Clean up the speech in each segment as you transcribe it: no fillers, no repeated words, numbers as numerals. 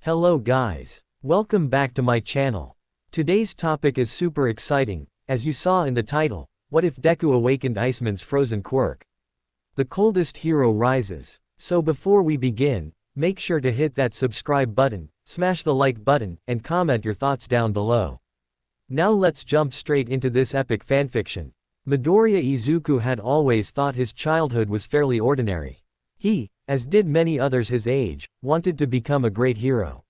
Hello guys. Welcome back to my channel. Today's topic is super exciting, as you saw in the title. What if Deku awakened Iceman's frozen quirk? The coldest hero rises. So before we begin, make sure to hit that subscribe button, smash the like button, and comment your thoughts down below. Now let's jump straight into this epic fanfiction. Midoriya Izuku had always thought his childhood was fairly ordinary. He, as did many others his age, wanted to become a great hero.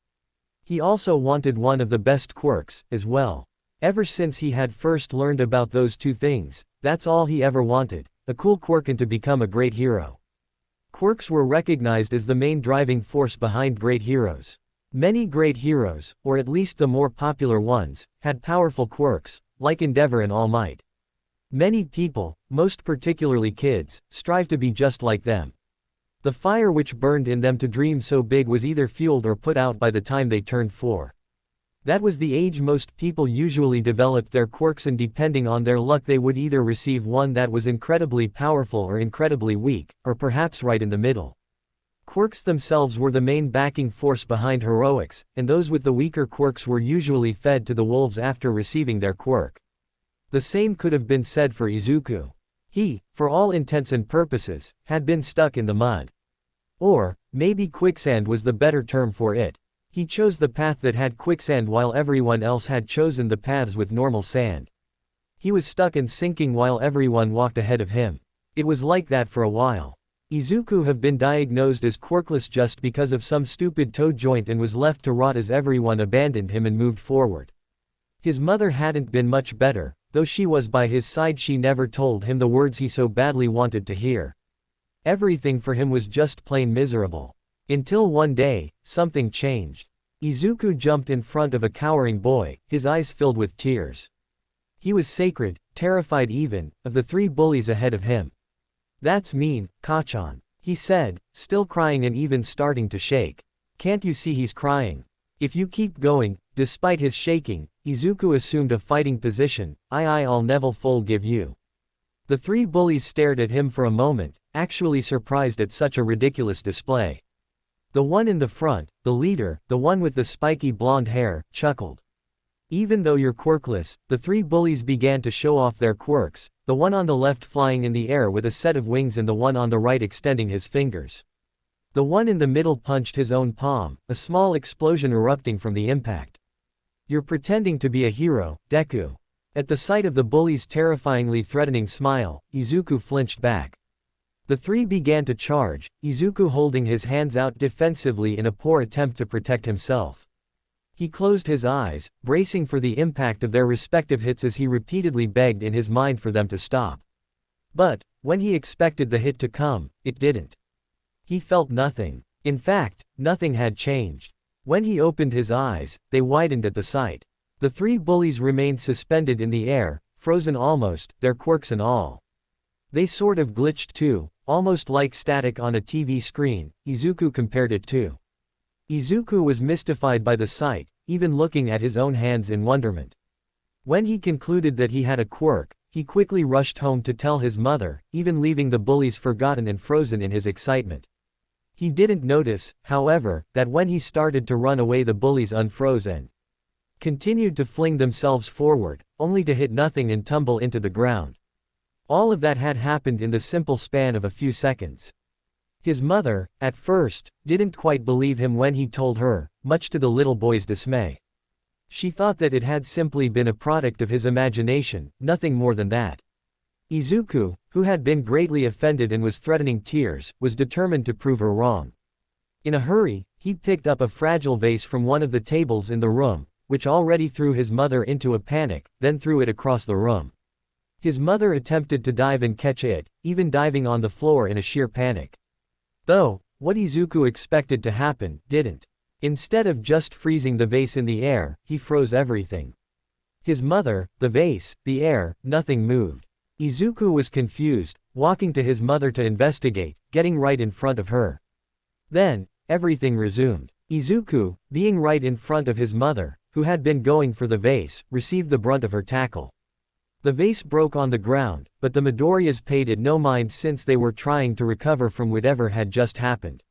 He also wanted one of the best quirks, as well. Ever since he had first learned about those two things, that's all he ever wanted, a cool quirk and to become a great hero. Quirks were recognized as the main driving force behind great heroes. Many great heroes, or at least the more popular ones, had powerful quirks, like Endeavor and All Might. Many people, most particularly kids, strive to be just like them. The fire which burned in them to dream so big was either fueled or put out by the time they turned 4. That was the age most people usually developed their quirks, and depending on their luck they would either receive one that was incredibly powerful or incredibly weak, or perhaps right in the middle. Quirks themselves were the main backing force behind heroics, and those with the weaker quirks were usually fed to the wolves after receiving their quirk. The same could have been said for Izuku. He, for all intents and purposes, had been stuck in the mud. Or, maybe quicksand was the better term for it. He chose the path that had quicksand while everyone else had chosen the paths with normal sand. He was stuck and sinking while everyone walked ahead of him. It was like that for a while. Izuku had been diagnosed as quirkless just because of some stupid toe joint and was left to rot as everyone abandoned him and moved forward. His mother hadn't been much better. Though she was by his side, she never told him the words he so badly wanted to hear. Everything for him was just plain miserable. Until one day, something changed. Izuku jumped in front of a cowering boy, his eyes filled with tears. He was sacred, terrified even, of the 3 bullies ahead of him. "That's mean, Kachan," he said, still crying and even starting to shake. "Can't you see he's crying? If you keep going," despite his shaking, Izuku assumed a fighting position. I'll never forgive you." The 3 bullies stared at him for a moment, actually surprised at such a ridiculous display. The one in the front, the leader, the one with the spiky blonde hair, chuckled. Even though you're quirkless, the 3 bullies began to show off their quirks, the one on the left flying in the air with a set of wings and the one on the right extending his fingers. The one in the middle punched his own palm, a small explosion erupting from the impact. "You're pretending to be a hero, Deku." At the sight of the bully's terrifyingly threatening smile, Izuku flinched back. The 3 began to charge, Izuku holding his hands out defensively in a poor attempt to protect himself. He closed his eyes, bracing for the impact of their respective hits as he repeatedly begged in his mind for them to stop. But, when he expected the hit to come, it didn't. He felt nothing. In fact, nothing had changed. When he opened his eyes, they widened at the sight. The 3 bullies remained suspended in the air, frozen almost, their quirks and all. They sort of glitched too, almost like static on a TV screen, Izuku compared it to. Izuku was mystified by the sight, even looking at his own hands in wonderment. When he concluded that he had a quirk, he quickly rushed home to tell his mother, even leaving the bullies forgotten and frozen in his excitement. He didn't notice, however, that when he started to run away the bullies unfroze and continued to fling themselves forward, only to hit nothing and tumble into the ground. All of that had happened in the simple span of a few seconds. His mother, at first, didn't quite believe him when he told her, much to the little boy's dismay. She thought that it had simply been a product of his imagination, nothing more than that. Izuku, who had been greatly offended and was threatening tears, was determined to prove her wrong. In a hurry, he picked up a fragile vase from one of the tables in the room, which already threw his mother into a panic, then threw it across the room. His mother attempted to dive and catch it, even diving on the floor in a sheer panic. Though, what Izuku expected to happen, didn't. Instead of just freezing the vase in the air, he froze everything. His mother, the vase, the air, nothing moved. Izuku was confused, walking to his mother to investigate, getting right in front of her. Then, everything resumed. Izuku, being right in front of his mother, who had been going for the vase, received the brunt of her tackle. The vase broke on the ground, but the Midoriyas paid it no mind since they were trying to recover from whatever had just happened.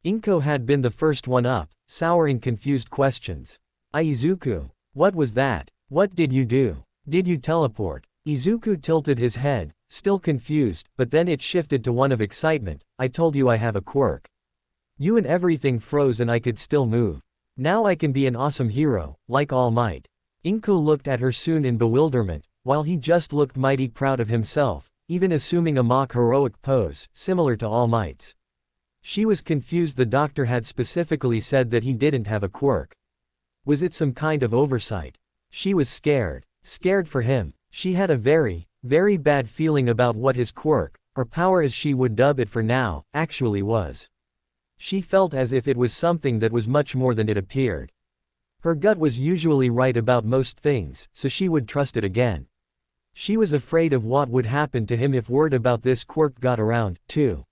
Inko had been the first one up, souring confused questions. Izuku. What was that? What did you do? Did you teleport? Izuku tilted his head, still confused, but then it shifted to one of excitement. I told you I have a quirk. You and everything froze and I could still move. Now I can be an awesome hero, like All Might. Inko looked at her soon in bewilderment, while he just looked mighty proud of himself, even assuming a mock heroic pose, similar to All Might's. She was confused. The doctor had specifically said that he didn't have a quirk. Was it some kind of oversight? She was scared. Scared for him. She had a very, very bad feeling about what his quirk, or power as she would dub it for now, actually was. She felt as if it was something that was much more than it appeared. Her gut was usually right about most things, so she would trust it again. She was afraid of what would happen to him if word about this quirk got around, too.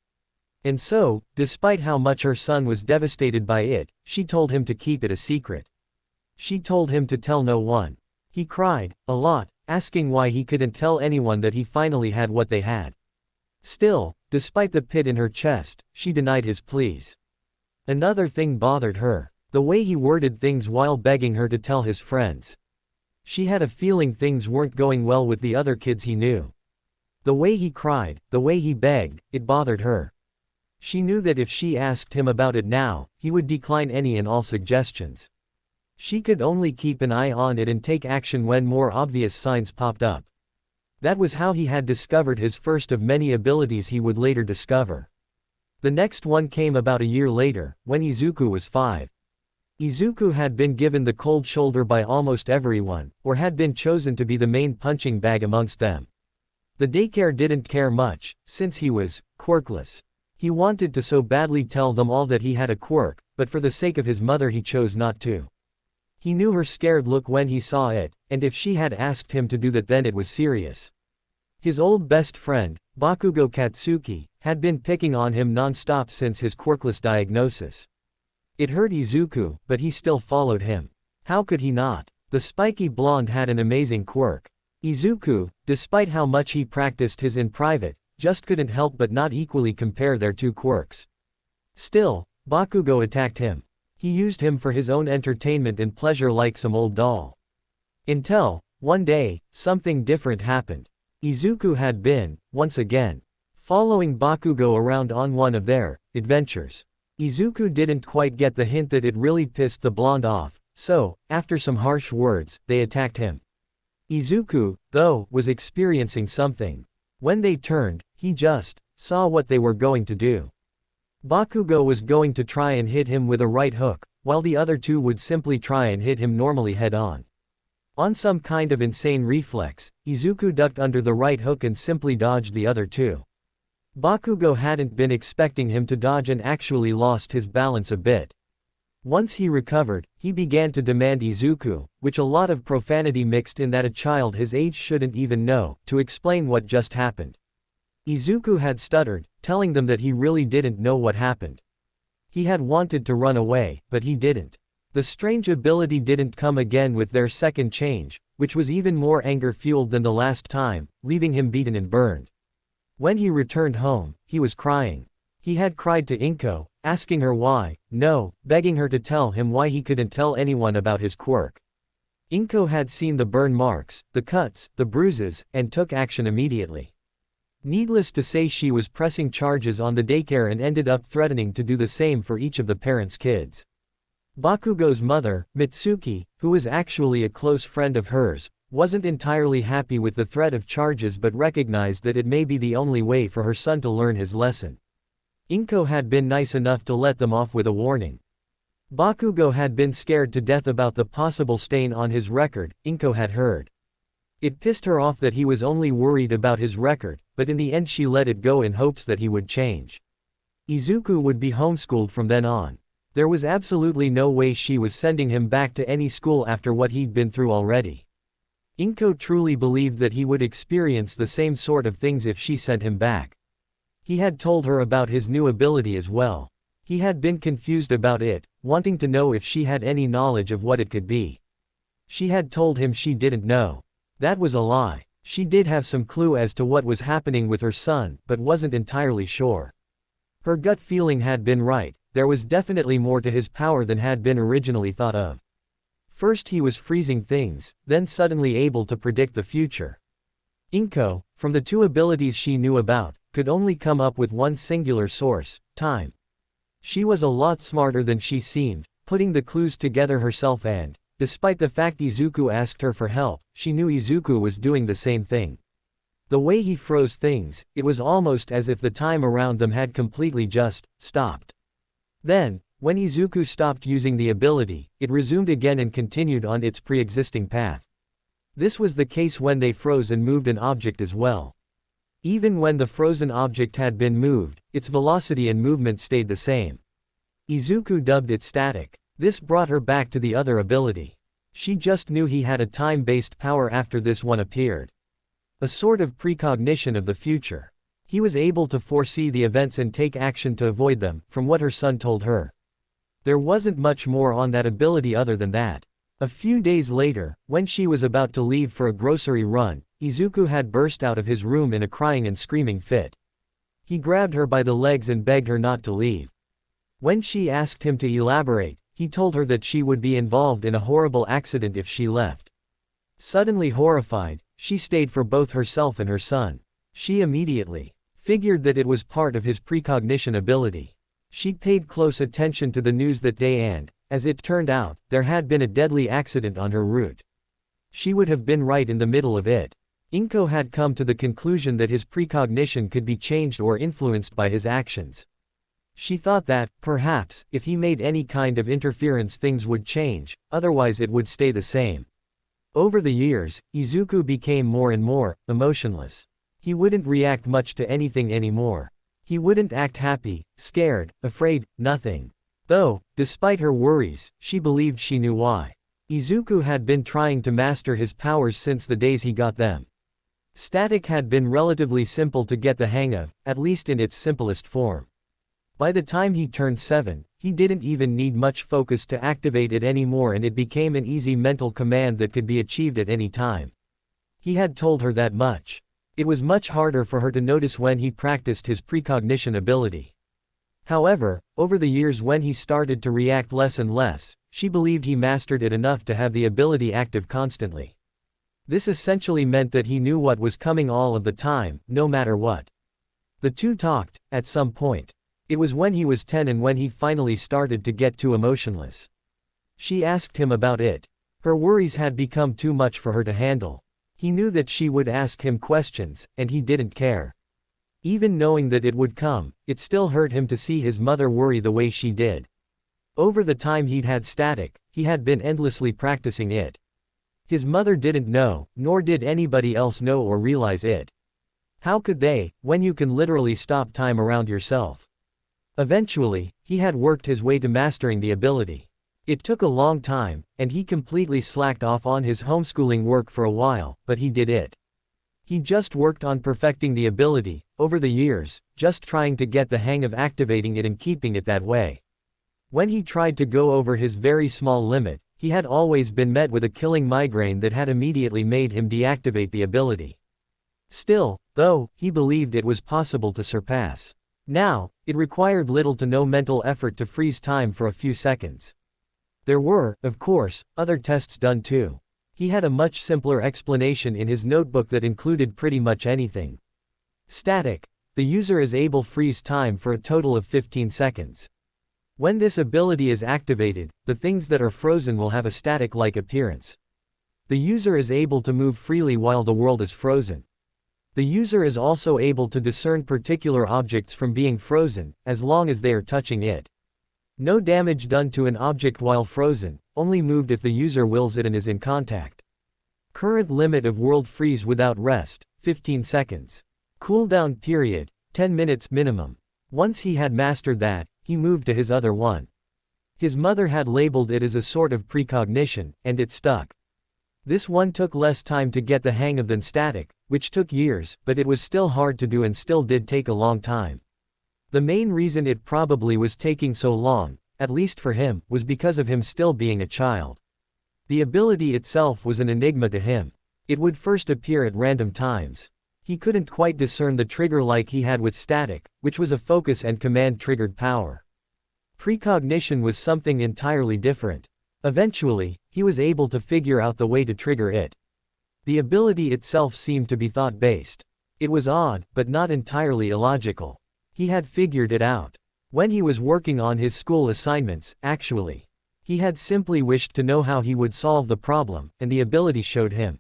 And so, despite how much her son was devastated by it, she told him to keep it a secret. She told him to tell no one. He cried, a lot, asking why he couldn't tell anyone that he finally had what they had. Still, despite the pit in her chest, she denied his pleas. Another thing bothered her. The way he worded things while begging her to tell his friends. She had a feeling things weren't going well with the other kids he knew. The way he cried, the way he begged, it bothered her. She knew that if she asked him about it now, he would decline any and all suggestions. She could only keep an eye on it and take action when more obvious signs popped up. That was how he had discovered his first of many abilities he would later discover. The next one came about a year later, when Izuku was 5. Izuku had been given the cold shoulder by almost everyone, or had been chosen to be the main punching bag amongst them. The daycare didn't care much, since he was quirkless. He wanted to so badly tell them all that he had a quirk, but for the sake of his mother he chose not to. He knew her scared look when he saw it, and if she had asked him to do that then it was serious. His old best friend, Bakugo Katsuki, had been picking on him non-stop since his quirkless diagnosis. It hurt Izuku, but he still followed him. How could he not? The spiky blonde had an amazing quirk. Izuku, despite how much he practiced his in private, just couldn't help but not equally compare their two quirks. Still, Bakugo attacked him. He used him for his own entertainment and pleasure like some old doll. Until, one day, something different happened. Izuku had been, once again, following Bakugo around on one of their adventures. Izuku didn't quite get the hint that it really pissed the blonde off, so, after some harsh words, they attacked him. Izuku, though, was experiencing something. When they turned, he just saw what they were going to do. Bakugo was going to try and hit him with a right hook, while the other two would simply try and hit him normally head-on. On some kind of insane reflex, Izuku ducked under the right hook and simply dodged the other two. Bakugo hadn't been expecting him to dodge and actually lost his balance a bit. Once he recovered, he began to demand Izuku, which a lot of profanity mixed in that a child his age shouldn't even know, to explain what just happened. Izuku had stuttered, telling them that he really didn't know what happened. He had wanted to run away, but he didn't. The strange ability didn't come again with their second change, which was even more anger-fueled than the last time, leaving him beaten and burned. When he returned home, he was crying. He had cried to Inko, asking her why, no, begging her to tell him why he couldn't tell anyone about his quirk. Inko had seen the burn marks, the cuts, the bruises, and took action immediately. Needless to say, she was pressing charges on the daycare and ended up threatening to do the same for each of the parents' kids. Bakugo's mother, Mitsuki, who was actually a close friend of hers, wasn't entirely happy with the threat of charges but recognized that it may be the only way for her son to learn his lesson. Inko had been nice enough to let them off with a warning. Bakugo had been scared to death about the possible stain on his record, Inko had heard. It pissed her off that he was only worried about his record, but in the end she let it go in hopes that he would change. Izuku would be homeschooled from then on. There was absolutely no way she was sending him back to any school after what he'd been through already. Inko truly believed that he would experience the same sort of things if she sent him back. He had told her about his new ability as well. He had been confused about it, wanting to know if she had any knowledge of what it could be. She had told him she didn't know. That was a lie. She did have some clue as to what was happening with her son, but wasn't entirely sure. Her gut feeling had been right, there was definitely more to his power than had been originally thought of. First he was freezing things, then suddenly able to predict the future. Inko, from the two abilities she knew about, could only come up with one singular source: time. She was a lot smarter than she seemed, putting the clues together herself and, despite the fact Izuku asked her for help, she knew Izuku was doing the same thing. The way he froze things, it was almost as if the time around them had completely just stopped. Then, when Izuku stopped using the ability, it resumed again and continued on its pre-existing path. This was the case when they froze and moved an object as well. Even when the frozen object had been moved, its velocity and movement stayed the same. Izuku dubbed it static. This brought her back to the other ability. She just knew he had a time-based power after this one appeared. A sort of precognition of the future. He was able to foresee the events and take action to avoid them, from what her son told her. There wasn't much more on that ability other than that. A few days later, when she was about to leave for a grocery run, Izuku had burst out of his room in a crying and screaming fit. He grabbed her by the legs and begged her not to leave. When she asked him to elaborate, he told her that she would be involved in a horrible accident if she left. Suddenly horrified, she stayed for both herself and her son. She immediately figured that it was part of his precognition ability. She paid close attention to the news that day and, as it turned out, there had been a deadly accident on her route. She would have been right in the middle of it. Inko had come to the conclusion that his precognition could be changed or influenced by his actions. She thought that, perhaps, if he made any kind of interference things would change, otherwise it would stay the same. Over the years, Izuku became more and more emotionless. He wouldn't react much to anything anymore. He wouldn't act happy, scared, afraid, nothing. Though, despite her worries, she believed she knew why. Izuku had been trying to master his powers since the days he got them. Static had been relatively simple to get the hang of, at least in its simplest form. By the time he turned 7, he didn't even need much focus to activate it anymore and it became an easy mental command that could be achieved at any time. He had told her that much. It was much harder for her to notice when he practiced his precognition ability. However, over the years when he started to react less and less, she believed he mastered it enough to have the ability active constantly. This essentially meant that he knew what was coming all of the time, no matter what. The two talked, at some point. It was when he was 10 and when he finally started to get too emotionless. She asked him about it. Her worries had become too much for her to handle. He knew that she would ask him questions, and he didn't care. Even knowing that it would come, it still hurt him to see his mother worry the way she did. Over the time he'd had static, he had been endlessly practicing it. His mother didn't know, nor did anybody else know or realize it. How could they, when you can literally stop time around yourself? Eventually, he had worked his way to mastering the ability. It took a long time, and he completely slacked off on his homeschooling work for a while, but he did it. He just worked on perfecting the ability, over the years, just trying to get the hang of activating it and keeping it that way. When he tried to go over his very small limit, he had always been met with a killing migraine that had immediately made him deactivate the ability. Still, though, he believed it was possible to surpass. Now, it required little to no mental effort to freeze time for a few seconds. There were, of course, other tests done too. He had a much simpler explanation in his notebook that included pretty much anything. Static. The user is able to freeze time for a total of 15 seconds. When this ability is activated, the things that are frozen will have a static-like appearance. The user is able to move freely while the world is frozen. The user is also able to discern particular objects from being frozen, as long as they are touching it. No damage done to an object while frozen, only moved if the user wills it and is in contact. Current limit of world freeze without rest, 15 seconds. Cooldown period, 10 minutes minimum. Once he had mastered that, he moved to his other one. His mother had labeled it as a sort of precognition, and it stuck. This one took less time to get the hang of than static, which took years, but it was still hard to do and still did take a long time. The main reason it probably was taking so long, at least for him, was because of him still being a child. The ability itself was an enigma to him. It would first appear at random times. He couldn't quite discern the trigger like he had with static, which was a focus and command triggered power. Precognition was something entirely different. Eventually, he was able to figure out the way to trigger it. The ability itself seemed to be thought-based. It was odd, but not entirely illogical. He had figured it out. When he was working on his school assignments, actually. He had simply wished to know how he would solve the problem, and the ability showed him.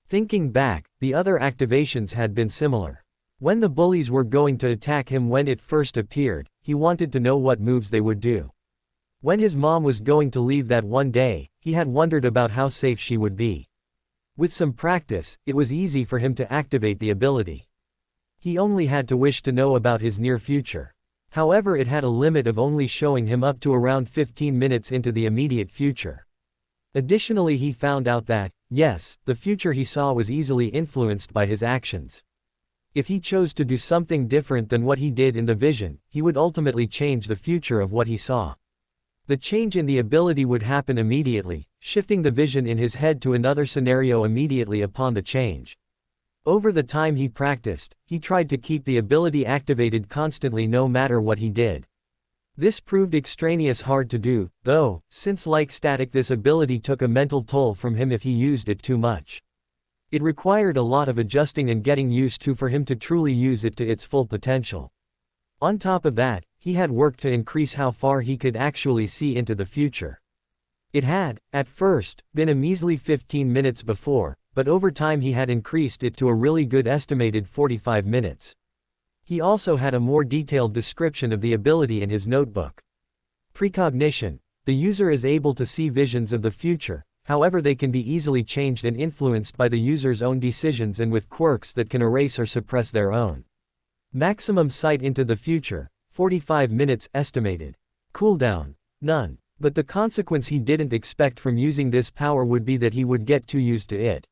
Thinking back, the other activations had been similar. When the bullies were going to attack him when it first appeared, he wanted to know what moves they would do. When his mom was going to leave that one day, he had wondered about how safe she would be. With some practice, it was easy for him to activate the ability. He only had to wish to know about his near future. However, it had a limit of only showing him up to around 15 minutes into the immediate future. Additionally, he found out that, yes, the future he saw was easily influenced by his actions. If he chose to do something different than what he did in the vision, he would ultimately change the future of what he saw. The change in the ability would happen immediately, shifting the vision in his head to another scenario immediately upon the change. Over the time he practiced, he tried to keep the ability activated constantly no matter what he did. This proved extraneous hard to do, though, since like static this ability took a mental toll from him if he used it too much. It required a lot of adjusting and getting used to for him to truly use it to its full potential. On top of that, he had worked to increase how far he could actually see into the future. It had, at first, been a measly 15 minutes before, but over time he had increased it to a really good estimated 45 minutes. He also had a more detailed description of the ability in his notebook. Precognition. The user is able to see visions of the future, however they can be easily changed and influenced by the user's own decisions and with quirks that can erase or suppress their own. Maximum sight into the future, 45 minutes estimated. Cooldown. None. But the consequence he didn't expect from using this power would be that he would get too used to it.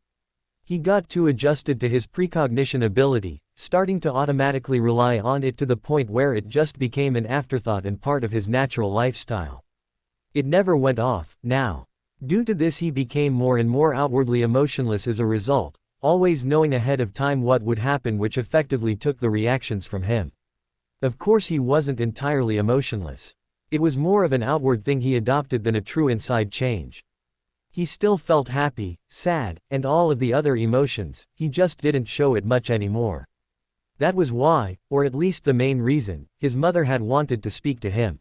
He got too adjusted to his precognition ability, starting to automatically rely on it to the point where it just became an afterthought and part of his natural lifestyle. It never went off, now. Due to this he became more and more outwardly emotionless as a result, always knowing ahead of time what would happen, which effectively took the reactions from him. Of course he wasn't entirely emotionless. It was more of an outward thing he adopted than a true inside change. He still felt happy, sad, and all of the other emotions, he just didn't show it much anymore. That was why, or at least the main reason, his mother had wanted to speak to him.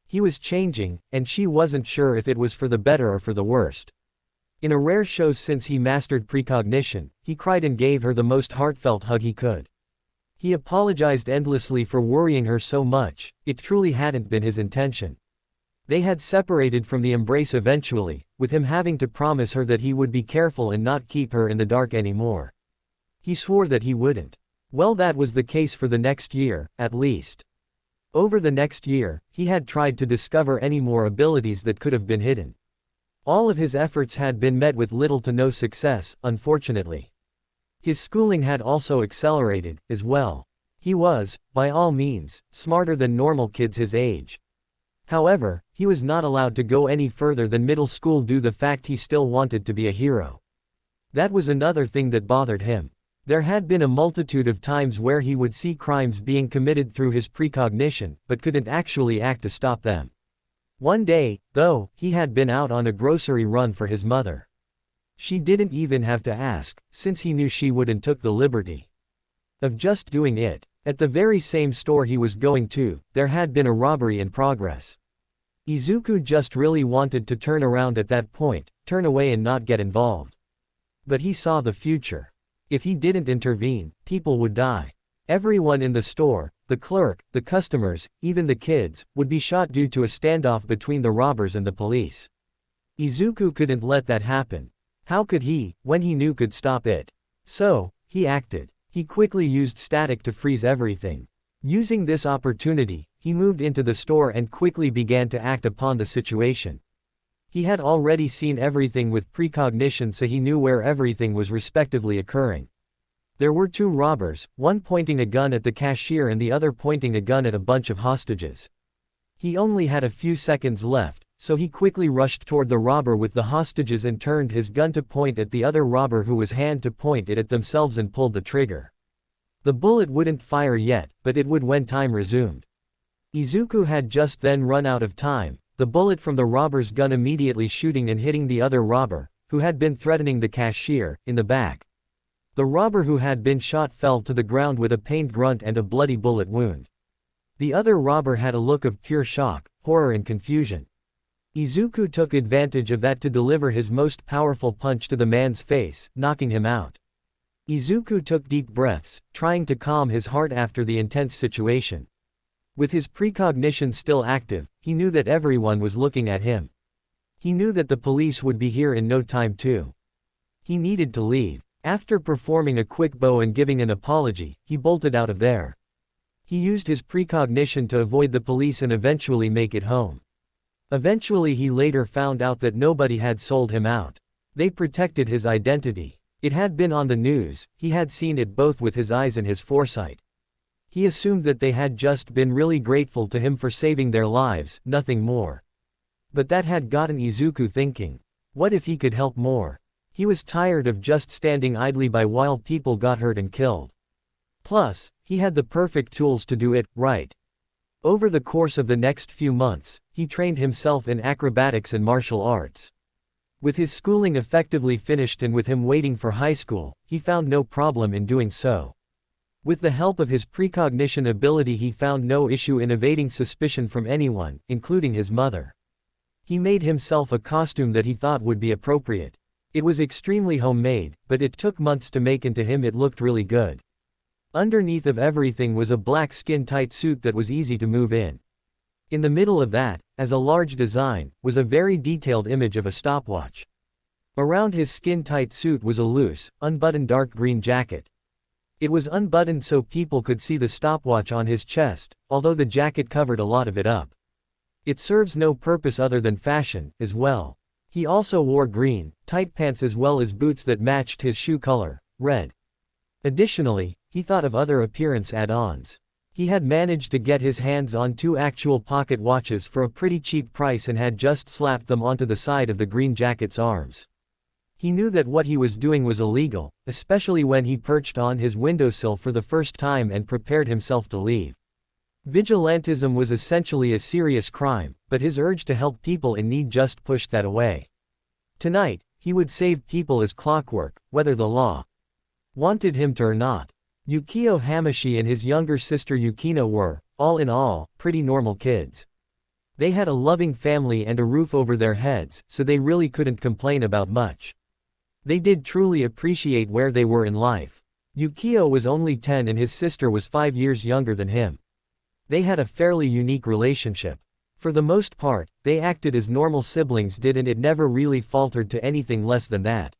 He was changing, and she wasn't sure if it was for the better or for the worst. In a rare show since he mastered precognition, he cried and gave her the most heartfelt hug he could. He apologized endlessly for worrying her so much, it truly hadn't been his intention. They had separated from the embrace eventually, with him having to promise her that he would be careful and not keep her in the dark anymore. He swore that he wouldn't. Well, that was the case for the next year, at least. Over the next year, he had tried to discover any more abilities that could have been hidden. All of his efforts had been met with little to no success, unfortunately. His schooling had also accelerated, as well. He was, by all means, smarter than normal kids his age. However, he was not allowed to go any further than middle school due to the fact he still wanted to be a hero. That was another thing that bothered him. There had been a multitude of times where he would see crimes being committed through his precognition, but couldn't actually act to stop them. One day, though, he had been out on a grocery run for his mother. She didn't even have to ask, since he knew she would, and took the liberty of just doing it. At the very same store he was going to, there had been a robbery in progress. Izuku just really wanted to turn around at that point, turn away and not get involved. But he saw the future. If he didn't intervene, people would die. Everyone in the store, the clerk, the customers, even the kids, would be shot due to a standoff between the robbers and the police. Izuku couldn't let that happen. How could he, when he knew could stop it? So, he acted. He quickly used static to freeze everything. Using this opportunity, he moved into the store and quickly began to act upon the situation. He had already seen everything with precognition, so he knew where everything was respectively occurring. There were two robbers, one pointing a gun at the cashier and the other pointing a gun at a bunch of hostages. He only had a few seconds left, so he quickly rushed toward the robber with the hostages and turned his gun to point at the other robber, who was hand to point it at themselves, and pulled the trigger. The bullet wouldn't fire yet, but it would when time resumed. Izuku had just then run out of time, the bullet from the robber's gun immediately shooting and hitting the other robber, who had been threatening the cashier, in the back. The robber who had been shot fell to the ground with a pained grunt and a bloody bullet wound. The other robber had a look of pure shock, horror and confusion. Izuku took advantage of that to deliver his most powerful punch to the man's face, knocking him out. Izuku took deep breaths, trying to calm his heart after the intense situation. With his precognition still active, he knew that everyone was looking at him. He knew that the police would be here in no time too. He needed to leave. After performing a quick bow and giving an apology, he bolted out of there. He used his precognition to avoid the police and eventually make it home. Eventually he later found out that nobody had sold him out. They protected his identity. It had been on the news, he had seen it both with his eyes and his foresight. He assumed that they had just been really grateful to him for saving their lives, nothing more. But that had gotten Izuku thinking. What if he could help more? He was tired of just standing idly by while people got hurt and killed. Plus, he had the perfect tools to do it, right? Over the course of the next few months, he trained himself in acrobatics and martial arts. With his schooling effectively finished and with him waiting for high school, he found no problem in doing so. With the help of his precognition ability he found no issue in evading suspicion from anyone, including his mother. He made himself a costume that he thought would be appropriate. It was extremely homemade, but it took months to make and to him it looked really good. Underneath of everything was a black skin-tight suit that was easy to move in. In the middle of that, as a large design, was a very detailed image of a stopwatch. Around his skin-tight suit was a loose, unbuttoned dark green jacket. It was unbuttoned so people could see the stopwatch on his chest, although the jacket covered a lot of it up. It serves no purpose other than fashion, as well. He also wore green, tight pants as well as boots that matched his shoe color, red. Additionally, he thought of other appearance add-ons. He had managed to get his hands on 2 actual pocket watches for a pretty cheap price and had just slapped them onto the side of the green jacket's arms. He knew that what he was doing was illegal, especially when he perched on his windowsill for the first time and prepared himself to leave. Vigilantism was essentially a serious crime, but his urge to help people in need just pushed that away. Tonight, he would save people as clockwork, whether the law wanted him to or not. Yukio Hamashi and his younger sister Yukino were, all in all, pretty normal kids. They had a loving family and a roof over their heads, so they really couldn't complain about much. They did truly appreciate where they were in life. Yukio was only 10 and his sister was 5 years younger than him. They had a fairly unique relationship. For the most part, they acted as normal siblings did and it never really faltered to anything less than that.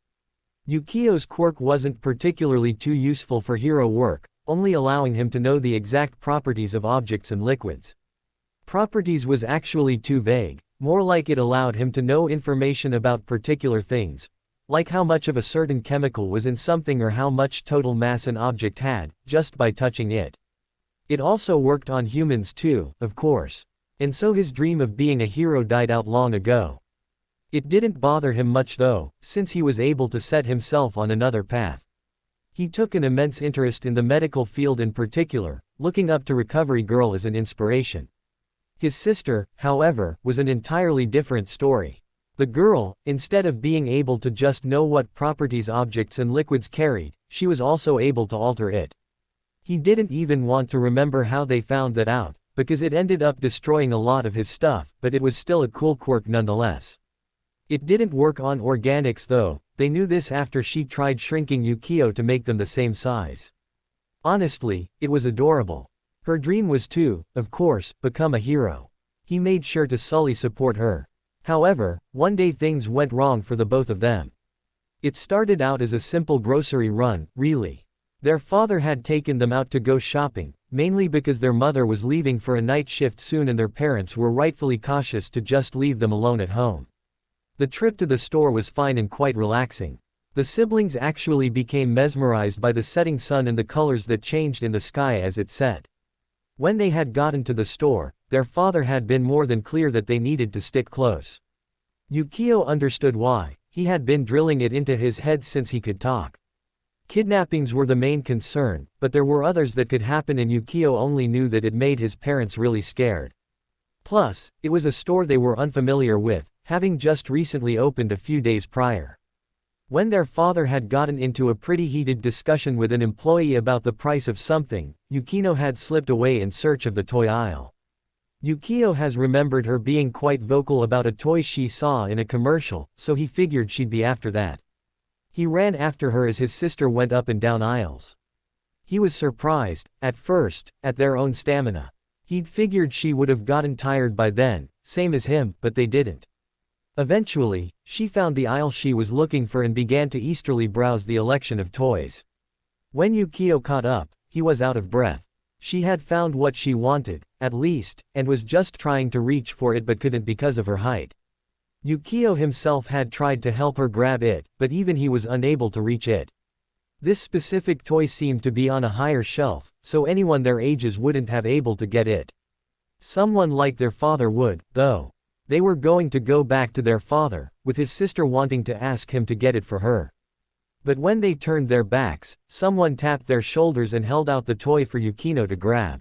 Yukio's quirk wasn't particularly too useful for hero work, only allowing him to know the exact properties of objects and liquids. Properties was actually too vague, more like it allowed him to know information about particular things, like how much of a certain chemical was in something or how much total mass an object had, just by touching it. It also worked on humans too, of course. And so his dream of being a hero died out long ago. It didn't bother him much though, since he was able to set himself on another path. He took an immense interest in the medical field in particular, looking up to Recovery Girl as an inspiration. His sister, however, was an entirely different story. The girl, instead of being able to just know what properties objects and liquids carried, she was also able to alter it. He didn't even want to remember how they found that out, because it ended up destroying a lot of his stuff, but it was still a cool quirk nonetheless. It didn't work on organics though, they knew this after she tried shrinking Yukio to make them the same size. Honestly, it was adorable. Her dream was to, of course, become a hero. He made sure to fully support her. However, one day things went wrong for the both of them. It started out as a simple grocery run, really. Their father had taken them out to go shopping, mainly because their mother was leaving for a night shift soon and their parents were rightfully cautious to just leave them alone at home. The trip to the store was fine and quite relaxing. The siblings actually became mesmerized by the setting sun and the colors that changed in the sky as it set. When they had gotten to the store, their father had been more than clear that they needed to stick close. Yukio understood why. He had been drilling it into his head since he could talk. Kidnappings were the main concern, but there were others that could happen and Yukio only knew that it made his parents really scared. Plus, it was a store they were unfamiliar with, having just recently opened a few days prior. When their father had gotten into a pretty heated discussion with an employee about the price of something, Yukino had slipped away in search of the toy aisle. Yukio has remembered her being quite vocal about a toy she saw in a commercial, so he figured she'd be after that. He ran after her as his sister went up and down aisles. He was surprised, at first, at their own stamina. He'd figured she would have gotten tired by then, same as him, but they didn't. Eventually, she found the aisle she was looking for and began to eagerly browse the election of toys. When Yukio caught up, he was out of breath. She had found what she wanted, at least, and was just trying to reach for it but couldn't because of her height. Yukio himself had tried to help her grab it, but even he was unable to reach it. This specific toy seemed to be on a higher shelf, so anyone their ages wouldn't have able to get it. Someone like their father would, though. They were going to go back to their father, with his sister wanting to ask him to get it for her. But when they turned their backs, someone tapped their shoulders and held out the toy for Yukino to grab.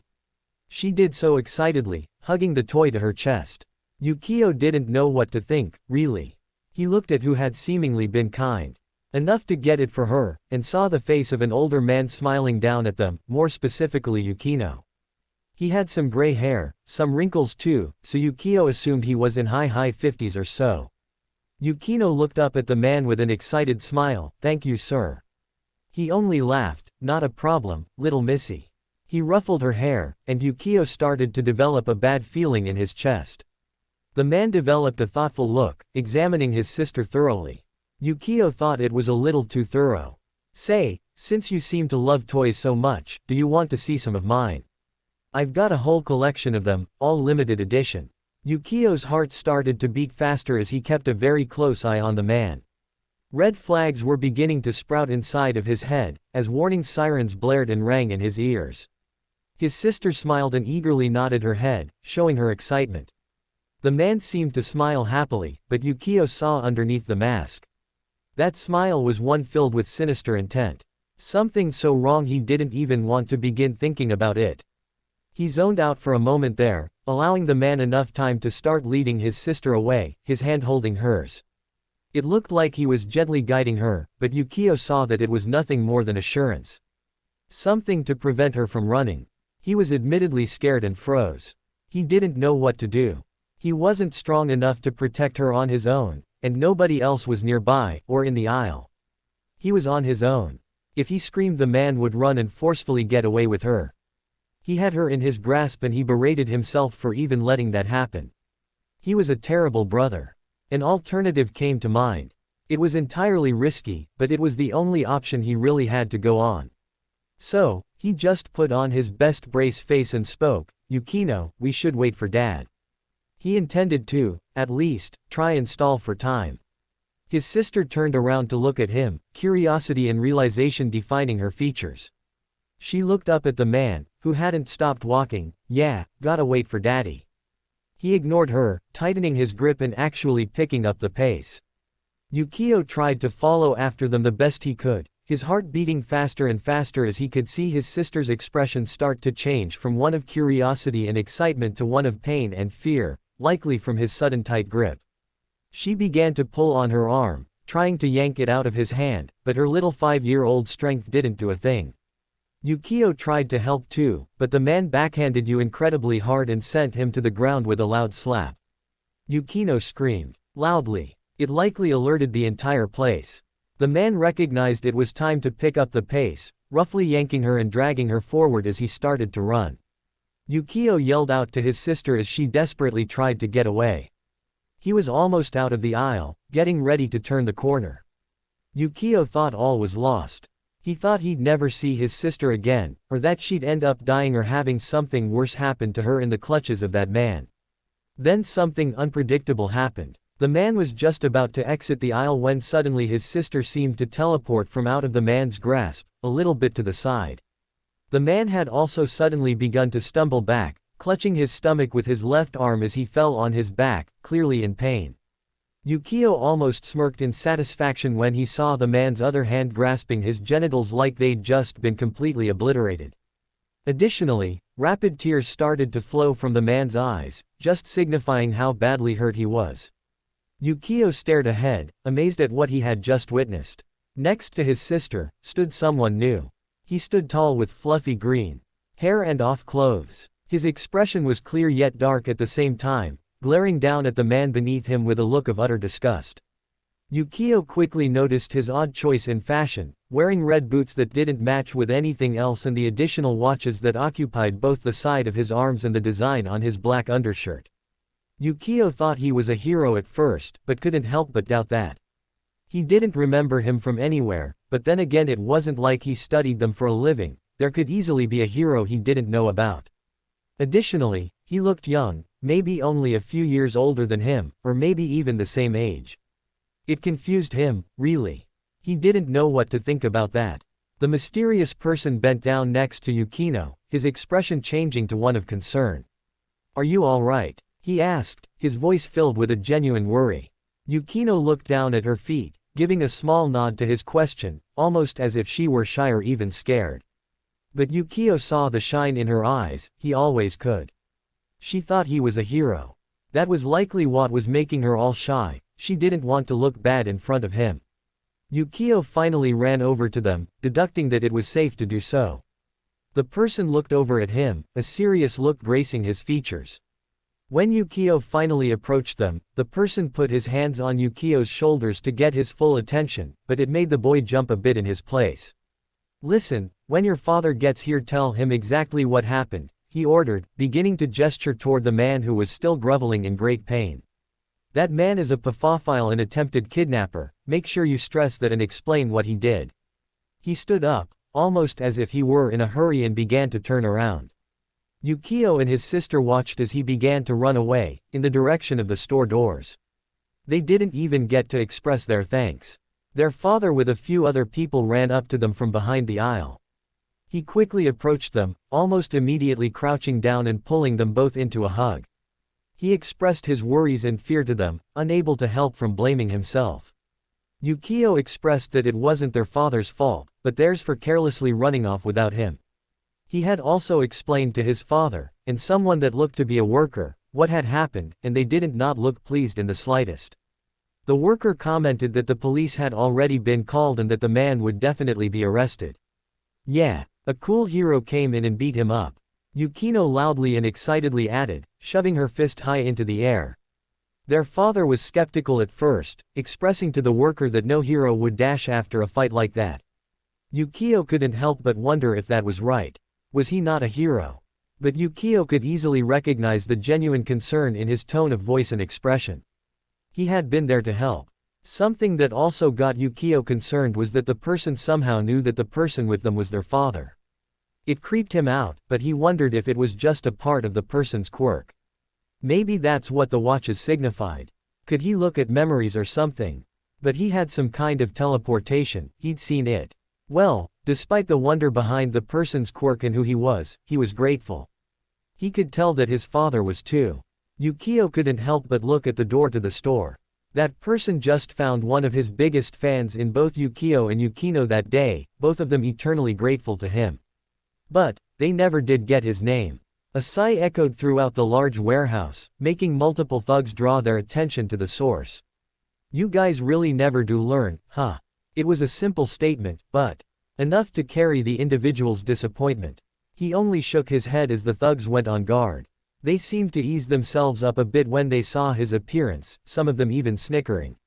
She did so excitedly, hugging the toy to her chest. Yukio didn't know what to think, really. He looked at who had seemingly been kind enough to get it for her, and saw the face of an older man smiling down at them, more specifically Yukino. He had some gray hair, some wrinkles too, so Yukio assumed he was in high 50s or so. Yukino looked up at the man with an excited smile. "Thank you, sir." He only laughed. "Not a problem, little missy." He ruffled her hair, and Yukio started to develop a bad feeling in his chest. The man developed a thoughtful look, examining his sister thoroughly. Yukio thought it was a little too thorough. "Say, since you seem to love toys so much, do you want to see some of mine? I've got a whole collection of them, all limited edition." Yukio's heart started to beat faster as he kept a very close eye on the man. Red flags were beginning to sprout inside of his head, as warning sirens blared and rang in his ears. His sister smiled and eagerly nodded her head, showing her excitement. The man seemed to smile happily, but Yukio saw underneath the mask. That smile was one filled with sinister intent. Something so wrong he didn't even want to begin thinking about it. He zoned out for a moment there, allowing the man enough time to start leading his sister away, his hand holding hers. It looked like he was gently guiding her, but Yukio saw that it was nothing more than assurance. Something to prevent her from running. He was admittedly scared and froze. He didn't know what to do. He wasn't strong enough to protect her on his own, and nobody else was nearby, or in the aisle. He was on his own. If he screamed, the man would run and forcefully get away with her. He had her in his grasp and he berated himself for even letting that happen. He was a terrible brother. An alternative came to mind. It was entirely risky, but it was the only option he really had to go on. So, he just put on his best brace face and spoke, "Yukino, we should wait for Dad." He intended to, at least, try and stall for time. His sister turned around to look at him, curiosity and realization defining her features. She looked up at the man, who hadn't stopped walking. "Yeah, gotta wait for Daddy." He ignored her, tightening his grip and actually picking up the pace. Yukio tried to follow after them the best he could, his heart beating faster and faster as he could see his sister's expression start to change from one of curiosity and excitement to one of pain and fear, likely from his sudden tight grip. She began to pull on her arm, trying to yank it out of his hand, but her little 5-year-old strength didn't do a thing. Yukio tried to help too, but the man backhanded you incredibly hard and sent him to the ground with a loud slap. Yukino screamed loudly. It likely alerted the entire place. The man recognized it was time to pick up the pace, roughly yanking her and dragging her forward as he started to run. Yukio yelled out to his sister as she desperately tried to get away. He was almost out of the aisle, getting ready to turn the corner. Yukio thought all was lost. He thought he'd never see his sister again, or that she'd end up dying or having something worse happen to her in the clutches of that man. Then something unpredictable happened. The man was just about to exit the aisle when suddenly his sister seemed to teleport from out of the man's grasp, a little bit to the side. The man had also suddenly begun to stumble back, clutching his stomach with his left arm as he fell on his back, clearly in pain. Yukio almost smirked in satisfaction when he saw the man's other hand grasping his genitals like they'd just been completely obliterated. Additionally, rapid tears started to flow from the man's eyes, just signifying how badly hurt he was. Yukio stared ahead, amazed at what he had just witnessed. Next to his sister, stood someone new. He stood tall with fluffy green hair and off clothes. His expression was clear yet dark at the same time, glaring down at the man beneath him with a look of utter disgust. Yukio quickly noticed his odd choice in fashion, wearing red boots that didn't match with anything else and the additional watches that occupied both the side of his arms and the design on his black undershirt. Yukio thought he was a hero at first, but couldn't help but doubt that. He didn't remember him from anywhere, but then again it wasn't like he studied them for a living, there could easily be a hero he didn't know about. Additionally, he looked young, maybe only a few years older than him, or maybe even the same age. It confused him, really. He didn't know what to think about that. The mysterious person bent down next to Yukino, his expression changing to one of concern. "Are you all right?" he asked, his voice filled with a genuine worry. Yukino looked down at her feet, giving a small nod to his question, almost as if she were shy or even scared. But Yukio saw the shine in her eyes, he always could. She thought he was a hero. That was likely what was making her all shy, she didn't want to look bad in front of him. Yukio finally ran over to them, deducting that it was safe to do so. The person looked over at him, a serious look gracing his features. When Yukio finally approached them, the person put his hands on Yukio's shoulders to get his full attention, but it made the boy jump a bit in his place. "Listen, when your father gets here tell him exactly what happened," he ordered, beginning to gesture toward the man who was still groveling in great pain. "That man is a pedophile and attempted kidnapper, make sure you stress that and explain what he did." He stood up, almost as if he were in a hurry and began to turn around. Yukio and his sister watched as he began to run away, in the direction of the store doors. They didn't even get to express their thanks. Their father with a few other people ran up to them from behind the aisle. He quickly approached them, almost immediately crouching down and pulling them both into a hug. He expressed his worries and fear to them, unable to help from blaming himself. Yukio expressed that it wasn't their father's fault, but theirs for carelessly running off without him. He had also explained to his father, and someone that looked to be a worker, what had happened, and they didn't not look pleased in the slightest. The worker commented that the police had already been called and that the man would definitely be arrested. "Yeah, a cool hero came in and beat him up," Yukino loudly and excitedly added, shoving her fist high into the air. Their father was skeptical at first, expressing to the worker that no hero would dash after a fight like that. Yukio couldn't help but wonder if that was right. Was he not a hero? But Yukio could easily recognize the genuine concern in his tone of voice and expression. He had been there to help. Something that also got Yukio concerned was that the person somehow knew that the person with them was their father. It creeped him out, but he wondered if it was just a part of the person's quirk. Maybe that's what the watches signified. Could he look at memories or something? But he had some kind of teleportation, he'd seen it. Well, despite the wonder behind the person's quirk and who he was grateful. He could tell that his father was too. Yukio couldn't help but look at the door to the store. That person just found one of his biggest fans in both Yukio and Yukino that day, both of them eternally grateful to him. But they never did get his name. A sigh echoed throughout the large warehouse, making multiple thugs draw their attention to the source. "You guys really never do learn, huh?" It was a simple statement, but enough to carry the individual's disappointment. He only shook his head as the thugs went on guard. They seemed to ease themselves up a bit when they saw his appearance, some of them even snickering.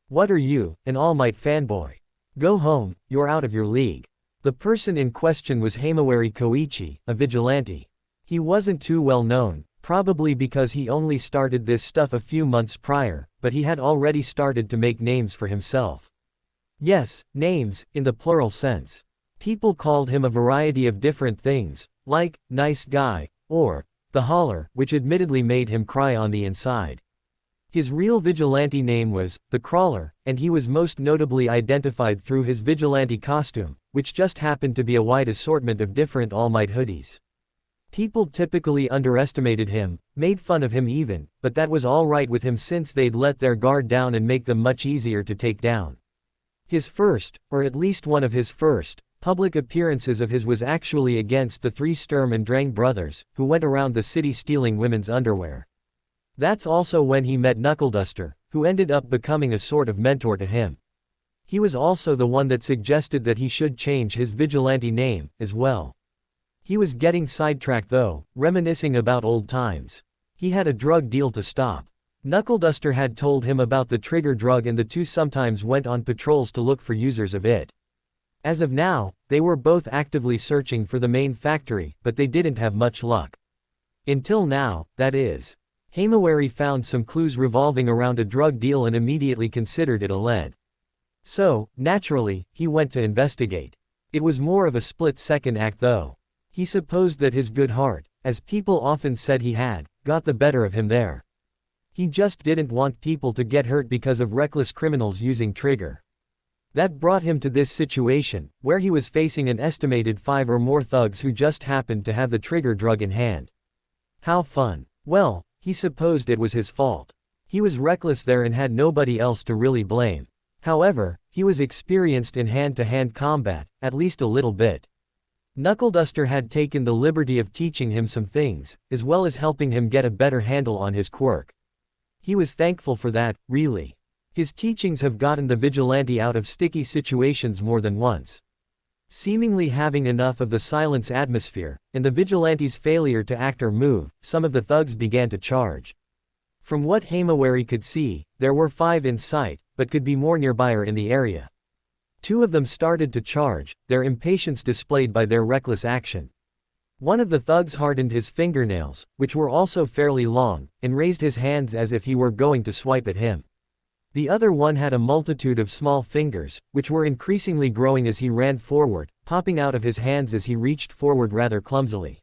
"What are you, an All Might fanboy? Go home, you're out of your league." The person in question was Himawari Koichi, a vigilante. He wasn't too well known, probably because he only started this stuff a few months prior, but he had already started to make names for himself. Yes, names, in the plural sense. People called him a variety of different things, like, nice guy, or, the holler, which admittedly made him cry on the inside. His real vigilante name was, the Crawler, and he was most notably identified through his vigilante costume, which just happened to be a wide assortment of different All Might hoodies. People typically underestimated him, made fun of him even, but that was alright with him since they'd let their guard down and make them much easier to take down. His first, or at least one of his first, public appearances of his was actually against the three Sturm and Drang brothers, who went around the city stealing women's underwear. That's also when he met Knuckleduster, who ended up becoming a sort of mentor to him. He was also the one that suggested that he should change his vigilante name, as well. He was getting sidetracked though, reminiscing about old times. He had a drug deal to stop. Knuckleduster had told him about the trigger drug and the two sometimes went on patrols to look for users of it. As of now, they were both actively searching for the main factory, but they didn't have much luck. Until now, that is. Himawari found some clues revolving around a drug deal and immediately considered it a lead. So, naturally, he went to investigate. It was more of a split-second act though. He supposed that his good heart, as people often said he had, got the better of him there. He just didn't want people to get hurt because of reckless criminals using trigger. That brought him to this situation, where he was facing an estimated 5 or more thugs who just happened to have the trigger drug in hand. How fun. Well, he supposed it was his fault. He was reckless there and had nobody else to really blame. However, he was experienced in hand-to-hand combat, at least a little bit. Knuckleduster had taken the liberty of teaching him some things, as well as helping him get a better handle on his quirk. He was thankful for that, really. His teachings have gotten the vigilante out of sticky situations more than once. Seemingly having enough of the silence atmosphere, and the vigilante's failure to act or move, some of the thugs began to charge. From what Himawari could see, there were 5 in sight, but could be more nearby or in the area. 2 of them started to charge, their impatience displayed by their reckless action. One of the thugs hardened his fingernails, which were also fairly long, and raised his hands as if he were going to swipe at him. The other one had a multitude of small fingers, which were increasingly growing as he ran forward, popping out of his hands as he reached forward rather clumsily.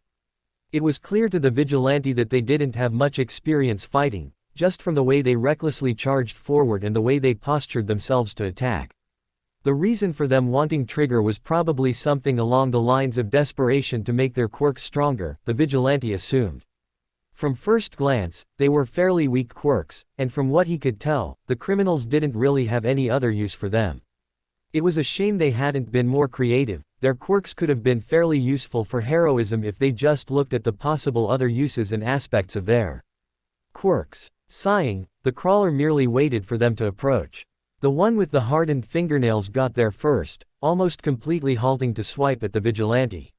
It was clear to the vigilante that they didn't have much experience fighting, just from the way they recklessly charged forward and the way they postured themselves to attack. The reason for them wanting trigger was probably something along the lines of desperation to make their quirks stronger, the vigilante assumed. From first glance, they were fairly weak quirks, and from what he could tell, the criminals didn't really have any other use for them. It was a shame they hadn't been more creative. Their quirks could have been fairly useful for heroism if they just looked at the possible other uses and aspects of their quirks. Sighing, the crawler merely waited for them to approach. The one with the hardened fingernails got there first, almost completely halting to swipe at the vigilante.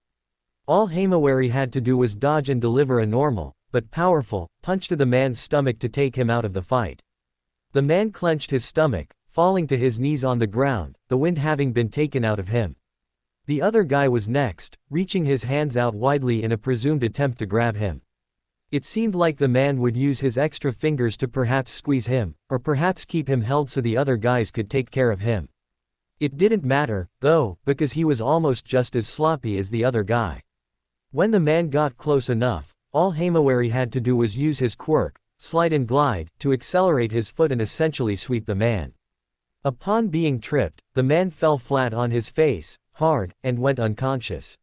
All Himawari had to do was dodge and deliver a normal, but powerful, punch to the man's stomach to take him out of the fight. The man clenched his stomach, falling to his knees on the ground, the wind having been taken out of him. The other guy was next, reaching his hands out widely in a presumed attempt to grab him. It seemed like the man would use his extra fingers to perhaps squeeze him, or perhaps keep him held so the other guys could take care of him. It didn't matter, though, because he was almost just as sloppy as the other guy. When the man got close enough, all Himawari had to do was use his quirk, slide and glide, to accelerate his foot and essentially sweep the man. Upon being tripped, the man fell flat on his face, hard, and went unconscious.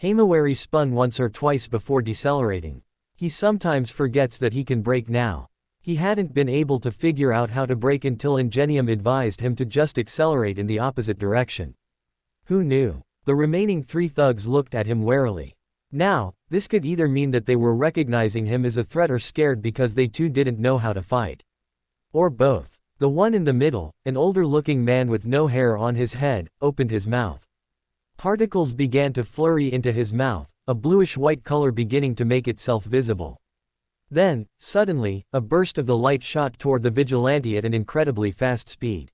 Himawari spun once or twice before decelerating. He sometimes forgets that he can brake now. He hadn't been able to figure out how to brake until Ingenium advised him to just accelerate in the opposite direction. Who knew? The remaining 3 thugs looked at him warily. Now, this could either mean that they were recognizing him as a threat or scared because they too didn't know how to fight. Or both. The one in the middle, an older-looking man with no hair on his head, opened his mouth. Particles began to flurry into his mouth, a bluish-white color beginning to make itself visible. Then, suddenly, a burst of the light shot toward the vigilante at an incredibly fast speed.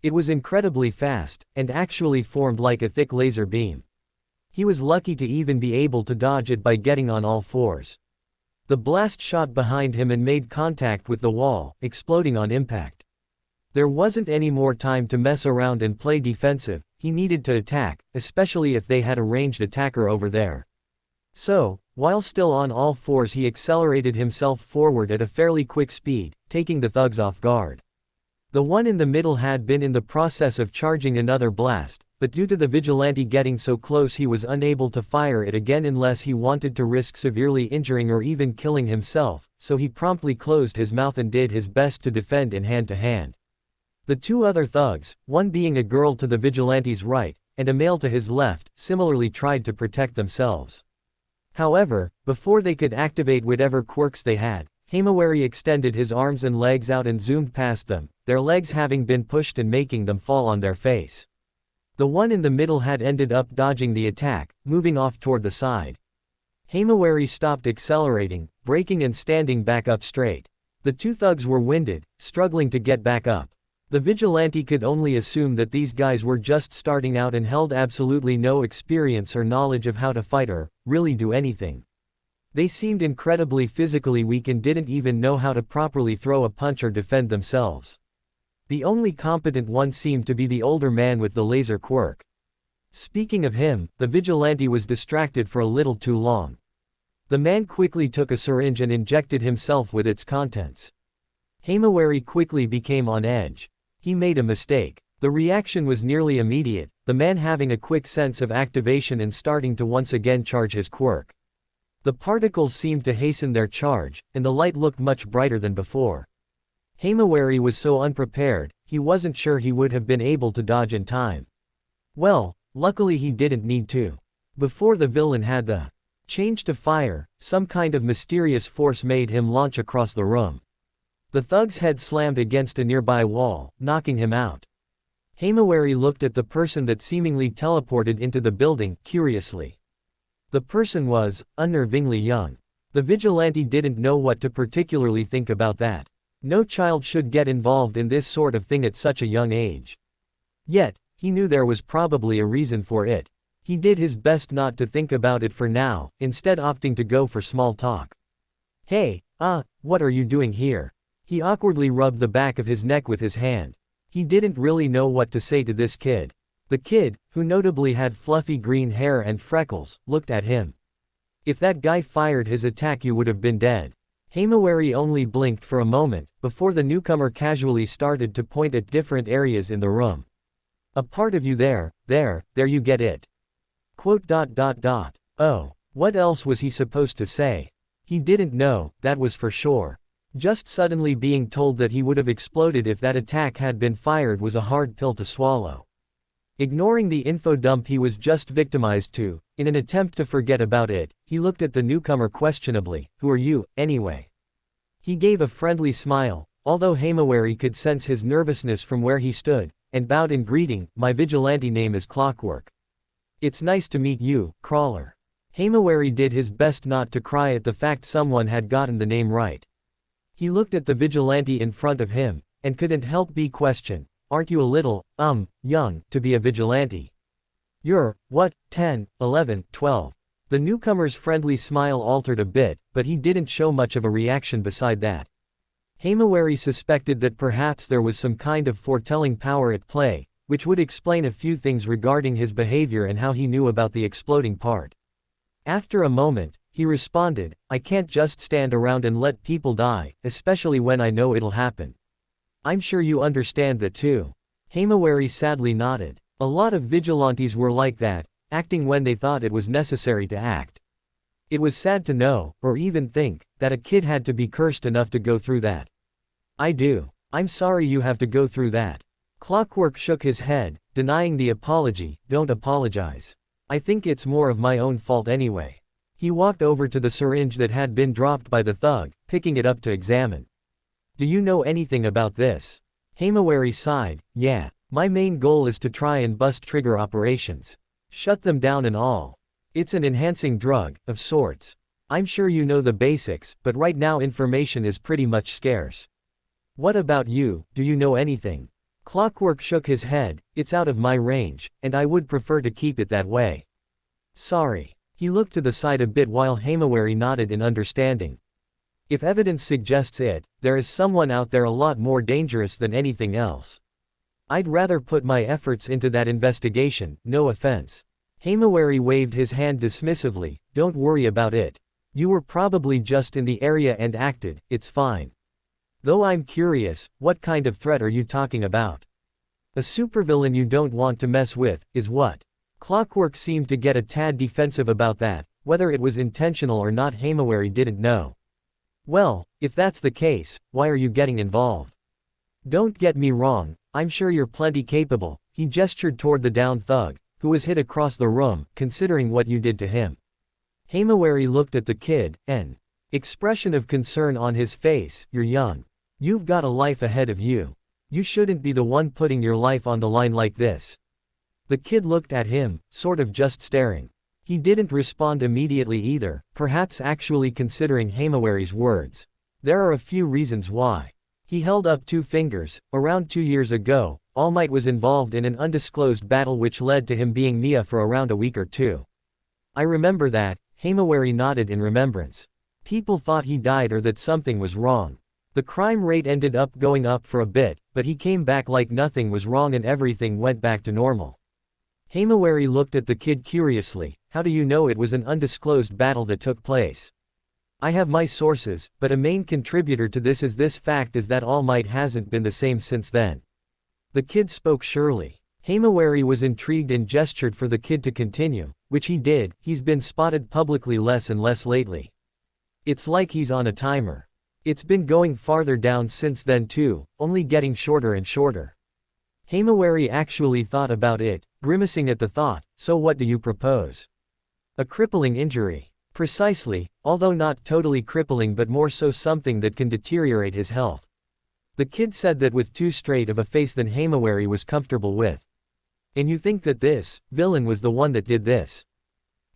It was incredibly fast, and actually formed like a thick laser beam. He was lucky to even be able to dodge it by getting on all fours. The blast shot behind him and made contact with the wall, exploding on impact. There wasn't any more time to mess around and play defensive. He needed to attack, especially if they had a ranged attacker over there. So, while still on all fours, he accelerated himself forward at a fairly quick speed, taking the thugs off guard. The one in the middle had been in the process of charging another blast, but due to the vigilante getting so close he was unable to fire it again unless he wanted to risk severely injuring or even killing himself, so he promptly closed his mouth and did his best to defend in hand-to-hand. The two other thugs, one being a girl to the vigilante's right, and a male to his left, similarly tried to protect themselves. However, before they could activate whatever quirks they had, Himawari extended his arms and legs out and zoomed past them, their legs having been pushed and making them fall on their face. The one in the middle had ended up dodging the attack, moving off toward the side. Himawari stopped accelerating, braking and standing back up straight. The two thugs were winded, struggling to get back up. The vigilante could only assume that these guys were just starting out and held absolutely no experience or knowledge of how to fight or really do anything. They seemed incredibly physically weak and didn't even know how to properly throw a punch or defend themselves. The only competent one seemed to be the older man with the laser quirk. Speaking of him, the vigilante was distracted for a little too long. The man quickly took a syringe and injected himself with its contents. Himawari quickly became on edge. He made a mistake. The reaction was nearly immediate, the man having a quick sense of activation and starting to once again charge his quirk. The particles seemed to hasten their charge, and the light looked much brighter than before. Himawari was so unprepared, he wasn't sure he would have been able to dodge in time. Well, luckily he didn't need to. Before the villain had the change to fire, some kind of mysterious force made him launch across the room. The thug's head slammed against a nearby wall, knocking him out. Himawari looked at the person that seemingly teleported into the building, curiously. The person was unnervingly young. The vigilante didn't know what to particularly think about that. No child should get involved in this sort of thing at such a young age. Yet, he knew there was probably a reason for it. He did his best not to think about it for now, instead opting to go for small talk. Hey, what are you doing here? He awkwardly rubbed the back of his neck with his hand. He didn't really know what to say to this kid. The kid, who notably had fluffy green hair and freckles, looked at him. If that guy fired his attack you would have been dead. Himawari only blinked for a moment, before the newcomer casually started to point at different areas in the room. A part of you there you get it. ... Oh, what else was he supposed to say? He didn't know, that was for sure. Just suddenly being told that he would have exploded if that attack had been fired was a hard pill to swallow. Ignoring the info dump he was just victimized to, in an attempt to forget about it, he looked at the newcomer questionably. Who are you, anyway? He gave a friendly smile, although Himawari could sense his nervousness from where he stood, and bowed in greeting. My vigilante name is Clockwork. It's nice to meet you, Crawler. Himawari did his best not to cry at the fact someone had gotten the name right. He looked at the vigilante in front of him, and couldn't help but question. Aren't you a little, young, to be a vigilante? You're, what, 10, 11, 12. The newcomer's friendly smile altered a bit, but he didn't show much of a reaction beside that. Himawari suspected that perhaps there was some kind of foretelling power at play, which would explain a few things regarding his behavior and how he knew about the exploding part. After a moment, he responded, I can't just stand around and let people die, especially when I know it'll happen. I'm sure you understand that too. Himawari sadly nodded. A lot of vigilantes were like that, acting when they thought it was necessary to act. It was sad to know, or even think, that a kid had to be cursed enough to go through that. I do. I'm sorry you have to go through that. Clockwork shook his head, denying the apology. Don't apologize. I think it's more of my own fault anyway. He walked over to the syringe that had been dropped by the thug, picking it up to examine. Do you know anything about this? Himawari sighed. Yeah. My main goal is to try and bust trigger operations. Shut them down and all. It's an enhancing drug, of sorts. I'm sure you know the basics, but right now information is pretty much scarce. What about you, do you know anything? Clockwork shook his head. It's out of my range, and I would prefer to keep it that way. Sorry. He looked to the side a bit while Himawari nodded in understanding. If evidence suggests it, there is someone out there a lot more dangerous than anything else. I'd rather put my efforts into that investigation, no offense. Himawari waved his hand dismissively. Don't worry about it. You were probably just in the area and acted, it's fine. Though I'm curious, what kind of threat are you talking about? A supervillain you don't want to mess with, is what? Clockwork seemed to get a tad defensive about that. Whether it was intentional or not, Himawari didn't know. Well, if that's the case, why are you getting involved? Don't get me wrong, I'm sure you're plenty capable. He gestured toward the downed thug, who was hit across the room, considering what you did to him. Himawari looked at the kid, an expression of concern on his face. You're young. You've got a life ahead of you. You shouldn't be the one putting your life on the line like this. The kid looked at him, sort of just staring. He didn't respond immediately either, perhaps actually considering Himawari's words. There are a few reasons why. He held up 2 fingers. Around 2 years ago, All Might was involved in an undisclosed battle which led to him being Nia for around a week or 2. I remember that. Himawari nodded in remembrance. People thought he died or that something was wrong. The crime rate ended up going up for a bit, but he came back like nothing was wrong and everything went back to normal. Himawari looked at the kid curiously. How do you know it was an undisclosed battle that took place? I have my sources, but a main contributor to this fact is that All Might hasn't been the same since then. The kid spoke surely. Himawari was intrigued and gestured for the kid to continue, which he did. He's been spotted publicly less and less lately. It's like he's on a timer. It's been going farther down since then too, only getting shorter and shorter. Himawari actually thought about it, grimacing at the thought. So what do you propose? A crippling injury. Precisely, although not totally crippling but more so something that can deteriorate his health. The kid said that with too straight of a face than Himawari was comfortable with. And you think that this villain was the one that did this?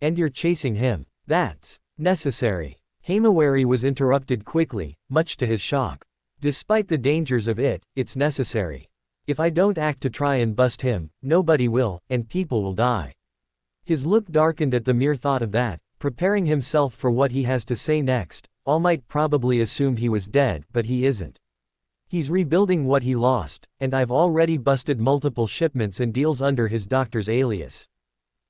And you're chasing him? That's necessary. Himawari was interrupted quickly, much to his shock. Despite the dangers of it, it's necessary. If I don't act to try and bust him, nobody will, and people will die. His look darkened at the mere thought of that, preparing himself for what he has to say next. All Might probably assumed he was dead, but he isn't. He's rebuilding what he lost, and I've already busted multiple shipments and deals under his doctor's alias.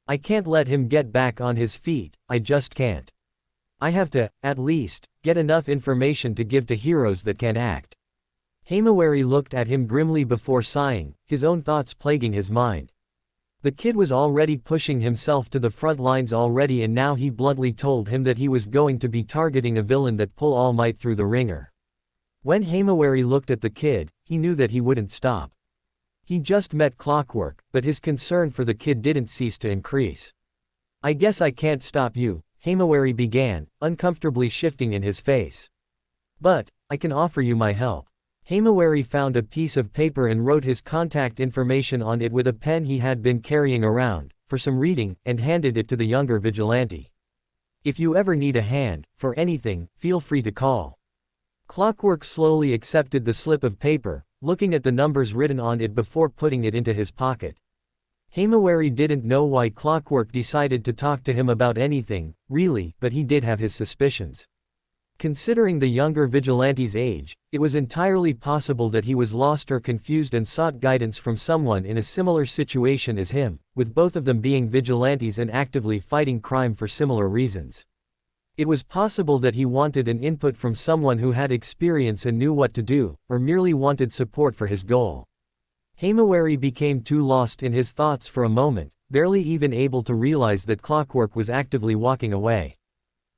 I can't let him get back on his feet, I just can't. I have to, at least, get enough information to give to heroes that can act. Himawari looked at him grimly before sighing, his own thoughts plaguing his mind. The kid was already pushing himself to the front lines already, and now he bluntly told him that he was going to be targeting a villain that pull All Might through the ringer. When Himawari looked at the kid, he knew that he wouldn't stop. He just met Clockwork, but his concern for the kid didn't cease to increase. I guess I can't stop you, Himawari began, uncomfortably shifting in his face. But I can offer you my help. Himawari found a piece of paper and wrote his contact information on it with a pen he had been carrying around, for some reading, and handed it to the younger vigilante. If you ever need a hand, for anything, feel free to call. Clockwork slowly accepted the slip of paper, looking at the numbers written on it before putting it into his pocket. Himawari didn't know why Clockwork decided to talk to him about anything, really, but he did have his suspicions. Considering the younger vigilante's age, it was entirely possible that he was lost or confused and sought guidance from someone in a similar situation as him, with both of them being vigilantes and actively fighting crime for similar reasons. It was possible that he wanted an input from someone who had experience and knew what to do, or merely wanted support for his goal. Himawari became too lost in his thoughts for a moment, barely even able to realize that Clockwork was actively walking away.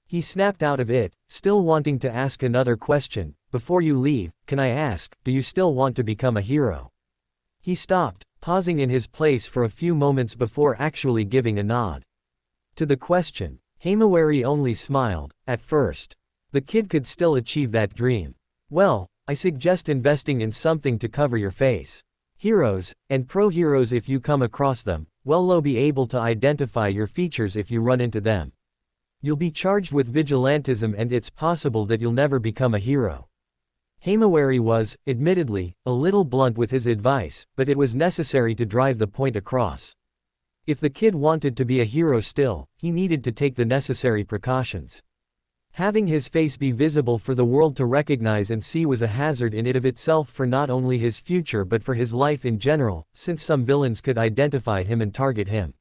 He snapped out of it, still wanting to ask another question. Before you leave, can I ask, do you still want to become a hero? He stopped, pausing in his place for a few moments before actually giving a nod. To the question, Himawari only smiled. At first, the kid could still achieve that dream. Well, I suggest investing in something to cover your face. Heroes, and pro-heroes if you come across them, will be able to identify your features if you run into them. You'll be charged with vigilantism and it's possible that you'll never become a hero. Himawari was, admittedly, a little blunt with his advice, but it was necessary to drive the point across. If the kid wanted to be a hero still, he needed to take the necessary precautions. Having his face be visible for the world to recognize and see was a hazard in it of itself for not only his future but for his life in general, since some villains could identify him and target him.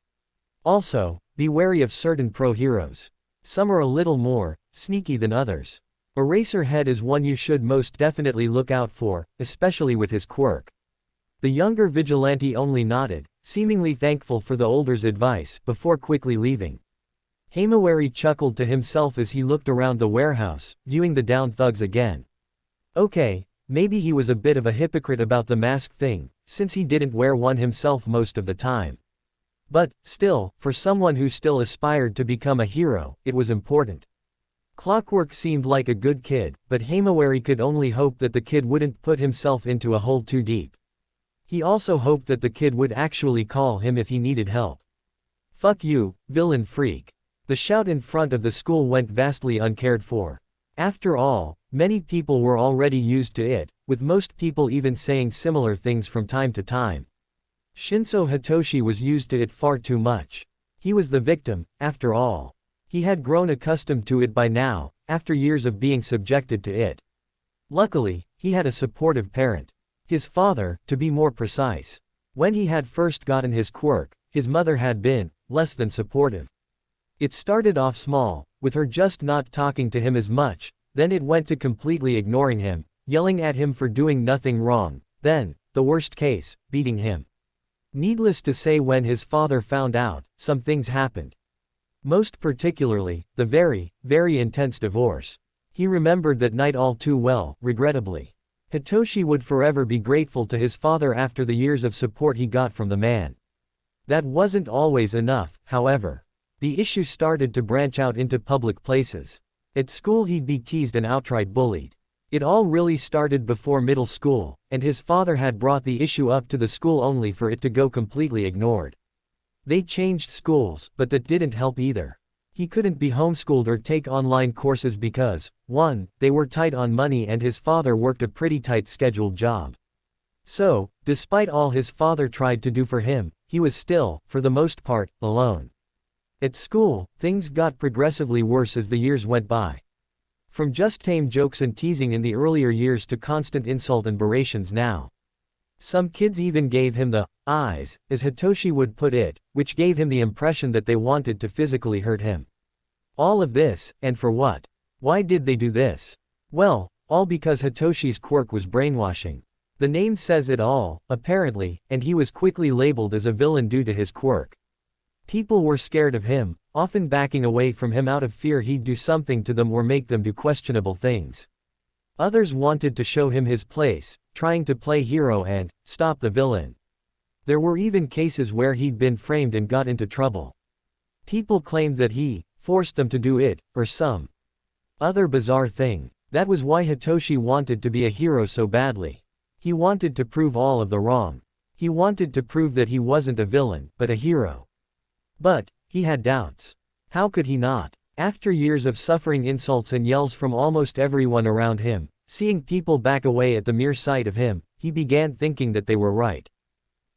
Also, be wary of certain pro-heroes. Some are a little more sneaky than others. Eraserhead is one you should most definitely look out for, especially with his quirk. The younger vigilante only nodded, seemingly thankful for the older's advice, before quickly leaving. Himawari chuckled to himself as he looked around the warehouse, viewing the downed thugs again. Okay, maybe he was a bit of a hypocrite about the mask thing, since he didn't wear one himself most of the time. But, still, for someone who still aspired to become a hero, it was important. Clockwork seemed like a good kid, but Himawari could only hope that the kid wouldn't put himself into a hole too deep. He also hoped that the kid would actually call him if he needed help. "Fuck you, villain freak." The shout in front of the school went vastly uncared for. After all, many people were already used to it, with most people even saying similar things from time to time. Shinso Hitoshi was used to it far too much. He was the victim, after all. He had grown accustomed to it by now, after years of being subjected to it. Luckily, he had a supportive parent. His father, to be more precise. When he had first gotten his quirk, his mother had been less than supportive. It started off small, with her just not talking to him as much, then it went to completely ignoring him, yelling at him for doing nothing wrong, then, the worst case, beating him. Needless to say, when his father found out, some things happened. Most particularly, the very, very intense divorce. He remembered that night all too well, regrettably. Hitoshi would forever be grateful to his father after the years of support he got from the man. That wasn't always enough, however. The issue started to branch out into public places. At school he'd be teased and outright bullied. It all really started before middle school, and his father had brought the issue up to the school only for it to go completely ignored. They changed schools, but that didn't help either. He couldn't be homeschooled or take online courses because, 1, they were tight on money and his father worked a pretty tight scheduled job. So, despite all his father tried to do for him, he was still, for the most part, alone. At school, things got progressively worse as the years went by. From just tame jokes and teasing in the earlier years to constant insult and berations now. Some kids even gave him the eyes, as Hitoshi would put it, which gave him the impression that they wanted to physically hurt him. All of this, and for what? Why did they do this? Well, all because Hitoshi's quirk was brainwashing. The name says it all, apparently, and he was quickly labeled as a villain due to his quirk. People were scared of him, often backing away from him out of fear he'd do something to them or make them do questionable things. Others wanted to show him his place, trying to play hero and stop the villain. There were even cases where he'd been framed and got into trouble. People claimed that he forced them to do it, or some other bizarre thing. That was why Hitoshi wanted to be a hero so badly. He wanted to prove all of the wrong. He wanted to prove that he wasn't a villain, but a hero. But he had doubts. How could he not? After years of suffering insults and yells from almost everyone around him, seeing people back away at the mere sight of him, he began thinking that they were right.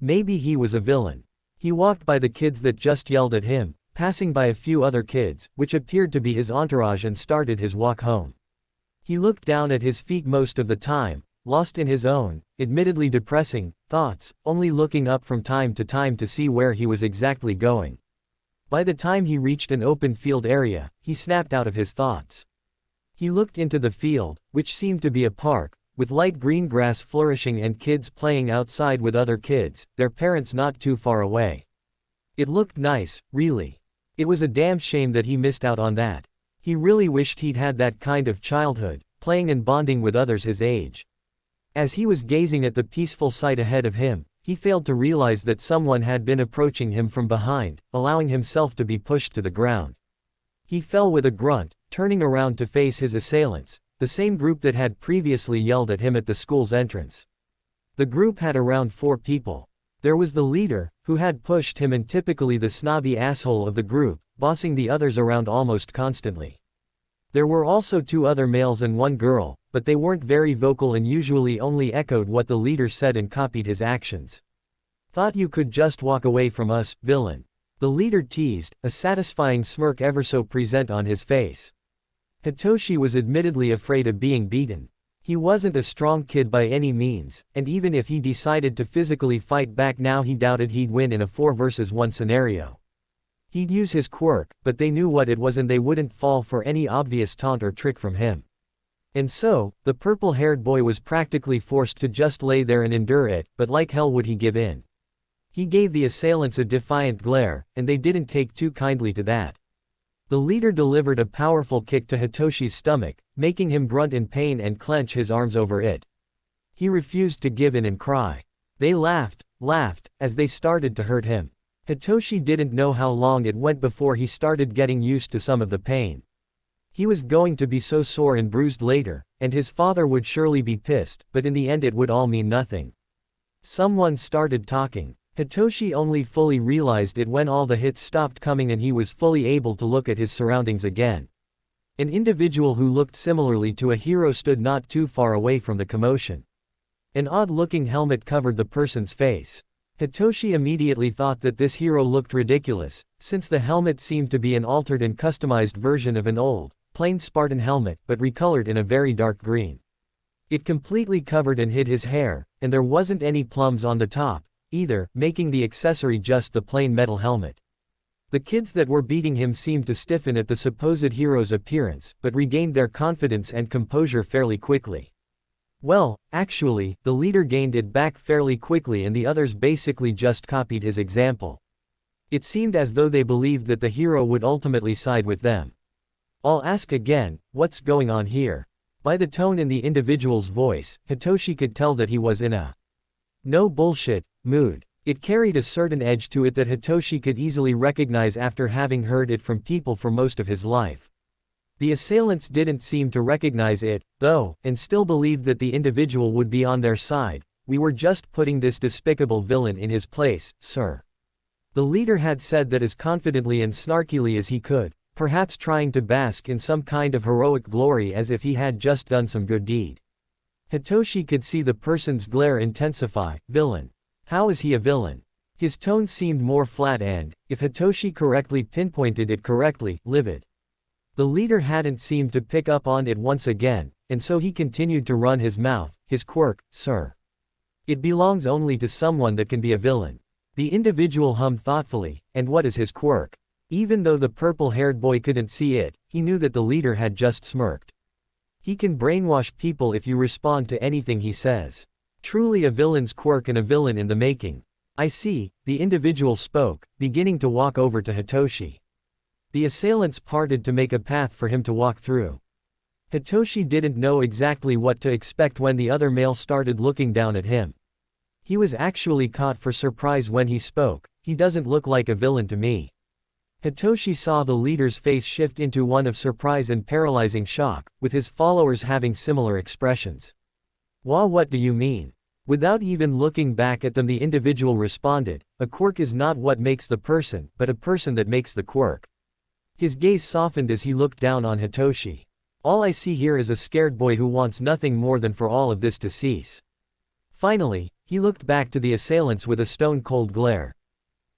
Maybe he was a villain. He walked by the kids that just yelled at him, passing by a few other kids, which appeared to be his entourage, and started his walk home. He looked down at his feet most of the time, lost in his own, admittedly depressing, thoughts, only looking up from time to time to see where he was exactly going. By the time he reached an open field area, he snapped out of his thoughts. He looked into the field, which seemed to be a park, with light green grass flourishing and kids playing outside with other kids, their parents not too far away. It looked nice, really. It was a damn shame that he missed out on that. He really wished he'd had that kind of childhood, playing and bonding with others his age. As he was gazing at the peaceful sight ahead of him, he failed to realize that someone had been approaching him from behind, allowing himself to be pushed to the ground. He fell with a grunt, turning around to face his assailants, the same group that had previously yelled at him at the school's entrance. The group had around 4 people. There was the leader, who had pushed him, and typically the snobby asshole of the group, bossing the others around almost constantly. There were also 2 other males and 1 girl, but they weren't very vocal and usually only echoed what the leader said and copied his actions. "Thought you could just walk away from us, villain," the leader teased, a satisfying smirk ever so present on his face. Hitoshi was admittedly afraid of being beaten. He wasn't a strong kid by any means, and even if he decided to physically fight back now, he doubted he'd win in a 4 versus 1 scenario. He'd use his quirk, but they knew what it was and they wouldn't fall for any obvious taunt or trick from him. And so, the purple-haired boy was practically forced to just lay there and endure it, but like hell would he give in. He gave the assailants a defiant glare, and they didn't take too kindly to that. The leader delivered a powerful kick to Hitoshi's stomach, making him grunt in pain and clench his arms over it. He refused to give in and cry. They laughed, as they started to hurt him. Hitoshi didn't know how long it went before he started getting used to some of the pain. He was going to be so sore and bruised later, and his father would surely be pissed, but in the end it would all mean nothing. Someone started talking. Hitoshi only fully realized it when all the hits stopped coming and he was fully able to look at his surroundings again. An individual who looked similarly to a hero stood not too far away from the commotion. An odd-looking helmet covered the person's face. Hitoshi immediately thought that this hero looked ridiculous, since the helmet seemed to be an altered and customized version of an old, plain Spartan helmet but recolored in a very dark green. It completely covered and hid his hair, and there wasn't any plumes on the top, either, making the accessory just the plain metal helmet. The kids that were beating him seemed to stiffen at the supposed hero's appearance, but regained their confidence and composure fairly quickly. Well, actually, the leader gained it back fairly quickly and the others basically just copied his example. It seemed as though they believed that the hero would ultimately side with them. I'll ask again, what's going on here? By the tone in the individual's voice, Hitoshi could tell that he was in a no bullshit mood. It carried a certain edge to it that Hitoshi could easily recognize after having heard it from people for most of his life. The assailants didn't seem to recognize it, though, and still believed that the individual would be on their side. We were just putting this despicable villain in his place, sir. The leader had said that as confidently and snarkily as he could, perhaps trying to bask in some kind of heroic glory as if he had just done some good deed. Hitoshi could see the person's glare intensify. Villain. How is he a villain? His tone seemed more flat and, if Hitoshi correctly pinpointed it correctly, livid. The leader hadn't seemed to pick up on it once again, and so he continued to run his mouth. His quirk, sir. It belongs only to someone that can be a villain. The individual hummed thoughtfully, and what is his quirk? Even though the purple-haired boy couldn't see it, he knew that the leader had just smirked. He can brainwash people if you respond to anything he says. Truly a villain's quirk and a villain in the making. I see, the individual spoke, beginning to walk over to Hitoshi. The assailants parted to make a path for him to walk through. Hitoshi didn't know exactly what to expect when the other male started looking down at him. He was actually caught for surprise when he spoke. He doesn't look like a villain to me. Hitoshi saw the leader's face shift into one of surprise and paralyzing shock, with his followers having similar expressions. What do you mean? Without even looking back at them, the individual responded, a quirk is not what makes the person, but a person that makes the quirk. His gaze softened as he looked down on Hitoshi. All I see here is a scared boy who wants nothing more than for all of this to cease. Finally, he looked back to the assailants with a stone-cold glare.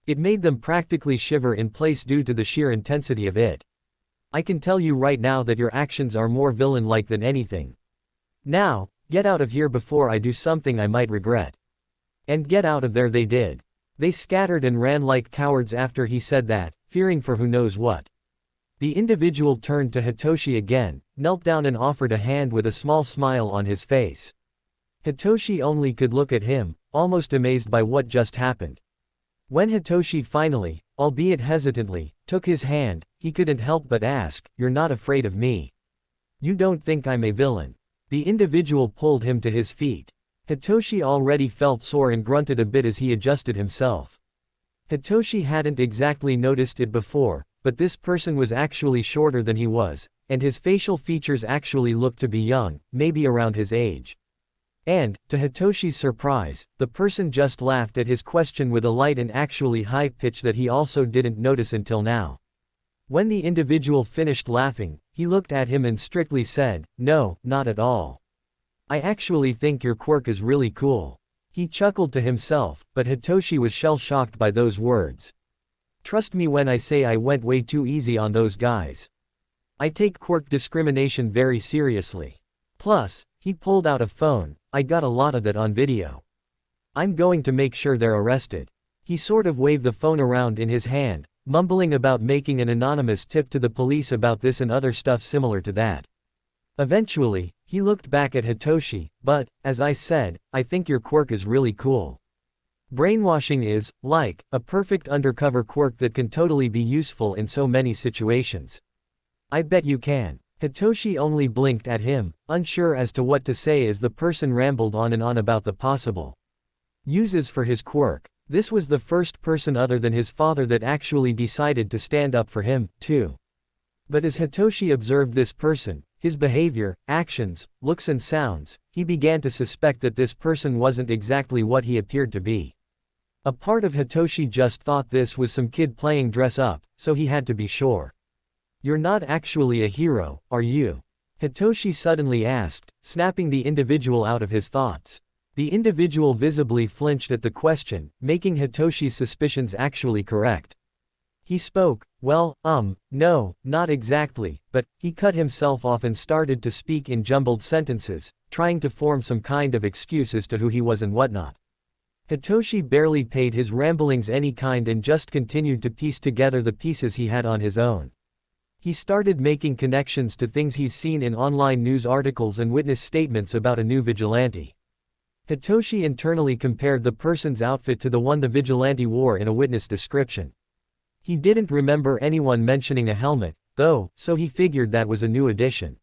It made them practically shiver in place due to the sheer intensity of it. I can tell you right now that your actions are more villain-like than anything. Now, get out of here before I do something I might regret. And get out of there they did. They scattered and ran like cowards after he said that, fearing for who knows what. The individual turned to Hitoshi again, knelt down and offered a hand with a small smile on his face. Hitoshi only could look at him, almost amazed by what just happened. When Hitoshi finally, albeit hesitantly, took his hand, he couldn't help but ask, "You're not afraid of me? You don't think I'm a villain?" The individual pulled him to his feet. Hitoshi already felt sore and grunted a bit as he adjusted himself. Hitoshi hadn't exactly noticed it before, but this person was actually shorter than he was, and his facial features actually looked to be young, maybe around his age. And, to Hitoshi's surprise, the person just laughed at his question with a light and actually high pitch that he also didn't notice until now. When the individual finished laughing, he looked at him and strictly said, "No, not at all. I actually think your quirk is really cool." He chuckled to himself, but Hitoshi was shell-shocked by those words. Trust me when I say I went way too easy on those guys. I take quirk discrimination very seriously. Plus, he pulled out a phone. I got a lot of that on video. I'm going to make sure they're arrested. He sort of waved the phone around in his hand, mumbling about making an anonymous tip to the police about this and other stuff similar to that. Eventually, He looked back at Hitoshi, but, as I said, I think your quirk is really cool. Brainwashing is, like, a perfect undercover quirk that can totally be useful in so many situations. I bet you can. Hitoshi only blinked at him, unsure as to what to say as the person rambled on and on about the possible uses for his quirk. This was the first person other than his father that actually decided to stand up for him, too. But as Hitoshi observed this person, his behavior, actions, looks and sounds, he began to suspect that this person wasn't exactly what he appeared to be. A part of Hitoshi just thought this was some kid playing dress up, so he had to be sure. You're not actually a hero, are you? Hitoshi suddenly asked, snapping the individual out of his thoughts. The individual visibly flinched at the question, making Hitoshi's suspicions actually correct. He spoke, well, no, not exactly, but, he cut himself off and started to speak in jumbled sentences, trying to form some kind of excuse as to who he was and whatnot. Hitoshi barely paid his ramblings any kind and just continued to piece together the pieces he had on his own. He started making connections to things he's seen in online news articles and witness statements about a new vigilante. Hitoshi internally compared the person's outfit to the one the vigilante wore in a witness description. He didn't remember anyone mentioning a helmet, though, so he figured that was a new addition.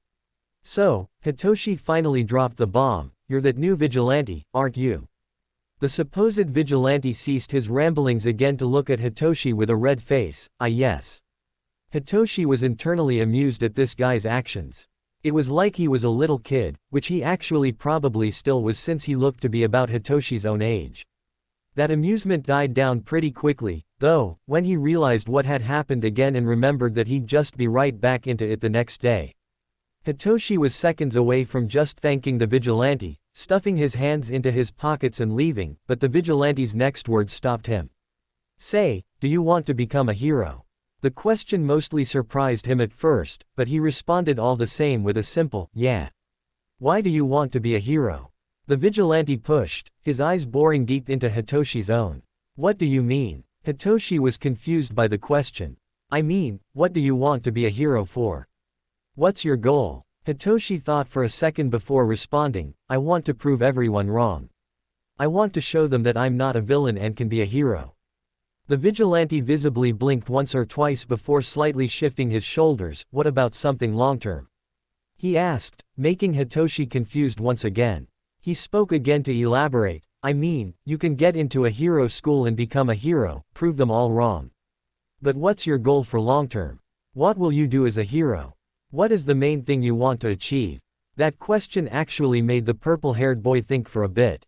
So, Hitoshi finally dropped the bomb, you're that new vigilante, aren't you? The supposed vigilante ceased his ramblings again to look at Hitoshi with a red face, yes. Hitoshi was internally amused at this guy's actions. It was like he was a little kid, which he actually probably still was since he looked to be about Hitoshi's own age. That amusement died down pretty quickly, though, when he realized what had happened again and remembered that he'd just be right back into it the next day. Hitoshi was seconds away from just thanking the vigilante, stuffing his hands into his pockets and leaving, but the vigilante's next words stopped him. Say, do you want to become a hero? The question mostly surprised him at first, but he responded all the same with a simple, yeah. Why do you want to be a hero? The vigilante pushed, his eyes boring deep into Hitoshi's own. What do you mean? Hitoshi was confused by the question. I mean, what do you want to be a hero for? What's your goal? Hitoshi thought for a second before responding, I want to prove everyone wrong. I want to show them that I'm not a villain and can be a hero. The vigilante visibly blinked once or twice before slightly shifting his shoulders. What about something long-term? He asked, making Hitoshi confused once again. He spoke again to elaborate, I mean, you can get into a hero school and become a hero, prove them all wrong. But what's your goal for long-term? What will you do as a hero? What is the main thing you want to achieve? That question actually made the purple-haired boy think for a bit.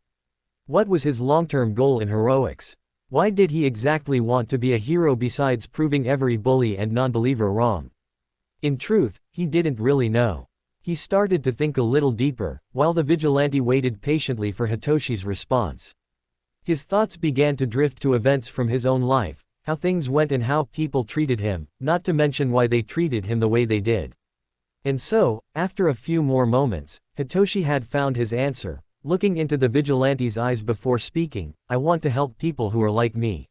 What was his long-term goal in heroics? Why did he exactly want to be a hero besides proving every bully and non-believer wrong? In truth, he didn't really know. He started to think a little deeper, while the vigilante waited patiently for Hitoshi's response. His thoughts began to drift to events from his own life, how things went and how people treated him, not to mention why they treated him the way they did. And so, after a few more moments, Hitoshi had found his answer. Looking into the vigilante's eyes before speaking, I want to help people who are like me.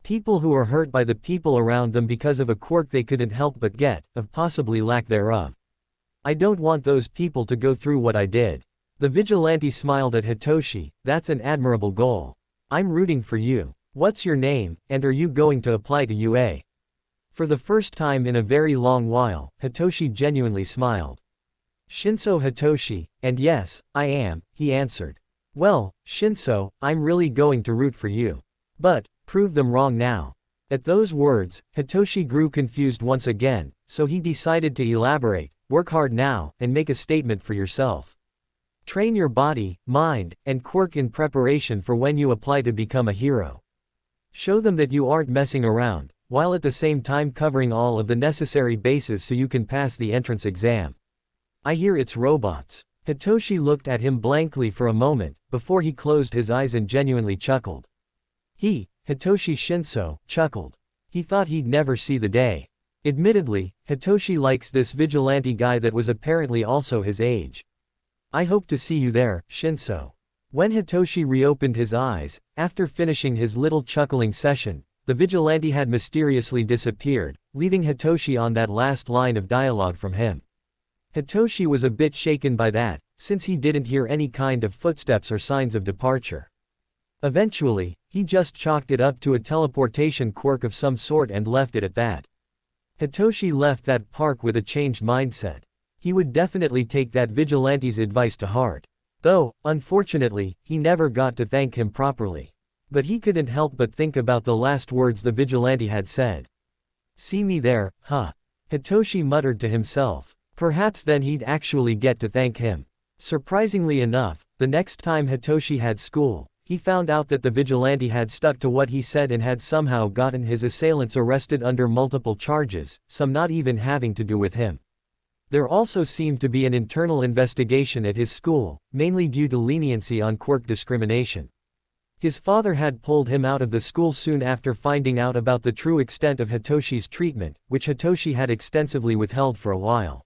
People who are hurt by the people around them because of a quirk they couldn't help but get, of possibly lack thereof. I don't want those people to go through what I did. The vigilante smiled at Hitoshi, that's an admirable goal. I'm rooting for you. What's your name, and are you going to apply to UA? For the first time in a very long while, Hitoshi genuinely smiled. Shinso Hitoshi, and yes, I am, he answered. Well, Shinso, I'm really going to root for you. But, prove them wrong now. At those words, Hitoshi grew confused once again, so he decided to elaborate, work hard now, and make a statement for yourself. Train your body, mind, and quirk in preparation for when you apply to become a hero. Show them that you aren't messing around, while at the same time covering all of the necessary bases so you can pass the entrance exam. I hear it's robots. Hitoshi looked at him blankly for a moment, before he closed his eyes and genuinely chuckled. Hitoshi Shinso, chuckled. He thought he'd never see the day. Admittedly, Hitoshi likes this vigilante guy that was apparently also his age. I hope to see you there, Shinso. When Hitoshi reopened his eyes, after finishing his little chuckling session, the vigilante had mysteriously disappeared, leaving Hitoshi on that last line of dialogue from him. Hitoshi was a bit shaken by that, since he didn't hear any kind of footsteps or signs of departure. Eventually, he just chalked it up to a teleportation quirk of some sort and left it at that. Hitoshi left that park with a changed mindset. He would definitely take that vigilante's advice to heart. Though, unfortunately, he never got to thank him properly. But he couldn't help but think about the last words the vigilante had said. "See me there, huh?" Hitoshi muttered to himself. Perhaps then he'd actually get to thank him. Surprisingly enough, the next time Hitoshi had school, he found out that the vigilante had stuck to what he said and had somehow gotten his assailants arrested under multiple charges, some not even having to do with him. There also seemed to be an internal investigation at his school, mainly due to leniency on quirk discrimination. His father had pulled him out of the school soon after finding out about the true extent of Hitoshi's treatment, which Hitoshi had extensively withheld for a while.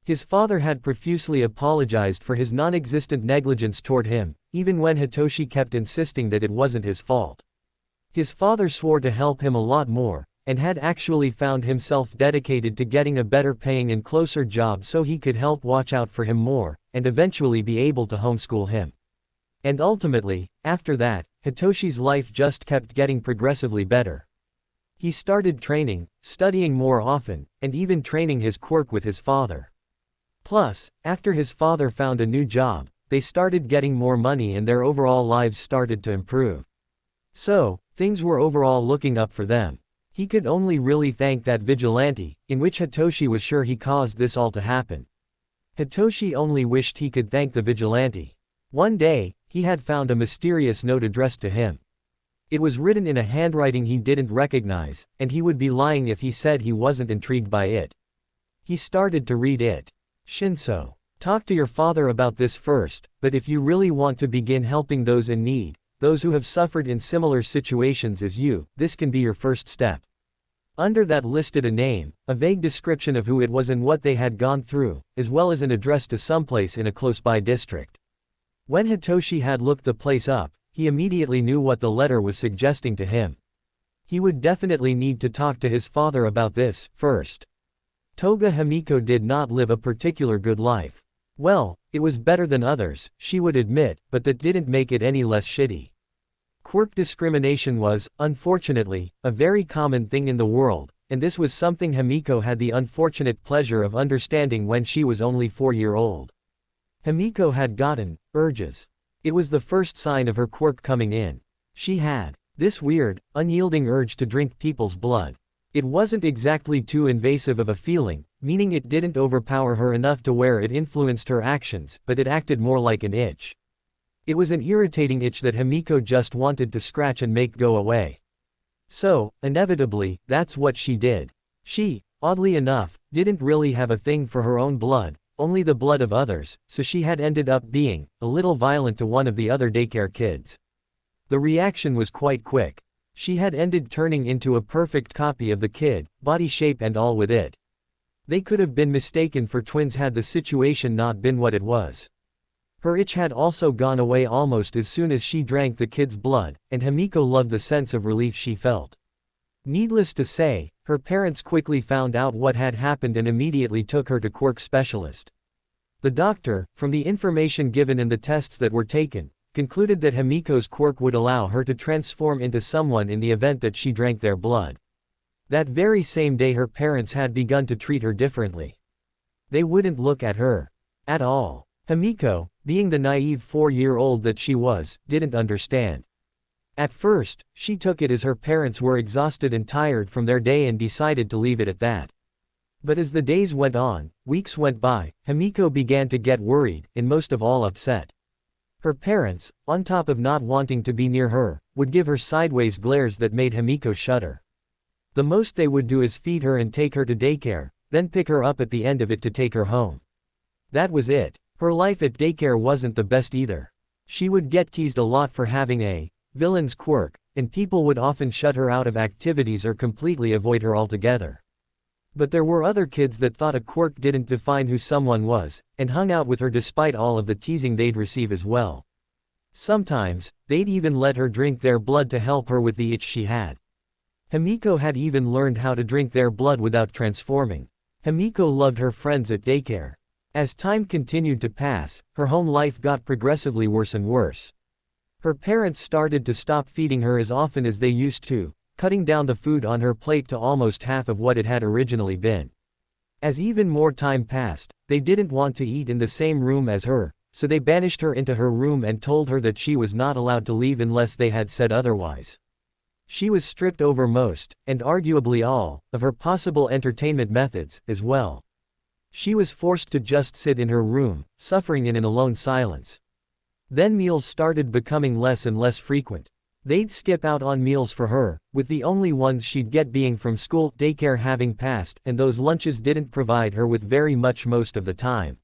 His father had profusely apologized for his non-existent negligence toward him, even when Hitoshi kept insisting that it wasn't his fault. His father swore to help him a lot more, and had actually found himself dedicated to getting a better paying and closer job so he could help watch out for him more, and eventually be able to homeschool him. And ultimately, after that, Hitoshi's life just kept getting progressively better. He started training, studying more often, and even training his quirk with his father. Plus, after his father found a new job, they started getting more money and their overall lives started to improve. So, things were overall looking up for them. He could only really thank that vigilante, in which Hitoshi was sure he caused this all to happen. Hitoshi only wished he could thank the vigilante. One day, he had found a mysterious note addressed to him. It was written in a handwriting he didn't recognize, and he would be lying if he said he wasn't intrigued by it. He started to read it. "Shinso. Talk to your father about this first, but if you really want to begin helping those in need, those who have suffered in similar situations as you, this can be your first step." Under that listed a name, a vague description of who it was and what they had gone through, as well as an address to someplace in a close-by district. When Hitoshi had looked the place up, he immediately knew what the letter was suggesting to him. He would definitely need to talk to his father about this, first. Toga Himiko did not live a particular good life. Well, it was better than others, she would admit, but that didn't make it any less shitty. Quirk discrimination was, unfortunately, a very common thing in the world, and this was something Himiko had the unfortunate pleasure of understanding when she was only 4-year-old. Himiko had gotten urges. It was the first sign of her quirk coming in. She had this weird, unyielding urge to drink people's blood. It wasn't exactly too invasive of a feeling, meaning it didn't overpower her enough to where it influenced her actions, but it acted more like an itch. It was an irritating itch that Himiko just wanted to scratch and make go away. So, inevitably, that's what she did. She, oddly enough, didn't really have a thing for her own blood, only the blood of others, so she had ended up being a little violent to one of the other daycare kids. The reaction was quite quick. She had ended turning into a perfect copy of the kid, body shape and all with it. They could have been mistaken for twins had the situation not been what it was. Her itch had also gone away almost as soon as she drank the kid's blood, and Himiko loved the sense of relief she felt. Needless to say, her parents quickly found out what had happened and immediately took her to quirk specialist. The doctor, from the information given and the tests that were taken, concluded that Himiko's quirk would allow her to transform into someone in the event that she drank their blood. That very same day her parents had begun to treat her differently. They wouldn't look at her at all. Himiko, being the naive 4-year-old that she was, didn't understand. At first, she took it as her parents were exhausted and tired from their day and decided to leave it at that. But as the days went on, weeks went by, Himiko began to get worried, and most of all upset. Her parents, on top of not wanting to be near her, would give her sideways glares that made Himiko shudder. The most they would do is feed her and take her to daycare, then pick her up at the end of it to take her home. That was it. Her life at daycare wasn't the best either. She would get teased a lot for having a villain's quirk, and people would often shut her out of activities or completely avoid her altogether. But there were other kids that thought a quirk didn't define who someone was, and hung out with her despite all of the teasing they'd receive as well. Sometimes, they'd even let her drink their blood to help her with the itch she had. Himiko had even learned how to drink their blood without transforming. Himiko loved her friends at daycare. As time continued to pass, her home life got progressively worse and worse. Her parents started to stop feeding her as often as they used to, cutting down the food on her plate to almost half of what it had originally been. As even more time passed, they didn't want to eat in the same room as her, so they banished her into her room and told her that she was not allowed to leave unless they had said otherwise. She was stripped over most, and arguably all, of her possible entertainment methods, as well. She was forced to just sit in her room, suffering in an alone silence. Then meals started becoming less and less frequent. They'd skip out on meals for her, with the only ones she'd get being from school, daycare having passed, and those lunches didn't provide her with very much most of the time.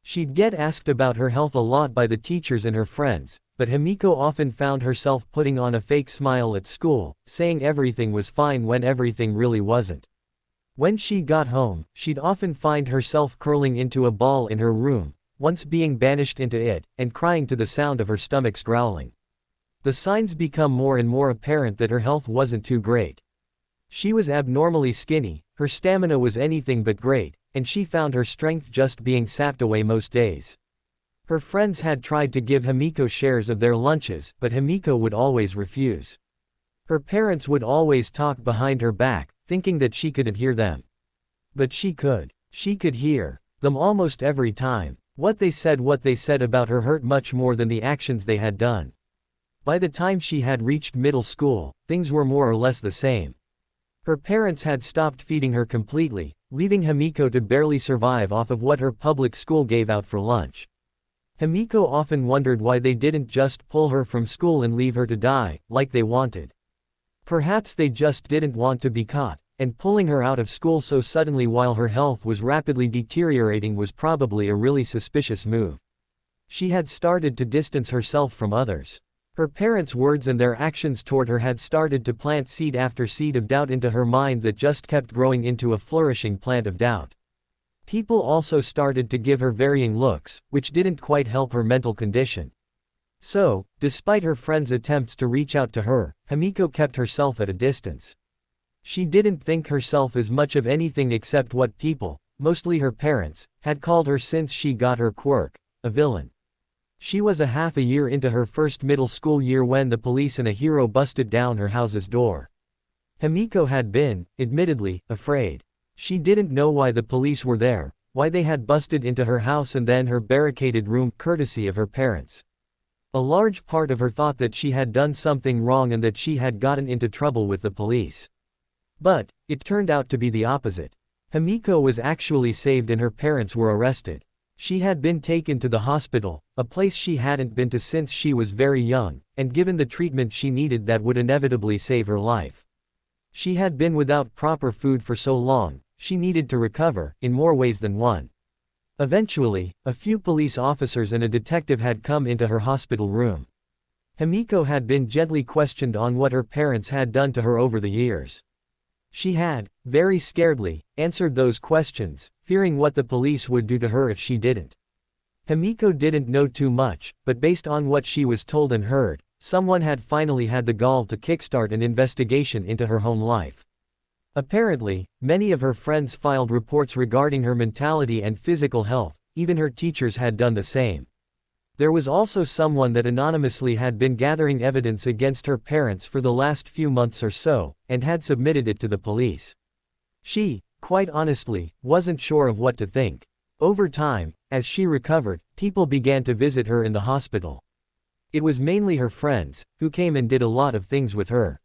She'd get asked about her health a lot by the teachers and her friends, but Himiko often found herself putting on a fake smile at school, saying everything was fine when everything really wasn't. When she got home, she'd often find herself curling into a ball in her room, once being banished into it, and crying to the sound of her stomach's growling. The signs become more and more apparent that her health wasn't too great. She was abnormally skinny, her stamina was anything but great, and she found her strength just being sapped away most days. Her friends had tried to give Himiko shares of their lunches, but Himiko would always refuse. Her parents would always talk behind her back, thinking that she couldn't hear them. But she could. She could hear them almost every time. What they said about her hurt much more than the actions they had done. By the time she had reached middle school, things were more or less the same. Her parents had stopped feeding her completely, leaving Himiko to barely survive off of what her public school gave out for lunch. Himiko often wondered why they didn't just pull her from school and leave her to die, like they wanted. Perhaps they just didn't want to be caught, and pulling her out of school so suddenly while her health was rapidly deteriorating was probably a really suspicious move. She had started to distance herself from others. Her parents' words and their actions toward her had started to plant seed after seed of doubt into her mind that just kept growing into a flourishing plant of doubt. People also started to give her varying looks, which didn't quite help her mental condition. So, despite her friends' attempts to reach out to her, Himiko kept herself at a distance. She didn't think herself as much of anything except what people, mostly her parents, had called her since she got her quirk, a villain. She was a half a year into her first middle school year when the police and a hero busted down her house's door. Himiko had been, admittedly, afraid. She didn't know why the police were there, why they had busted into her house and then her barricaded room, courtesy of her parents. A large part of her thought that she had done something wrong and that she had gotten into trouble with the police. But, it turned out to be the opposite. Himiko was actually saved and her parents were arrested. She had been taken to the hospital, a place she hadn't been to since she was very young, and given the treatment she needed that would inevitably save her life. She had been without proper food for so long, she needed to recover, in more ways than one. Eventually, a few police officers and a detective had come into her hospital room. Himiko had been gently questioned on what her parents had done to her over the years. She had, very scaredly, answered those questions, fearing what the police would do to her if she didn't. Himiko didn't know too much, but based on what she was told and heard, someone had finally had the gall to kickstart an investigation into her home life. Apparently, many of her friends filed reports regarding her mentality and physical health, even her teachers had done the same. There was also someone that anonymously had been gathering evidence against her parents for the last few months or so, and had submitted it to the police. She, quite honestly, wasn't sure of what to think. Over time, as she recovered, people began to visit her in the hospital. It was mainly her friends, who came and did a lot of things with her.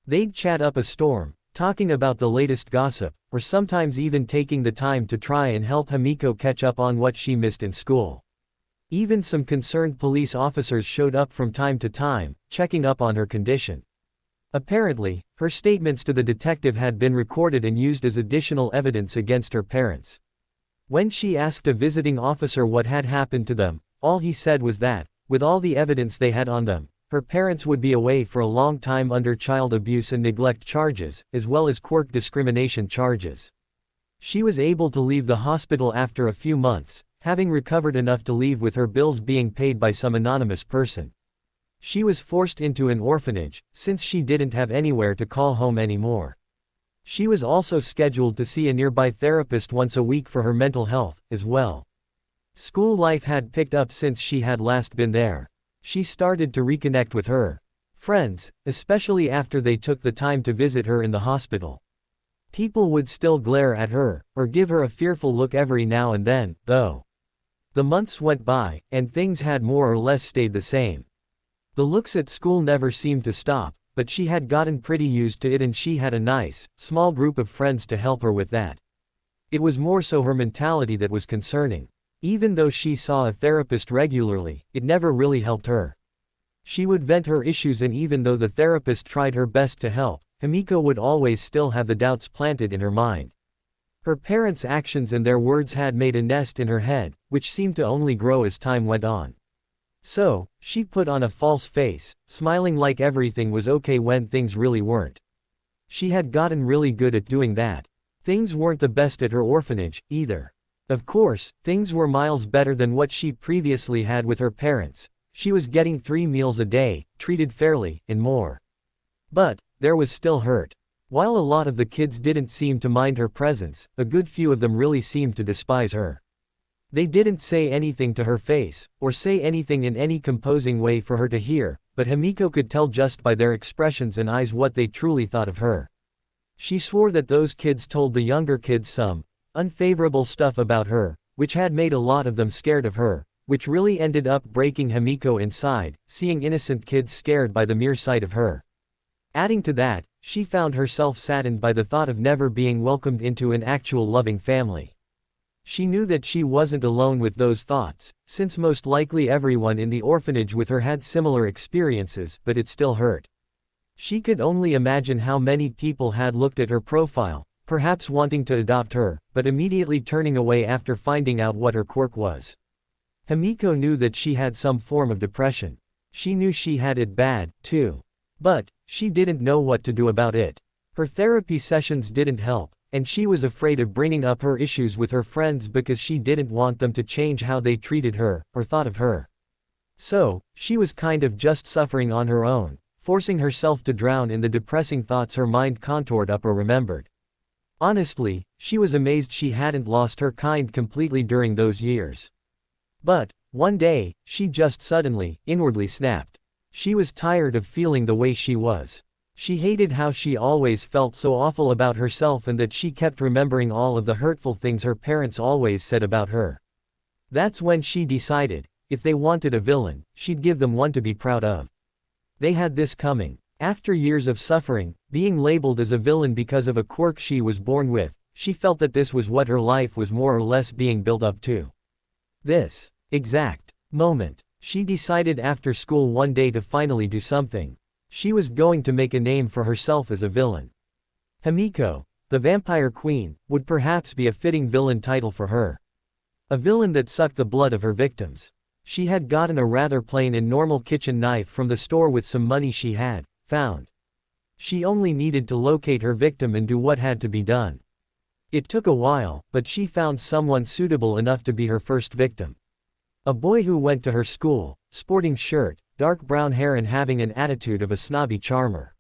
They'd chat up a storm, talking about the latest gossip, or sometimes even taking the time to try and help Himiko catch up on what she missed in school. Even some concerned police officers showed up from time to time, checking up on her condition. Apparently, her statements to the detective had been recorded and used as additional evidence against her parents. When she asked a visiting officer what had happened to them, all he said was that, with all the evidence they had on them, her parents would be away for a long time under child abuse and neglect charges, as well as quirk discrimination charges. She was able to leave the hospital after a few months, having recovered enough to leave with her bills being paid by some anonymous person. She was forced into an orphanage, since she didn't have anywhere to call home anymore. She was also scheduled to see a nearby therapist once a week for her mental health, as well. School life had picked up since she had last been there. She started to reconnect with her friends, especially after they took the time to visit her in the hospital. People would still glare at her, or give her a fearful look every now and then, though. The months went by, and things had more or less stayed the same. The looks at school never seemed to stop, but she had gotten pretty used to it, and she had a nice, small group of friends to help her with that. It was more so her mentality that was concerning. Even though she saw a therapist regularly, it never really helped her. She would vent her issues, and even though the therapist tried her best to help, Himiko would always still have the doubts planted in her mind. Her parents' actions and their words had made a nest in her head, which seemed to only grow as time went on. So, she put on a false face, smiling like everything was okay when things really weren't. She had gotten really good at doing that. Things weren't the best at her orphanage, either. Of course, things were miles better than what she previously had with her parents. She was getting 3 meals a day, treated fairly, and more. But, there was still hurt. While a lot of the kids didn't seem to mind her presence, a good few of them really seemed to despise her. They didn't say anything to her face, or say anything in any composing way for her to hear, but Himiko could tell just by their expressions and eyes what they truly thought of her. She swore that those kids told the younger kids some unfavorable stuff about her, which had made a lot of them scared of her, which really ended up breaking Himiko inside, seeing innocent kids scared by the mere sight of her. Adding to that, she found herself saddened by the thought of never being welcomed into an actual loving family. She knew that she wasn't alone with those thoughts, since most likely everyone in the orphanage with her had similar experiences, but it still hurt. She could only imagine how many people had looked at her profile, perhaps wanting to adopt her, but immediately turning away after finding out what her quirk was. Himiko knew that she had some form of depression. She knew she had it bad, too. But, she didn't know what to do about it. Her therapy sessions didn't help, and she was afraid of bringing up her issues with her friends because she didn't want them to change how they treated her, or thought of her. So, she was kind of just suffering on her own, forcing herself to drown in the depressing thoughts her mind contoured up or remembered. Honestly, she was amazed she hadn't lost her kind completely during those years. But, one day, she just suddenly, inwardly snapped. She was tired of feeling the way she was. She hated how she always felt so awful about herself and that she kept remembering all of the hurtful things her parents always said about her. That's when she decided, if they wanted a villain, she'd give them one to be proud of. They had this coming. After years of suffering, being labeled as a villain because of a quirk she was born with, she felt that this was what her life was more or less being built up to. This exact moment, she decided after school one day to finally do something. She was going to make a name for herself as a villain. Himiko, the Vampire Queen, would perhaps be a fitting villain title for her. A villain that sucked the blood of her victims. She had gotten a rather plain and normal kitchen knife from the store with some money she had found. She only needed to locate her victim and do what had to be done. It took a while, but she found someone suitable enough to be her first victim. A boy who went to her school, sporting shirt, dark brown hair and having an attitude of a snobby charmer.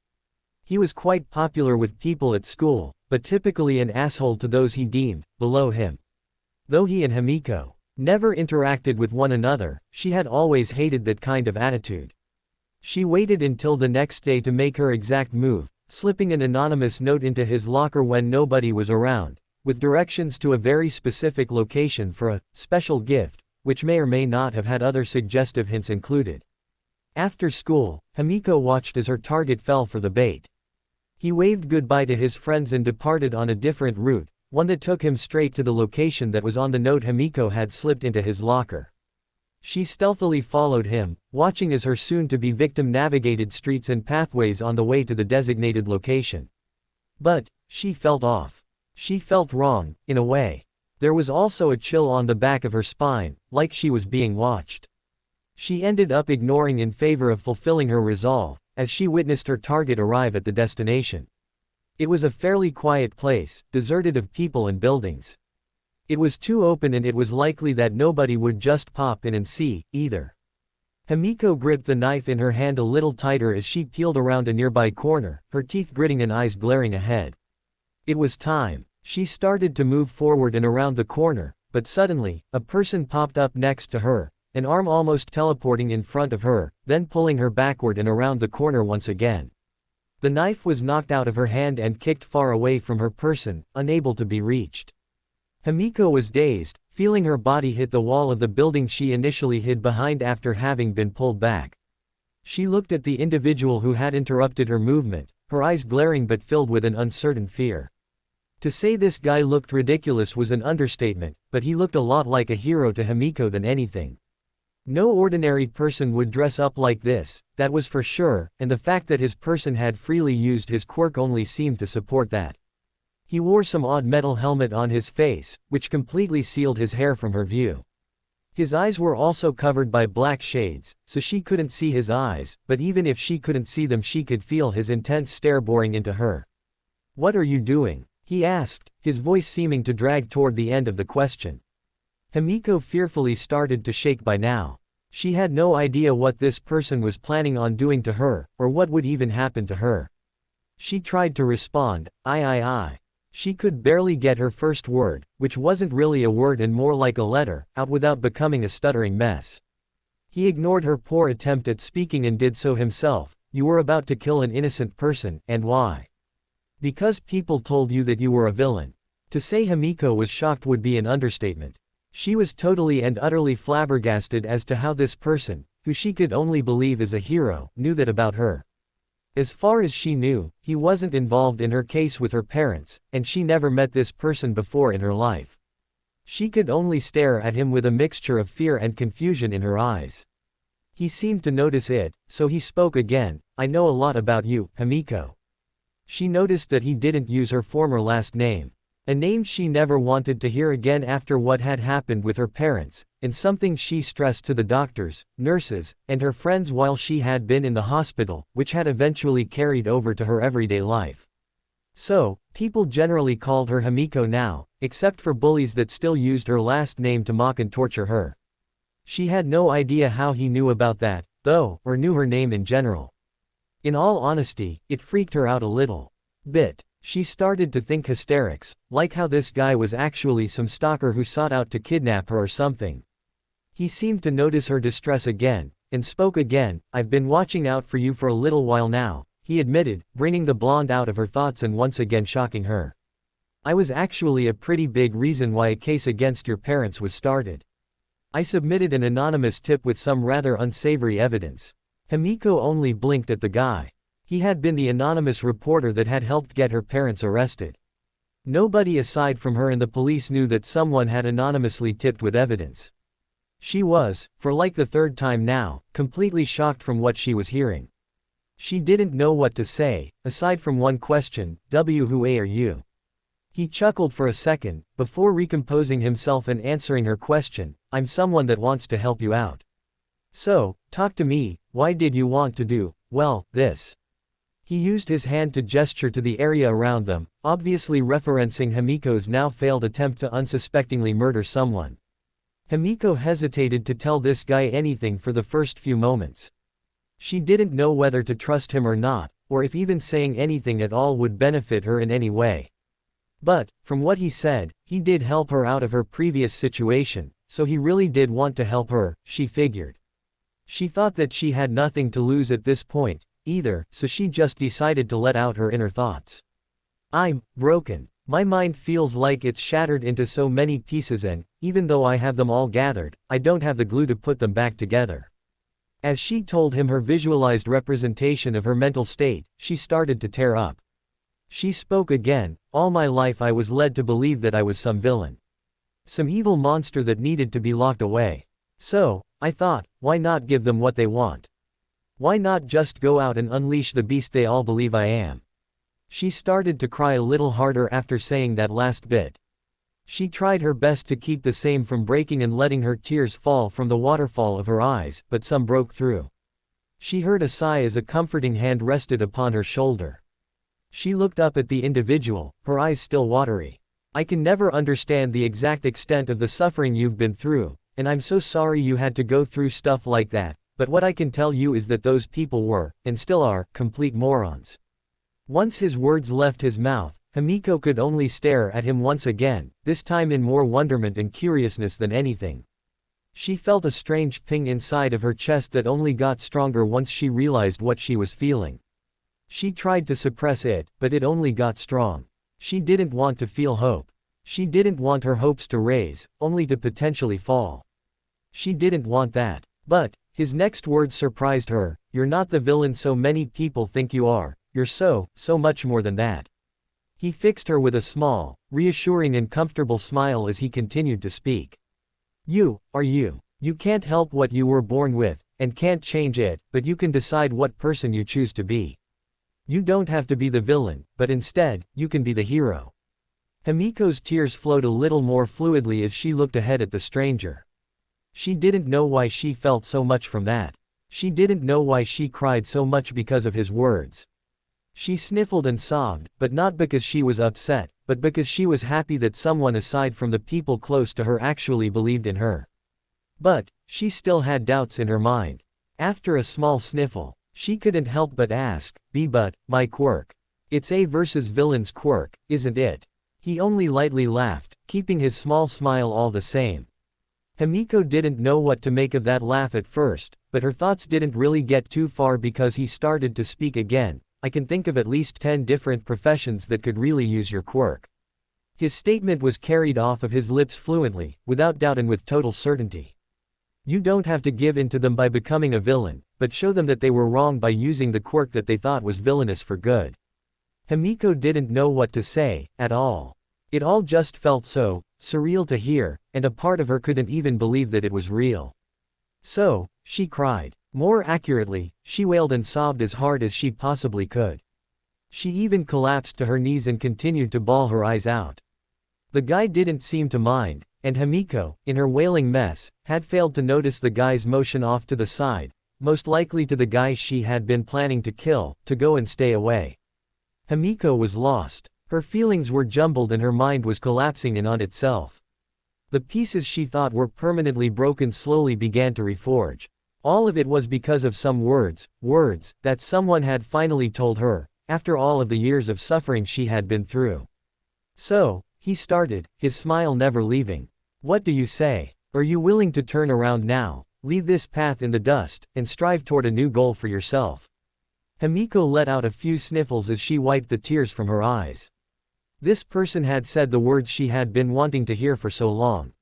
He was quite popular with people at school, but typically an asshole to those he deemed below him. Though he and Himiko never interacted with one another, she had always hated that kind of attitude. She waited until the next day to make her exact move, slipping an anonymous note into his locker when nobody was around, with directions to a very specific location for a special gift, which may or may not have had other suggestive hints included. After school, Himiko watched as her target fell for the bait. He waved goodbye to his friends and departed on a different route, one that took him straight to the location that was on the note Himiko had slipped into his locker. She stealthily followed him, watching as her soon-to-be victim navigated streets and pathways on the way to the designated location. But, she felt off. She felt wrong, in a way. There was also a chill on the back of her spine, like she was being watched. She ended up ignoring in favor of fulfilling her resolve, as she witnessed her target arrive at the destination. It was a fairly quiet place, deserted of people and buildings. It was too open and it was likely that nobody would just pop in and see, either. Himiko gripped the knife in her hand a little tighter as she peeled around a nearby corner, her teeth gritting and eyes glaring ahead. It was time. She started to move forward and around the corner, but suddenly, a person popped up next to her, an arm almost teleporting in front of her, then pulling her backward and around the corner once again. The knife was knocked out of her hand and kicked far away from her person, unable to be reached. Himiko was dazed, feeling her body hit the wall of the building she initially hid behind after having been pulled back. She looked at the individual who had interrupted her movement, her eyes glaring but filled with an uncertain fear. To say this guy looked ridiculous was an understatement, but he looked a lot like a hero to Himiko than anything. No ordinary person would dress up like this, that was for sure, and the fact that his person had freely used his quirk only seemed to support that. He wore some odd metal helmet on his face, which completely sealed his hair from her view. His eyes were also covered by black shades, so she couldn't see his eyes, but even if she couldn't see them she could feel his intense stare boring into her. "What are you doing?" he asked, his voice seeming to drag toward the end of the question. Himiko fearfully started to shake by now. She had no idea what this person was planning on doing to her, or what would even happen to her. She tried to respond, I. She could barely get her first word, which wasn't really a word and more like a letter, out without becoming a stuttering mess. He ignored her poor attempt at speaking and did so himself. "You were about to kill an innocent person, and why?" "Because people told you that you were a villain." To say Himiko was shocked would be an understatement. She was totally and utterly flabbergasted as to how this person, who she could only believe is a hero, knew that about her. As far as she knew, he wasn't involved in her case with her parents, and she never met this person before in her life. She could only stare at him with a mixture of fear and confusion in her eyes. He seemed to notice it, so he spoke again, "I know a lot about you, Himiko." She noticed that he didn't use her former last name. A name she never wanted to hear again after what had happened with her parents, and something she stressed to the doctors, nurses, and her friends while she had been in the hospital, which had eventually carried over to her everyday life. So, people generally called her Himiko now, except for bullies that still used her last name to mock and torture her. She had no idea how he knew about that, though, or knew her name in general. In all honesty, it freaked her out a little bit. She started to think hysterics, like how this guy was actually some stalker who sought out to kidnap her or something. He seemed to notice her distress again, and spoke again. "I've been watching out for you for a little while now," he admitted, bringing the blonde out of her thoughts and once again shocking her. "I was actually a pretty big reason why a case against your parents was started. I submitted an anonymous tip with some rather unsavory evidence." Himiko only blinked at the guy. He had been the anonymous reporter that had helped get her parents arrested. Nobody aside from her and the police knew that someone had anonymously tipped with evidence. She was, for like the third time now, completely shocked from what she was hearing. She didn't know what to say, aside from one question, who are you? He chuckled for a second, before recomposing himself and answering her question, "I'm someone that wants to help you out. So, talk to me, why did you want to do, well, this?" He used his hand to gesture to the area around them, obviously referencing Himiko's now failed attempt to unsuspectingly murder someone. Himiko hesitated to tell this guy anything for the first few moments. She didn't know whether to trust him or not, or if even saying anything at all would benefit her in any way. But, from what he said, he did help her out of her previous situation, so he really did want to help her, she figured. She thought that she had nothing to lose at this point, either, so she just decided to let out her inner thoughts. "I'm broken. My mind feels like it's shattered into so many pieces and, even though I have them all gathered, I don't have the glue to put them back together." As she told him her visualized representation of her mental state, she started to tear up. She spoke again, "All my life I was led to believe that I was some villain. Some evil monster that needed to be locked away. So, I thought, why not give them what they want? Why not just go out and unleash the beast they all believe I am?" She started to cry a little harder after saying that last bit. She tried her best to keep the same from breaking and letting her tears fall from the waterfall of her eyes, but some broke through. She heard a sigh as a comforting hand rested upon her shoulder. She looked up at the individual, her eyes still watery. "I can never understand the exact extent of the suffering you've been through, and I'm so sorry you had to go through stuff like that. But what I can tell you is that those people were, and still are, complete morons." Once his words left his mouth, Himiko could only stare at him once again, this time in more wonderment and curiousness than anything. She felt a strange ping inside of her chest that only got stronger once she realized what she was feeling. She tried to suppress it, but it only got strong. She didn't want to feel hope. She didn't want her hopes to raise, only to potentially fall. She didn't want that. But his next words surprised her. You're not the villain so many people think you are, you're so much more than that. He fixed her with a small, reassuring and comfortable smile as he continued to speak. You are you. You can't help what you were born with, and can't change it, but you can decide what person you choose to be. You don't have to be the villain, but instead, you can be the hero. Himiko's tears flowed a little more fluidly as she looked ahead at the stranger. She didn't know why she felt so much from that. She didn't know why she cried so much because of his words. She sniffled and sobbed, but not because she was upset, but because she was happy that someone aside from the people close to her actually believed in her. But she still had doubts in her mind. After a small sniffle, she couldn't help but ask, but my Quirk. It's a versus villain's Quirk, isn't it? He only lightly laughed, keeping his small smile all the same. Himiko didn't know what to make of that laugh at first, but her thoughts didn't really get too far because he started to speak again. I can think of at least 10 different professions that could really use your Quirk. His statement was carried off of his lips fluently, without doubt and with total certainty. You don't have to give in to them by becoming a villain, but show them that they were wrong by using the Quirk that they thought was villainous for good. Himiko didn't know what to say, at all. It all just felt so surreal to hear, and a part of her couldn't even believe that it was real. So, she cried. More accurately, she wailed and sobbed as hard as she possibly could. She even collapsed to her knees and continued to bawl her eyes out. The guy didn't seem to mind, and Himiko, in her wailing mess, had failed to notice the guy's motion off to the side, most likely to the guy she had been planning to kill, to go and stay away. Himiko was lost. Her feelings were jumbled and her mind was collapsing in on itself. The pieces she thought were permanently broken slowly began to reforge. All of it was because of some words that someone had finally told her, after all of the years of suffering she had been through. So, he started, his smile never leaving. What do you say? Are you willing to turn around now, leave this path in the dust, and strive toward a new goal for yourself? Himiko let out a few sniffles as she wiped the tears from her eyes. This person had said the words she had been wanting to hear for so long.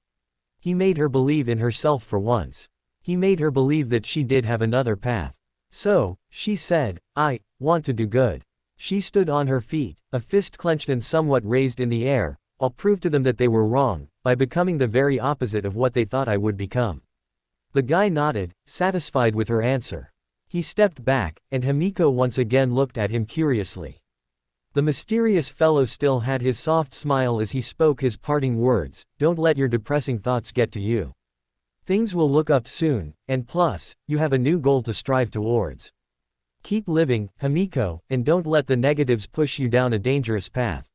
He made her believe in herself for once. He made her believe that she did have another path. So, she said, I want to do good. She stood on her feet, a fist clenched and somewhat raised in the air. I'll prove to them that they were wrong, by becoming the very opposite of what they thought I would become. The guy nodded, satisfied with her answer. He stepped back, and Himiko once again looked at him curiously. The mysterious fellow still had his soft smile as he spoke his parting words, don't let your depressing thoughts get to you. Things will look up soon, and plus, you have a new goal to strive towards. Keep living, Himiko, and don't let the negatives push you down a dangerous path.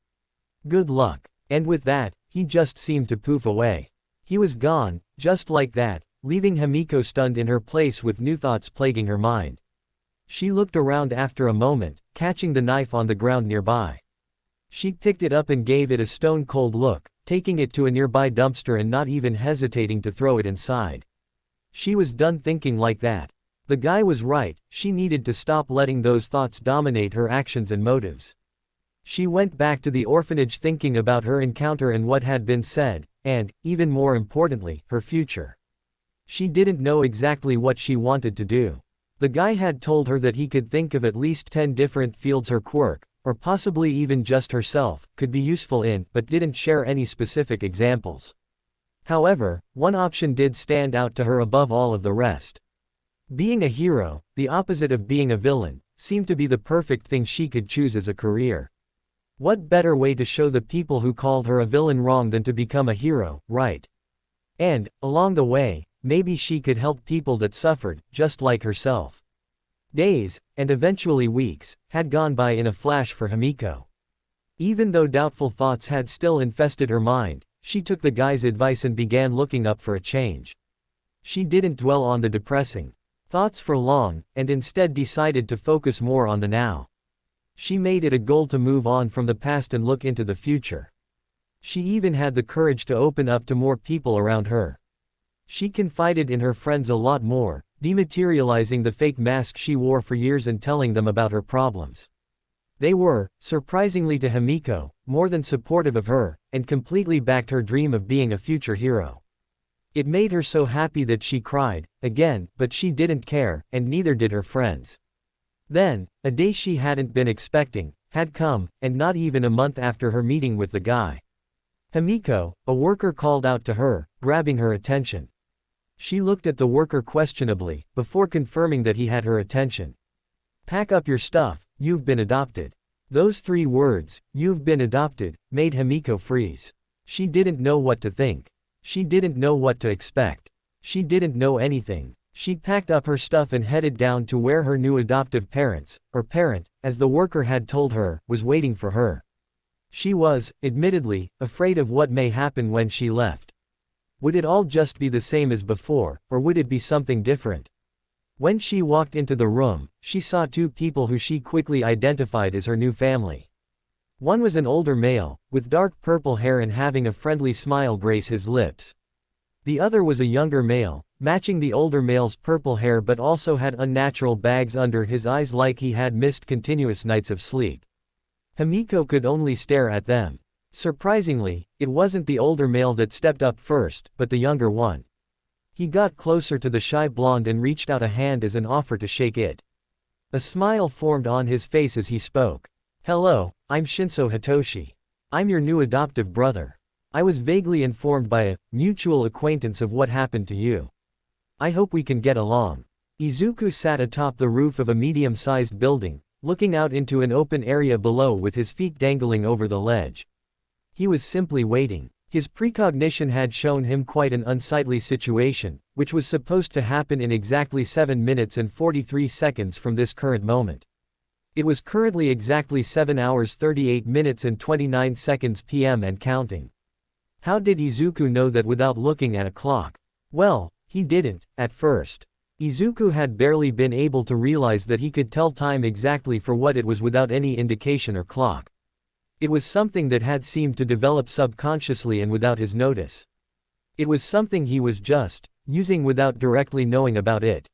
Good luck. And with that, he just seemed to poof away. He was gone, just like that, leaving Himiko stunned in her place with new thoughts plaguing her mind. She looked around after a moment, catching the knife on the ground nearby. She picked it up and gave it a stone-cold look, taking it to a nearby dumpster and not even hesitating to throw it inside. She was done thinking like that. The guy was right, she needed to stop letting those thoughts dominate her actions and motives. She went back to the orphanage thinking about her encounter and what had been said, and, even more importantly, her future. She didn't know exactly what she wanted to do. The guy had told her that he could think of at least 10 different fields her Quirk, or possibly even just herself, could be useful in, but didn't share any specific examples. However, one option did stand out to her above all of the rest. Being a hero, the opposite of being a villain, seemed to be the perfect thing she could choose as a career. What better way to show the people who called her a villain wrong than to become a hero, right? And, along the way, maybe she could help people that suffered, just like herself. Days, and eventually weeks, had gone by in a flash for Himiko. Even though doubtful thoughts had still infested her mind, she took the guy's advice and began looking up for a change. She didn't dwell on the depressing thoughts for long, and instead decided to focus more on the now. She made it a goal to move on from the past and look into the future. She even had the courage to open up to more people around her. She confided in her friends a lot more, dematerializing the fake mask she wore for years and telling them about her problems. They were, surprisingly to Himiko, more than supportive of her, and completely backed her dream of being a future hero. It made her so happy that she cried, again, but she didn't care, and neither did her friends. Then, a day she hadn't been expecting, had come, and not even a month after her meeting with the guy. Himiko, a worker called out to her, grabbing her attention. She looked at the worker questionably, before confirming that he had her attention. "Pack up your stuff, you've been adopted." Those 3 words, "you've been adopted," made Himiko freeze. She didn't know what to think. She didn't know what to expect. She didn't know anything. She packed up her stuff and headed down to where her new adoptive parents, or parent, as the worker had told her, was waiting for her. She was, admittedly, afraid of what may happen when she left. Would it all just be the same as before, or would it be something different? When she walked into the room, she saw 2 people who she quickly identified as her new family. One was an older male, with dark purple hair and having a friendly smile grace his lips. The other was a younger male, matching the older male's purple hair but also had unnatural bags under his eyes like he had missed continuous nights of sleep. Himiko could only stare at them. Surprisingly, it wasn't the older male that stepped up first, but the younger one. He got closer to the shy blonde and reached out a hand as an offer to shake it. A smile formed on his face as he spoke. "Hello, I'm Shinso Hitoshi. I'm your new adoptive brother. I was vaguely informed by a mutual acquaintance of what happened to you. I hope we can get along." Izuku sat atop the roof of a medium-sized building, looking out into an open area below with his feet dangling over the ledge. He was simply waiting. His precognition had shown him quite an unsightly situation, which was supposed to happen in exactly 7 minutes and 43 seconds from this current moment. It was currently exactly 7 hours 38 minutes and 29 seconds p.m. and counting. How did Izuku know that without looking at a clock? Well, he didn't, at first. Izuku had barely been able to realize that he could tell time exactly for what it was without any indication or clock. It was something that had seemed to develop subconsciously and without his notice. It was something he was just using without directly knowing about it.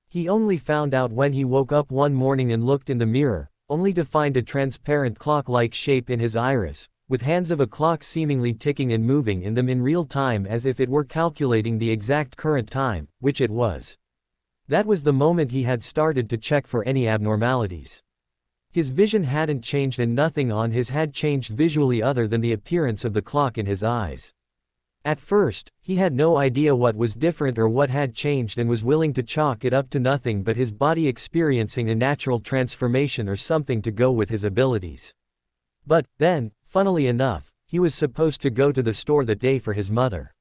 He only found out when he woke up one morning and looked in the mirror, only to find a transparent clock-like shape in his iris, with hands of a clock seemingly ticking and moving in them in real time as if it were calculating the exact current time, which it was. That was the moment he had started to check for any abnormalities. His vision hadn't changed and nothing on his had changed visually other than the appearance of the clock in his eyes. At first, he had no idea what was different or what had changed and was willing to chalk it up to nothing but his body experiencing a natural transformation or something to go with his abilities. But, then, funnily enough, he was supposed to go to the store that day for his mother.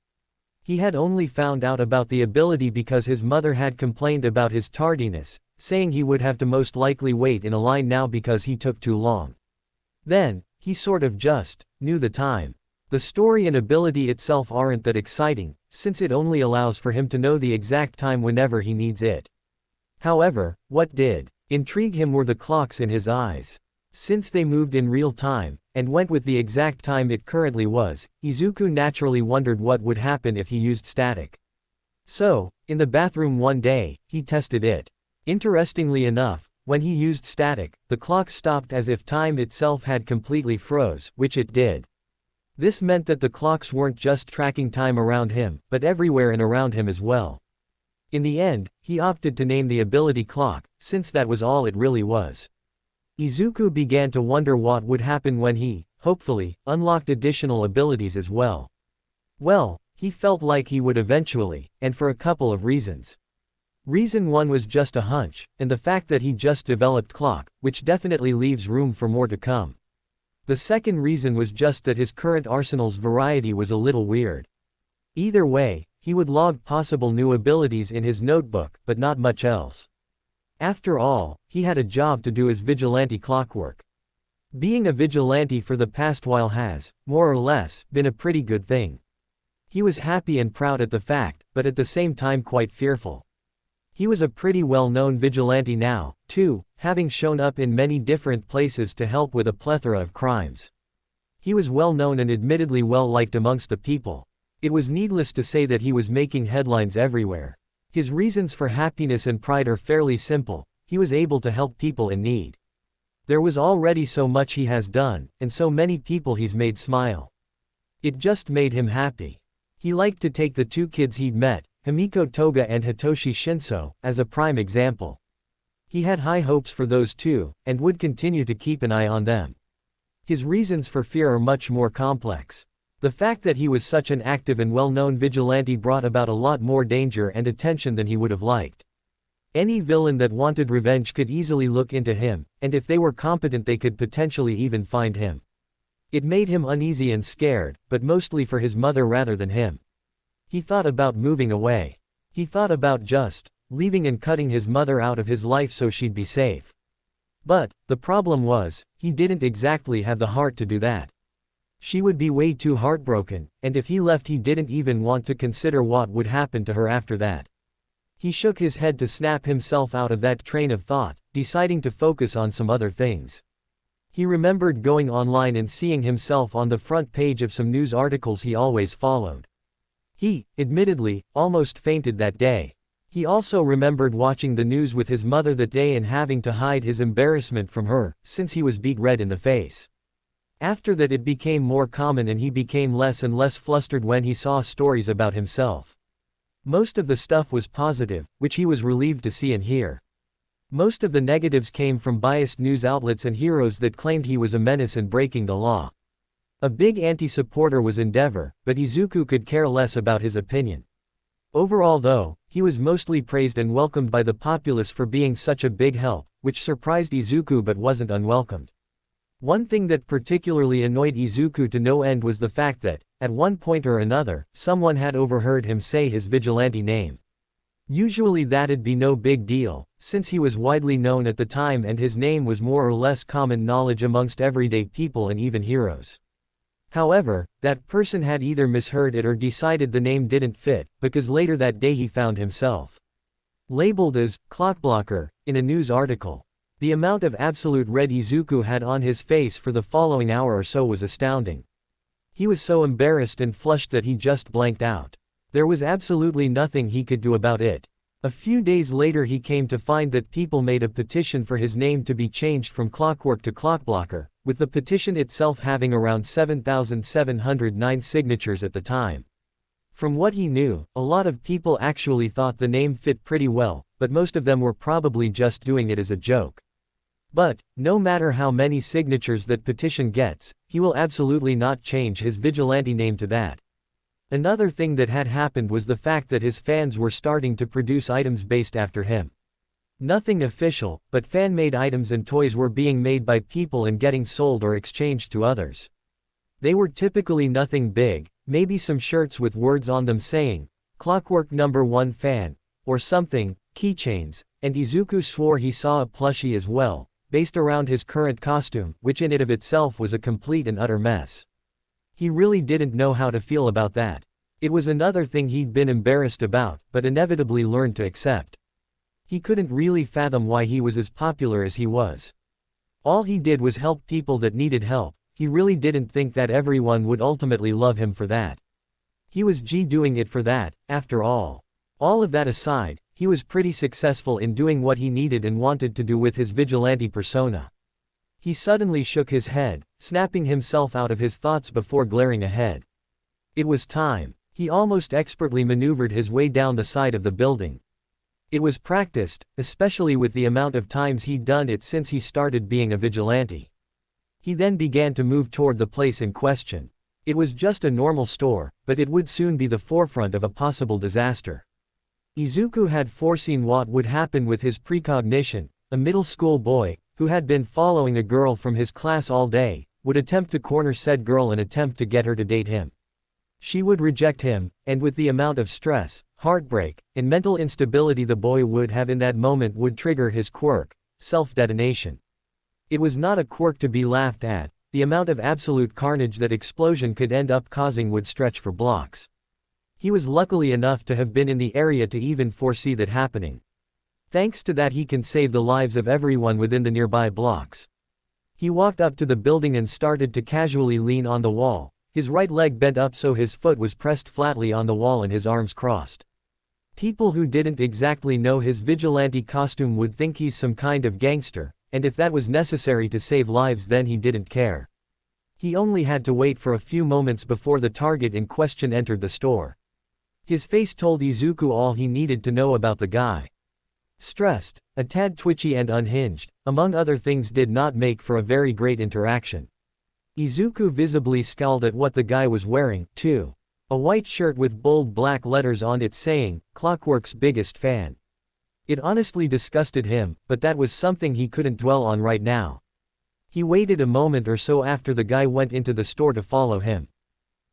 He had only found out about the ability because his mother had complained about his tardiness, saying he would have to most likely wait in a line now because he took too long. Then, he sort of just knew the time. The story and ability itself aren't that exciting, since it only allows for him to know the exact time whenever he needs it. However, what did intrigue him were the clocks in his eyes. Since they moved in real time, and went with the exact time it currently was, Izuku naturally wondered what would happen if he used static. So, in the bathroom one day, he tested it. Interestingly enough, when he used static, the clock stopped as if time itself had completely froze, which it did. This meant that the clocks weren't just tracking time around him, but everywhere and around him as well. In the end, he opted to name the ability clock, since that was all it really was. Izuku began to wonder what would happen when he, hopefully, unlocked additional abilities as well. Well, he felt like he would eventually, and for a couple of reasons. Reason one was just a hunch, and the fact that he just developed clock, which definitely leaves room for more to come. The second reason was just that his current arsenal's variety was a little weird. Either way, he would log possible new abilities in his notebook, but not much else. After all, he had a job to do as vigilante clockwork. Being a vigilante for the past while has, more or less, been a pretty good thing. He was happy and proud at the fact, but at the same time quite fearful. He was a pretty well-known vigilante now, too, having shown up in many different places to help with a plethora of crimes. He was well known and admittedly well liked amongst the people. It was needless to say that he was making headlines everywhere. His reasons for happiness and pride are fairly simple: he was able to help people in need. There was already so much he has done, and so many people he's made smile. It just made him happy. He liked to take the two kids he'd met, Himiko Toga and Hitoshi Shinso, as a prime example. He had high hopes for those two, and would continue to keep an eye on them. His reasons for fear are much more complex. The fact that he was such an active and well-known vigilante brought about a lot more danger and attention than he would have liked. Any villain that wanted revenge could easily look into him, and if they were competent they could potentially even find him. It made him uneasy and scared, but mostly for his mother rather than him. He thought about moving away. He thought about just leaving and cutting his mother out of his life so she'd be safe. But the problem was, he didn't exactly have the heart to do that. She would be way too heartbroken, and if he left he didn't even want to consider what would happen to her after that. He shook his head to snap himself out of that train of thought, deciding to focus on some other things. He remembered going online and seeing himself on the front page of some news articles he always followed. He, admittedly, almost fainted that day. He also remembered watching the news with his mother that day and having to hide his embarrassment from her, since he was beat red in the face. After that it became more common and he became less and less flustered when he saw stories about himself. Most of the stuff was positive, which he was relieved to see and hear. Most of the negatives came from biased news outlets and heroes that claimed he was a menace and breaking the law. A big anti-supporter was Endeavor, but Izuku could care less about his opinion. Overall though, he was mostly praised and welcomed by the populace for being such a big help, which surprised Izuku but wasn't unwelcomed. One thing that particularly annoyed Izuku to no end was the fact that, at one point or another, someone had overheard him say his vigilante name. Usually that'd be no big deal, since he was widely known at the time and his name was more or less common knowledge amongst everyday people and even heroes. However, that person had either misheard it or decided the name didn't fit, because later that day he found himself labeled as Clockblocker in a news article. The amount of absolute red Izuku had on his face for the following hour or so was astounding. He was so embarrassed and flushed that he just blanked out. There was absolutely nothing he could do about it. A few days later he came to find that people made a petition for his name to be changed from Clockwork to Clockblocker, with the petition itself having around 7,709 signatures at the time. From what he knew, a lot of people actually thought the name fit pretty well, but most of them were probably just doing it as a joke. But, no matter how many signatures that petition gets, he will absolutely not change his vigilante name to that. Another thing that had happened was the fact that his fans were starting to produce items based after him. Nothing official, but fan-made items and toys were being made by people and getting sold or exchanged to others. They were typically nothing big, maybe some shirts with words on them saying, "Clockwork #1 fan," or something, keychains, and Izuku swore he saw a plushie as well, based around his current costume, which in and of itself was a complete and utter mess. He really didn't know how to feel about that. It was another thing he'd been embarrassed about, but inevitably learned to accept. He couldn't really fathom why he was as popular as he was. All he did was help people that needed help. He really didn't think that everyone would ultimately love him for that. He was doing it for that, after all. All of that aside, he was pretty successful in doing what he needed and wanted to do with his vigilante persona. He suddenly shook his head, snapping himself out of his thoughts before glaring ahead. It was time. He almost expertly maneuvered his way down the side of the building. It was practiced, especially with the amount of times he'd done it since he started being a vigilante. He then began to move toward the place in question. It was just a normal store, but it would soon be the forefront of a possible disaster. Izuku had foreseen what would happen with his precognition. A middle school boy, who had been following a girl from his class all day, would attempt to corner said girl and attempt to get her to date him. She would reject him, and with the amount of stress, heartbreak, and mental instability the boy would have in that moment would trigger his quirk, self-detonation. It was not a quirk to be laughed at. The amount of absolute carnage that explosion could end up causing would stretch for blocks. He was luckily enough to have been in the area to even foresee that happening. Thanks to that he can save the lives of everyone within the nearby blocks. He walked up to the building and started to casually lean on the wall, his right leg bent up so his foot was pressed flatly on the wall and his arms crossed. People who didn't exactly know his vigilante costume would think he's some kind of gangster, and if that was necessary to save lives then he didn't care. He only had to wait for a few moments before the target in question entered the store. His face told Izuku all he needed to know about the guy. Stressed, a tad twitchy and unhinged, among other things did not make for a very great interaction. Izuku visibly scowled at what the guy was wearing, too. A white shirt with bold black letters on it saying, "Clockwork's biggest fan." It honestly disgusted him, but that was something he couldn't dwell on right now. He waited a moment or so after the guy went into the store to follow him.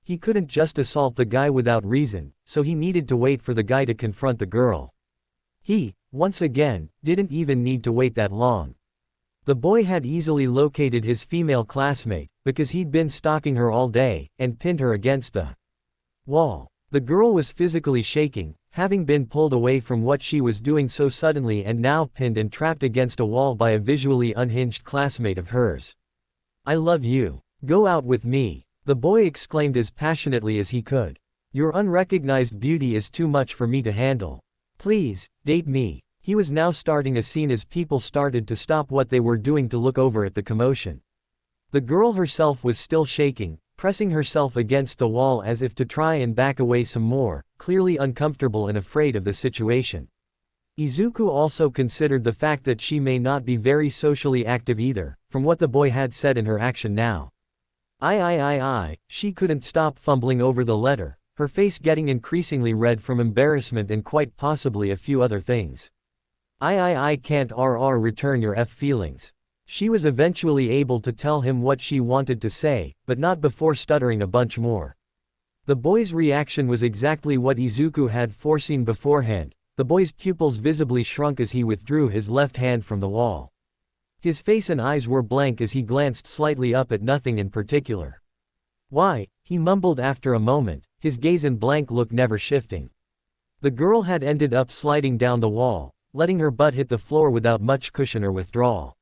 He couldn't just assault the guy without reason, so he needed to wait for the guy to confront the girl. He, once again, didn't even need to wait that long. The boy had easily located his female classmate, because he'd been stalking her all day, and pinned her against the wall. The girl was physically shaking, having been pulled away from what she was doing so suddenly and now pinned and trapped against a wall by a visually unhinged classmate of hers. "I love you. Go out with me," the boy exclaimed as passionately as he could. "Your unrecognized beauty is too much for me to handle. Please, date me." He was now starting a scene as people started to stop what they were doing to look over at the commotion. The girl herself was still shaking, pressing herself against the wall as if to try and back away some more, clearly uncomfortable and afraid of the situation. Izuku also considered the fact that she may not be very socially active either, from what the boy had said in her action now. She couldn't stop fumbling over the letter, her face getting increasingly red from embarrassment and quite possibly a few other things. I can't return your feelings. She was eventually able to tell him what she wanted to say, but not before stuttering a bunch more. The boy's reaction was exactly what Izuku had foreseen beforehand. The boy's pupils visibly shrunk as he withdrew his left hand from the wall. His face and eyes were blank as he glanced slightly up at nothing in particular. "Why?" he mumbled after a moment, his gaze and blank look never shifting. The girl had ended up sliding down the wall, letting her butt hit the floor without much cushion or withdrawal.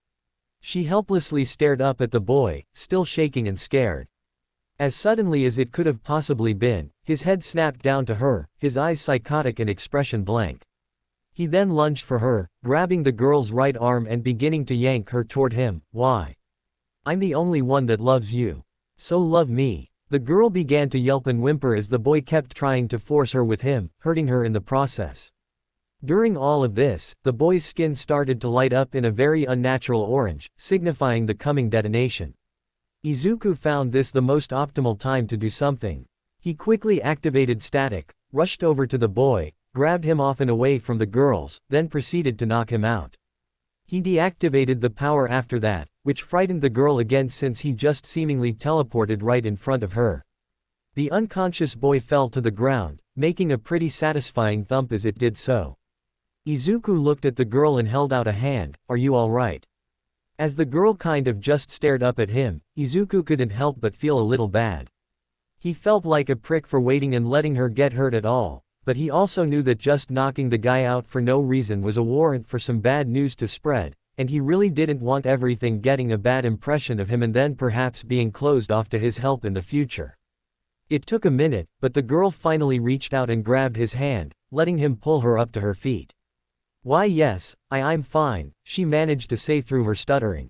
She helplessly stared up at the boy, still shaking and scared. As suddenly as it could have possibly been, his head snapped down to her, his eyes psychotic and expression blank. He then lunged for her, grabbing the girl's right arm and beginning to yank her toward him. "Why? I'm the only one that loves you. So love me." The girl began to yelp and whimper as the boy kept trying to force her with him, hurting her in the process. During all of this, the boy's skin started to light up in a very unnatural orange, signifying the coming detonation. Izuku found this the most optimal time to do something. He quickly activated static, rushed over to the boy, grabbed him off and away from the girls, then proceeded to knock him out. He deactivated the power after that, which frightened the girl again since he just seemingly teleported right in front of her. The unconscious boy fell to the ground, making a pretty satisfying thump as it did so. Izuku looked at the girl and held out a hand. "Are you alright?" As the girl kind of just stared up at him, Izuku couldn't help but feel a little bad. He felt like a prick for waiting and letting her get hurt at all, but he also knew that just knocking the guy out for no reason was a warrant for some bad news to spread, and he really didn't want everything getting a bad impression of him and then perhaps being closed off to his help in the future. It took a minute, but the girl finally reached out and grabbed his hand, letting him pull her up to her feet. "Why yes, I'm fine," she managed to say through her stuttering.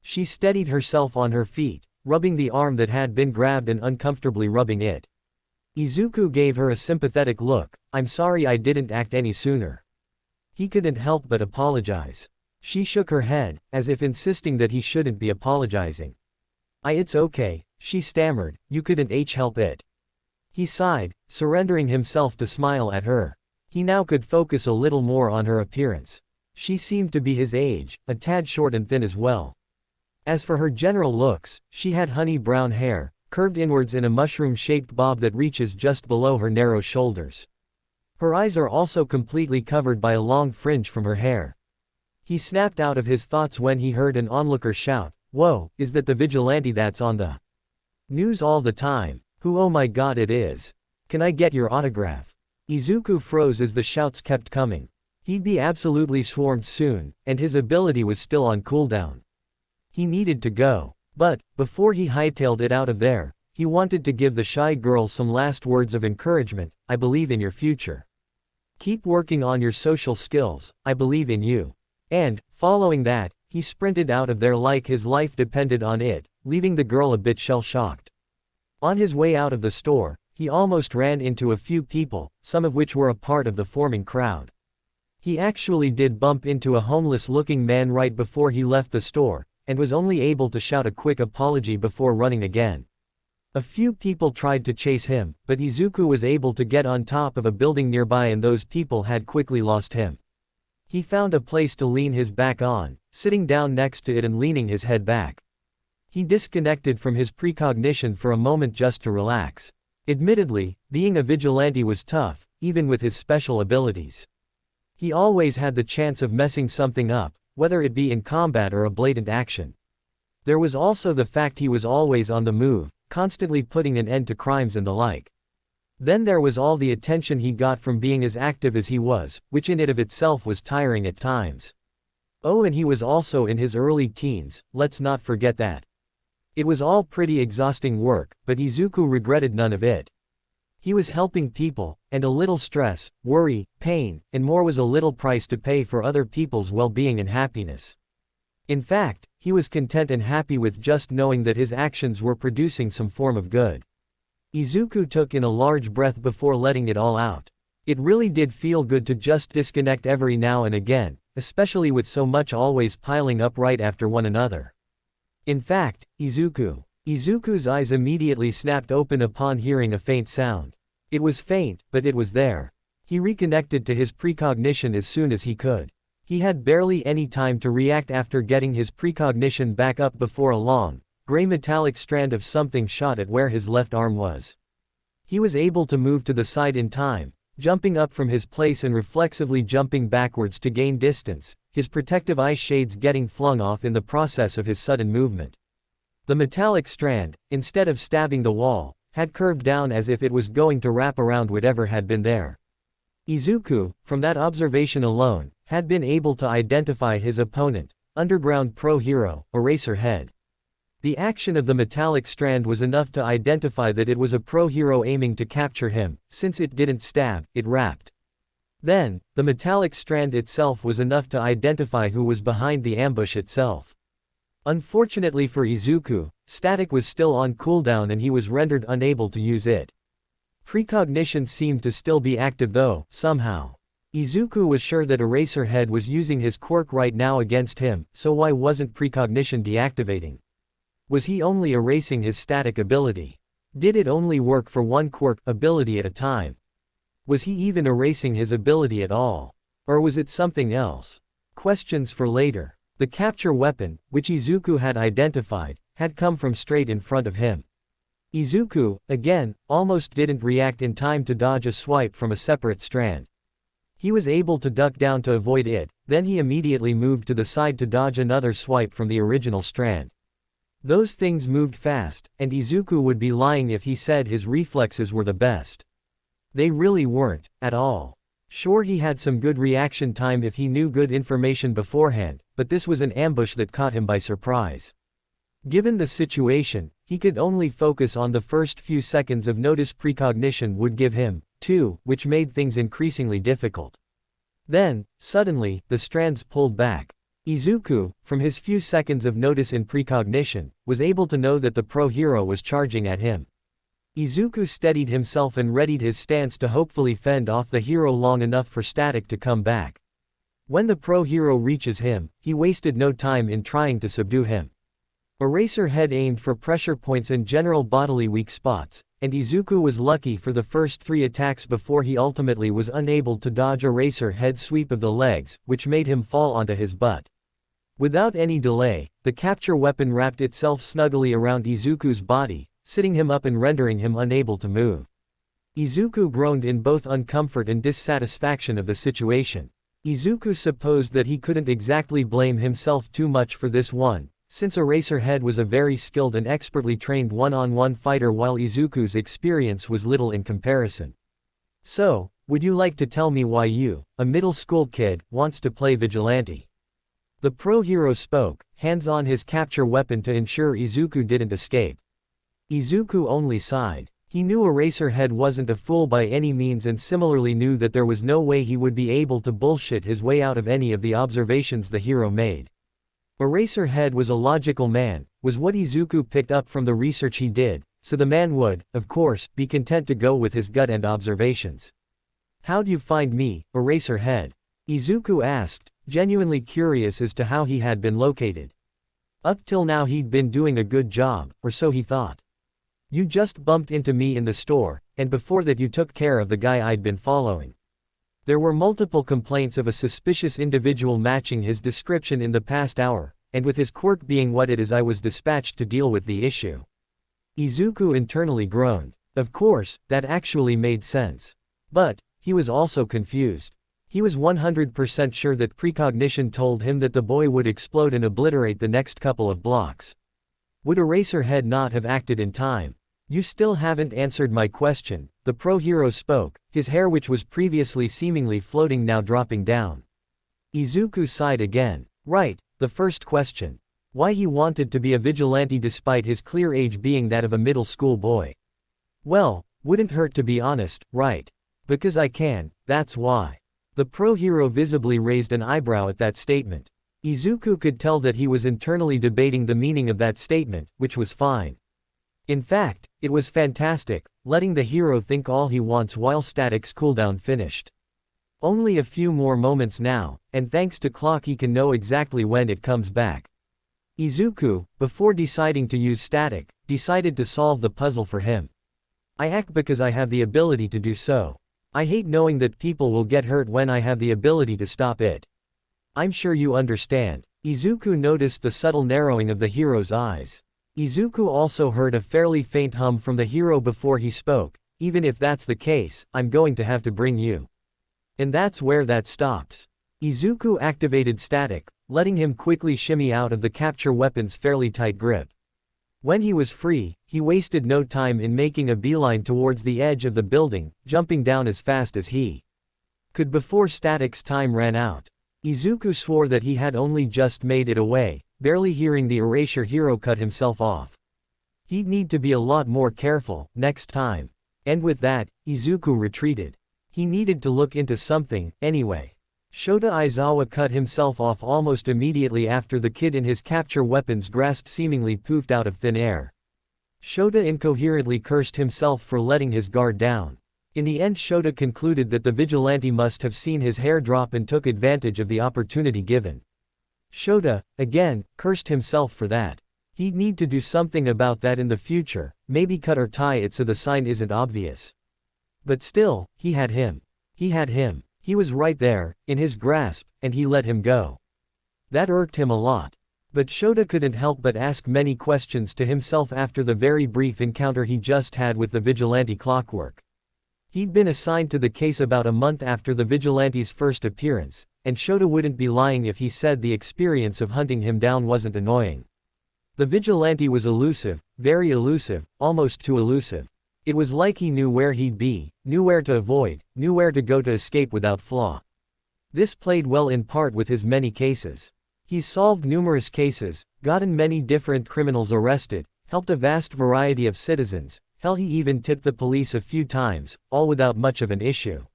She steadied herself on her feet, rubbing the arm that had been grabbed and uncomfortably rubbing it. Izuku gave her a sympathetic look. "I'm sorry I didn't act any sooner." He couldn't help but apologize. She shook her head, as if insisting that he shouldn't be apologizing. It's okay," she stammered, "you couldn't help it." He sighed, surrendering himself to smile at her. He now could focus a little more on her appearance. She seemed to be his age, a tad short and thin as well. As for her general looks, she had honey brown hair, curved inwards in a mushroom-shaped bob that reaches just below her narrow shoulders. Her eyes are also completely covered by a long fringe from her hair. He snapped out of his thoughts when he heard an onlooker shout, "Whoa, is that the vigilante that's on the news all the time? Who? Oh my god, it is. Can I get your autograph?" Izuku froze as the shouts kept coming. He'd be absolutely swarmed soon, and his ability was still on cooldown. He needed to go. But, before he hightailed it out of there, he wanted to give the shy girl some last words of encouragement. I believe in your future. Keep working on your social skills, I believe in you. And, following that, he sprinted out of there like his life depended on it, leaving the girl a bit shell-shocked. On his way out of the store, he almost ran into a few people, some of which were a part of the forming crowd. He actually did bump into a homeless-looking man right before he left the store, and was only able to shout a quick apology before running again. A few people tried to chase him, but Izuku was able to get on top of a building nearby and those people had quickly lost him. He found a place to lean his back on, sitting down next to it and leaning his head back. He disconnected from his precognition for a moment just to relax. Admittedly, being a vigilante was tough, even with his special abilities. He always had the chance of messing something up, whether it be in combat or a blatant action. There was also the fact he was always on the move, constantly putting an end to crimes and the like. Then there was all the attention he got from being as active as he was, which in and of itself was tiring at times. Oh, and he was also in his early teens, let's not forget that. It was all pretty exhausting work, but Izuku regretted none of it. He was helping people, and a little stress, worry, pain, and more was a little price to pay for other people's well-being and happiness. In fact, he was content and happy with just knowing that his actions were producing some form of good. Izuku took in a large breath before letting it all out. It really did feel good to just disconnect every now and again, especially with so much always piling up right after one another. In fact, Izuku's eyes immediately snapped open upon hearing a faint sound. It was faint, but it was there. He reconnected to his precognition as soon as he could. He had barely any time to react after getting his precognition back up before a long, gray metallic strand of something shot at where his left arm was. He was able to move to the side in time, jumping up from his place and reflexively jumping backwards to gain distance, his protective eye shades getting flung off in the process of his sudden movement. The metallic strand, instead of stabbing the wall, had curved down as if it was going to wrap around whatever had been there. Izuku, from that observation alone, had been able to identify his opponent, underground pro hero, Eraserhead. The action of the metallic strand was enough to identify that it was a pro hero aiming to capture him, since it didn't stab, it wrapped. Then, the metallic strand itself was enough to identify who was behind the ambush itself. Unfortunately for Izuku, static was still on cooldown and he was rendered unable to use it. Precognition seemed to still be active though, somehow. Izuku was sure that Eraserhead was using his quirk right now against him, so why wasn't precognition deactivating? Was he only erasing his static ability? Did it only work for one quirk ability at a time? Was he even erasing his ability at all? Or was it something else? Questions for later. The capture weapon, which Izuku had identified, had come from straight in front of him. Izuku, again, almost didn't react in time to dodge a swipe from a separate strand. He was able to duck down to avoid it, then he immediately moved to the side to dodge another swipe from the original strand. Those things moved fast, and Izuku would be lying if he said his reflexes were the best. They really weren't, at all. Sure, he had some good reaction time if he knew good information beforehand, but this was an ambush that caught him by surprise. Given the situation, he could only focus on the first few seconds of notice precognition would give him, too, which made things increasingly difficult. Then, suddenly, the strands pulled back. Izuku, from his few seconds of notice in precognition, was able to know that the pro hero was charging at him. Izuku steadied himself and readied his stance to hopefully fend off the hero long enough for static to come back. When the pro hero reaches him, he wasted no time in trying to subdue him. Eraserhead aimed for pressure points and general bodily weak spots, and Izuku was lucky for the first 3 attacks before he ultimately was unable to dodge Eraserhead's sweep of the legs, which made him fall onto his butt. Without any delay, the capture weapon wrapped itself snugly around Izuku's body, sitting him up and rendering him unable to move. Izuku groaned in both uncomfort and dissatisfaction of the situation. Izuku supposed that he couldn't exactly blame himself too much for this one, since Eraserhead was a very skilled and expertly trained one-on-one fighter while Izuku's experience was little in comparison. So, would you like to tell me why you, a middle school kid, wants to play vigilante? The pro-hero spoke, hands on his capture weapon to ensure Izuku didn't escape. Izuku only sighed. He knew Eraserhead wasn't a fool by any means and similarly knew that there was no way he would be able to bullshit his way out of any of the observations the hero made. Eraserhead was a logical man, was what Izuku picked up from the research he did, so the man would, of course, be content to go with his gut and observations. How'd you find me, Eraserhead? Izuku asked, genuinely curious as to how he had been located. Up till now he'd been doing a good job, or so he thought. You just bumped into me in the store, and before that you took care of the guy I'd been following. There were multiple complaints of a suspicious individual matching his description in the past hour, and with his quirk being what it is I was dispatched to deal with the issue. Izuku internally groaned. Of course, that actually made sense. But, he was also confused. He was 100% sure that precognition told him that the boy would explode and obliterate the next couple of blocks. Would Eraserhead not have acted in time? You still haven't answered my question, the pro-hero spoke, his hair which was previously seemingly floating now dropping down. Izuku sighed again. Right, the first question. Why he wanted to be a vigilante despite his clear age being that of a middle school boy. Well, wouldn't hurt to be honest, right? Because I can, that's why. The pro-hero visibly raised an eyebrow at that statement. Izuku could tell that he was internally debating the meaning of that statement, which was fine. In fact, it was fantastic, letting the hero think all he wants while Static's cooldown finished. Only a few more moments now, and thanks to clock he can know exactly when it comes back. Izuku, before deciding to use Static, decided to solve the puzzle for him. I act because I have the ability to do so. I hate knowing that people will get hurt when I have the ability to stop it. I'm sure you understand. Izuku noticed the subtle narrowing of the hero's eyes. Izuku also heard a fairly faint hum from the hero before he spoke. Even if that's the case, I'm going to have to bring you. And that's where that stops. Izuku activated Static, letting him quickly shimmy out of the capture weapon's fairly tight grip. When he was free, he wasted no time in making a beeline towards the edge of the building, jumping down as fast as he could before Static's time ran out. Izuku swore that he had only just made it away, barely hearing the erasure hero cut himself off. He'd need to be a lot more careful, next time. And with that, Izuku retreated. He needed to look into something, anyway. Shota Aizawa cut himself off almost immediately after the kid in his capture weapon's grasp seemingly poofed out of thin air. Shota incoherently cursed himself for letting his guard down. In the end Shota concluded that the vigilante must have seen his hair drop and took advantage of the opportunity given. Shota, again, cursed himself for that. He'd need to do something about that in the future, maybe cut or tie it so the sign isn't obvious. But still, he had him. He had him. He was right there, in his grasp, and he let him go. That irked him a lot. But Shota couldn't help but ask many questions to himself after the very brief encounter he just had with the vigilante Clockwork. He'd been assigned to the case about a month after the vigilante's first appearance, and Shota wouldn't be lying if he said the experience of hunting him down wasn't annoying. The vigilante was elusive, very elusive, almost too elusive. It was like he knew where he'd be, knew where to avoid, knew where to go to escape without flaw. This played well in part with his many cases. He's solved numerous cases, gotten many different criminals arrested, helped a vast variety of citizens, hell he even tipped the police a few times, all without much of an issue.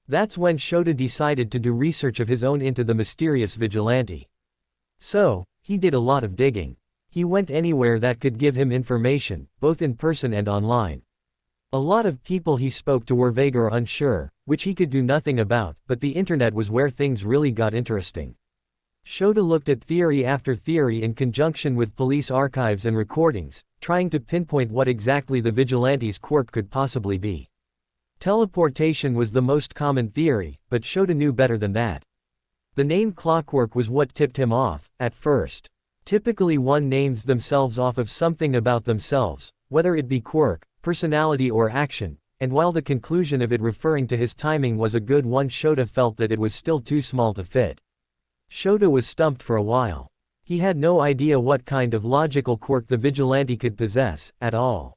That's when Shota decided to do research of his own into the mysterious vigilante. So, he did a lot of digging. He went anywhere that could give him information, both in person and online. A lot of people he spoke to were vague or unsure, which he could do nothing about, but the internet was where things really got interesting. Shota looked at theory after theory in conjunction with police archives and recordings, trying to pinpoint what exactly the vigilante's quirk could possibly be. Teleportation was the most common theory, but Shota knew better than that. The name Clockwork was what tipped him off, at first. Typically one names themselves off of something about themselves, whether it be quirk, personality or action, and while the conclusion of it referring to his timing was a good one, Shota felt that it was still too small to fit. Shota was stumped for a while. He had no idea what kind of logical quirk the vigilante could possess, at all.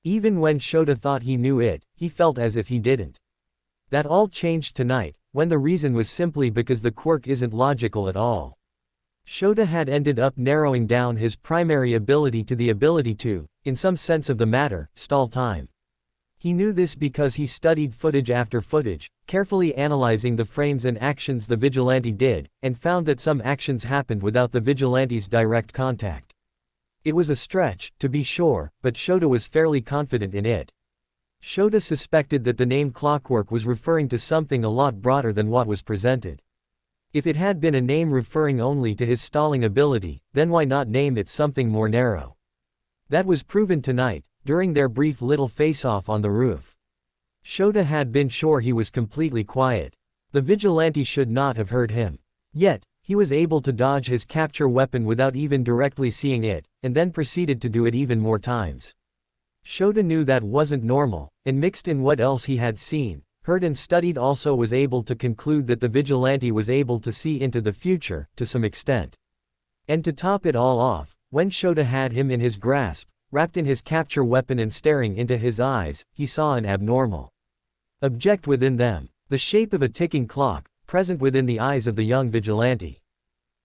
Even when Shota thought he knew it, he felt as if he didn't. That all changed tonight, when the reason was simply because the quirk isn't logical at all. Shota had ended up narrowing down his primary ability to the ability to, in some sense of the matter, stall time. He knew this because he studied footage after footage, carefully analyzing the frames and actions the vigilante did, and found that some actions happened without the vigilante's direct contact. It was a stretch, to be sure, but Shota was fairly confident in it. Shota suspected that the name Clockwork was referring to something a lot broader than what was presented. If it had been a name referring only to his stalling ability, then why not name it something more narrow? That was proven tonight, during their brief little face-off on the roof. Shota had been sure he was completely quiet. The vigilante should not have heard him. Yet, he was able to dodge his capture weapon without even directly seeing it, and then proceeded to do it even more times. Shota knew that wasn't normal, and mixed in what else he had seen, heard and studied also was able to conclude that the vigilante was able to see into the future, to some extent. And to top it all off, when Shota had him in his grasp, wrapped in his capture weapon and staring into his eyes, he saw an abnormal object within them, the shape of a ticking clock, present within the eyes of the young vigilante.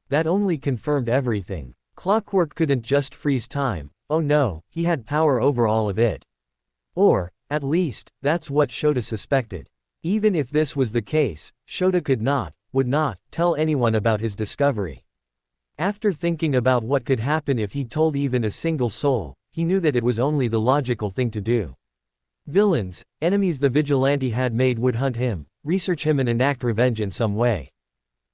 That only confirmed everything. Clockwork couldn't just freeze time, oh no, he had power over all of it. Or, at least, that's what Shota suspected. Even if this was the case, Shota would not, tell anyone about his discovery. After thinking about what could happen if he told even a single soul, he knew that it was only the logical thing to do. Villains, enemies the vigilante had made would hunt him, research him and enact revenge in some way.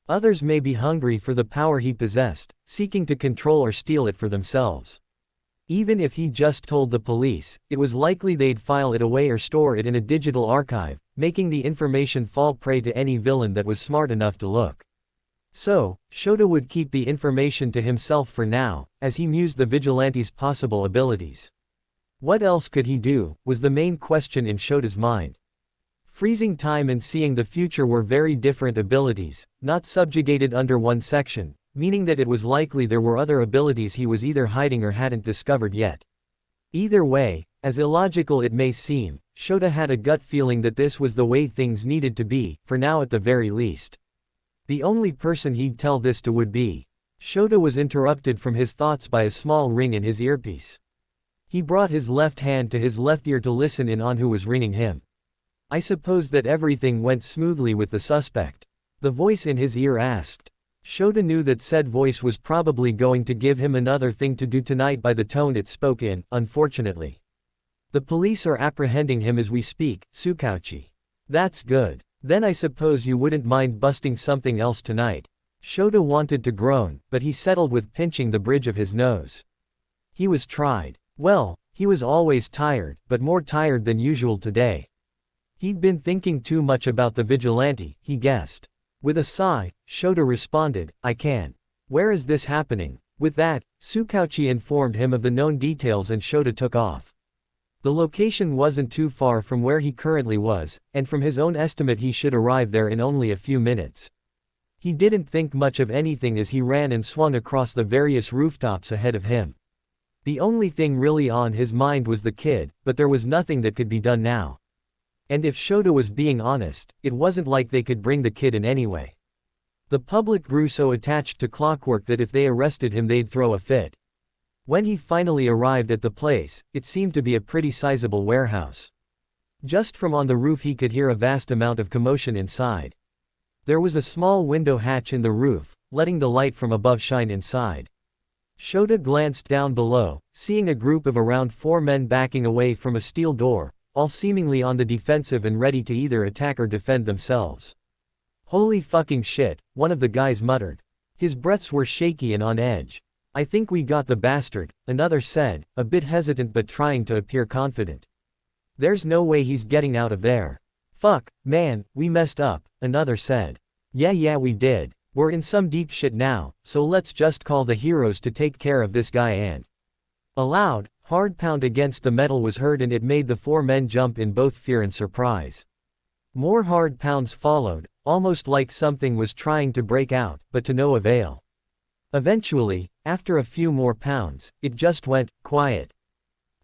Others may be hungry for the power he possessed, seeking to control or steal it for themselves. Even if he just told the police, it was likely they'd file it away or store it in a digital archive, making the information fall prey to any villain that was smart enough to look. So, Shota would keep the information to himself for now, as he mused the vigilante's possible abilities. What else could he do, was the main question in Shota's mind. Freezing time and seeing the future were very different abilities, not subjugated under one section, meaning that it was likely there were other abilities he was either hiding or hadn't discovered yet. Either way, as illogical it may seem, Shota had a gut feeling that this was the way things needed to be, for now at the very least. The only person he'd tell this to would be. Shota was interrupted from his thoughts by a small ring in his earpiece. He brought his left hand to his left ear to listen in on who was ringing him. I suppose that everything went smoothly with the suspect. The voice in his ear asked. Shota knew that said voice was probably going to give him another thing to do tonight by the tone it spoke in, unfortunately. The police are apprehending him as we speak, Tsukauchi. That's good. Then I suppose you wouldn't mind busting something else tonight. Shota wanted to groan, but he settled with pinching the bridge of his nose. He was tried. Well, he was always tired, but more tired than usual today. He'd been thinking too much about the vigilante, he guessed. With a sigh, Shota responded, I can. Where is this happening? With that, Tsukauchi informed him of the known details and Shota took off. The location wasn't too far from where he currently was, and from his own estimate he should arrive there in only a few minutes. He didn't think much of anything as he ran and swung across the various rooftops ahead of him. The only thing really on his mind was the kid, but there was nothing that could be done now. And if Shota was being honest, it wasn't like they could bring the kid in anyway. The public grew so attached to Clockwork that if they arrested him they'd throw a fit. When he finally arrived at the place, it seemed to be a pretty sizable warehouse. Just from on the roof he could hear a vast amount of commotion inside. There was a small window hatch in the roof, letting the light from above shine inside. Shota glanced down below, seeing a group of around 4 men backing away from a steel door, all seemingly on the defensive and ready to either attack or defend themselves. Holy fucking shit, one of the guys muttered. His breaths were shaky and on edge. I think we got the bastard, another said, a bit hesitant but trying to appear confident. There's no way he's getting out of there. Fuck, man, we messed up, another said. Yeah we did. We're in some deep shit now, so let's just call the heroes to take care of this guy and. A loud, hard pound against the metal was heard and it made the 4 men jump in both fear and surprise. More hard pounds followed, almost like something was trying to break out, but to no avail. Eventually, after a few more pounds, it just went quiet.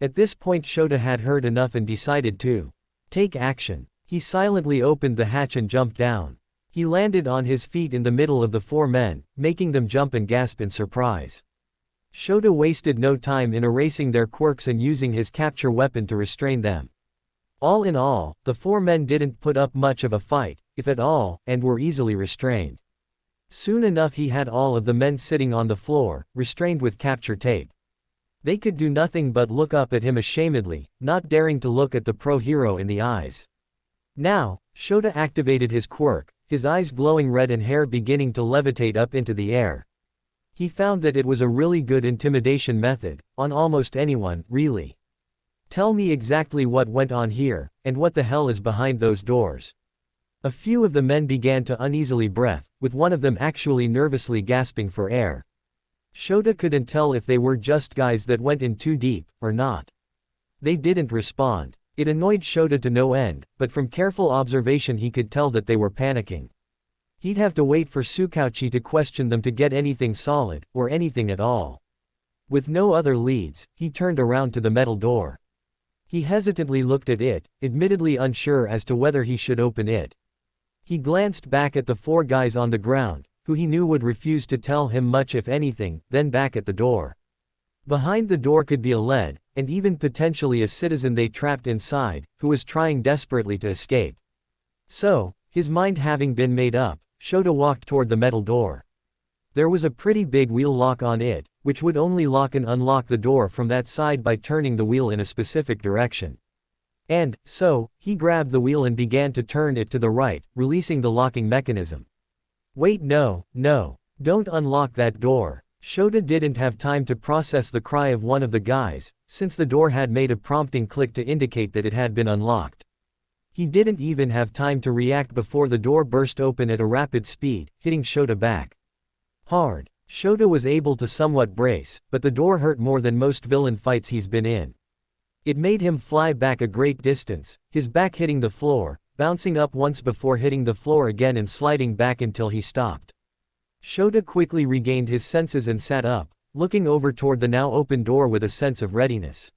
At this point Shota had heard enough and decided to take action. He silently opened the hatch and jumped down. He landed on his feet in the middle of the 4 men, making them jump and gasp in surprise. Shota wasted no time in erasing their quirks and using his capture weapon to restrain them. All in all, the 4 men didn't put up much of a fight, if at all, and were easily restrained. Soon enough he had all of the men sitting on the floor, restrained with capture tape. They could do nothing but look up at him ashamedly, not daring to look at the pro-hero in the eyes. Now, Shota activated his quirk, his eyes glowing red and hair beginning to levitate up into the air. He found that it was a really good intimidation method, on almost anyone, really. Tell me exactly what went on here, and what the hell is behind those doors. A few of the men began to uneasily breath, with one of them actually nervously gasping for air. Shota couldn't tell if they were just guys that went in too deep, or not. They didn't respond. It annoyed Shota to no end, but from careful observation he could tell that they were panicking. He'd have to wait for Tsukauchi to question them to get anything solid, or anything at all. With no other leads, he turned around to the metal door. He hesitantly looked at it, admittedly unsure as to whether he should open it. He glanced back at the 4 guys on the ground, who he knew would refuse to tell him much if anything, then back at the door. Behind the door could be a lead, and even potentially a citizen they trapped inside, who was trying desperately to escape. So, his mind having been made up, Shota walked toward the metal door. There was a pretty big wheel lock on it, which would only lock and unlock the door from that side by turning the wheel in a specific direction. And, so, he grabbed the wheel and began to turn it to the right, releasing the locking mechanism. Wait, no, don't unlock that door. Shota didn't have time to process the cry of one of the guys, since the door had made a prompting click to indicate that it had been unlocked. He didn't even have time to react before the door burst open at a rapid speed, hitting Shota back hard. Shota was able to somewhat brace, but the door hurt more than most villain fights he's been in. It made him fly back a great distance, his back hitting the floor, bouncing up once before hitting the floor again and sliding back until he stopped. Shota quickly regained his senses and sat up, looking over toward the now open door with a sense of readiness.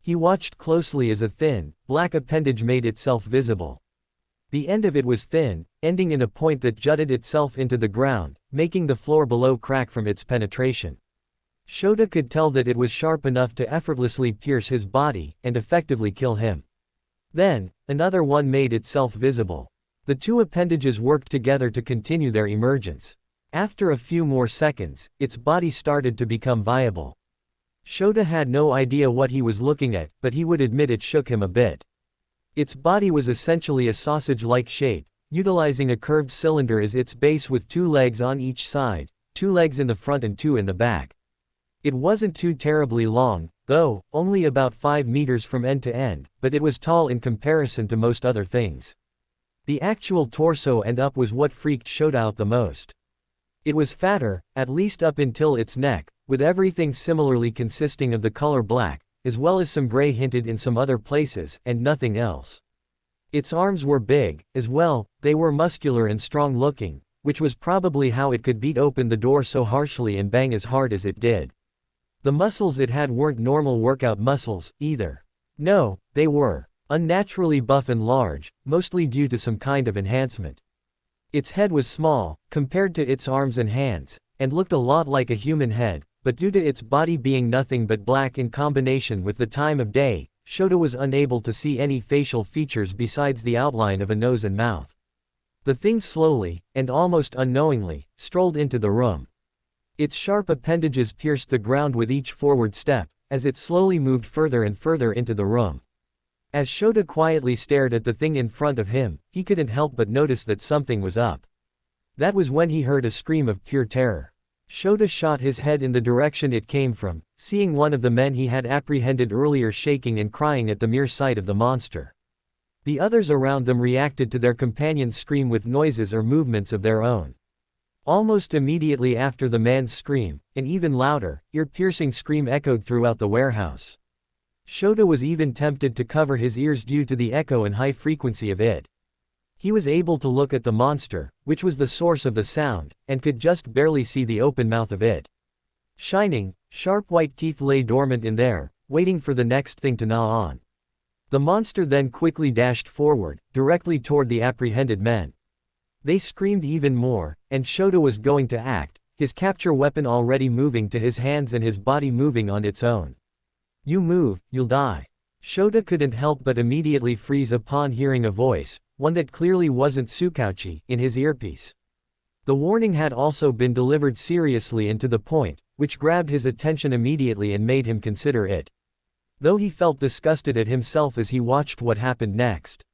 He watched closely as a thin, black appendage made itself visible. The end of it was thin, ending in a point that jutted itself into the ground, making the floor below crack from its penetration. Shota could tell that it was sharp enough to effortlessly pierce his body, and effectively kill him. Then, another one made itself visible. The 2 appendages worked together to continue their emergence. After a few more seconds, its body started to become viable. Shota had no idea what he was looking at, but he would admit it shook him a bit. Its body was essentially a sausage-like shape, utilizing a curved cylinder as its base with 2 legs on each side, 2 legs in the front and 2 in the back. It wasn't too terribly long, though, only about 5 meters from end to end, but it was tall in comparison to most other things. The actual torso and up was what freaked Shota out the most. It was fatter, at least up until its neck, with everything similarly consisting of the color black, as well as some gray hinted in some other places, and nothing else. Its arms were big, as well, they were muscular and strong-looking, which was probably how it could beat open the door so harshly and bang as hard as it did. The muscles it had weren't normal workout muscles, either. No, they were unnaturally buff and large, mostly due to some kind of enhancement. Its head was small, compared to its arms and hands, and looked a lot like a human head, but due to its body being nothing but black in combination with the time of day, Shota was unable to see any facial features besides the outline of a nose and mouth. The thing slowly, and almost unknowingly, strolled into the room. Its sharp appendages pierced the ground with each forward step, as it slowly moved further and further into the room. As Shota quietly stared at the thing in front of him, he couldn't help but notice that something was up. That was when he heard a scream of pure terror. Shota shot his head in the direction it came from, seeing one of the men he had apprehended earlier shaking and crying at the mere sight of the monster. The others around them reacted to their companion's scream with noises or movements of their own. Almost immediately after the man's scream, an even louder, ear-piercing scream echoed throughout the warehouse. Shota was even tempted to cover his ears due to the echo and high frequency of it. He was able to look at the monster, which was the source of the sound, and could just barely see the open mouth of it. Shining, sharp white teeth lay dormant in there, waiting for the next thing to gnaw on. The monster then quickly dashed forward, directly toward the apprehended men. They screamed even more, and Shota was going to act, his capture weapon already moving to his hands and his body moving on its own. "You move, you'll die." Shota couldn't help but immediately freeze upon hearing a voice, one that clearly wasn't Tsukauchi, in his earpiece. The warning had also been delivered seriously and to the point, which grabbed his attention immediately and made him consider it. Though he felt disgusted at himself as he watched what happened next.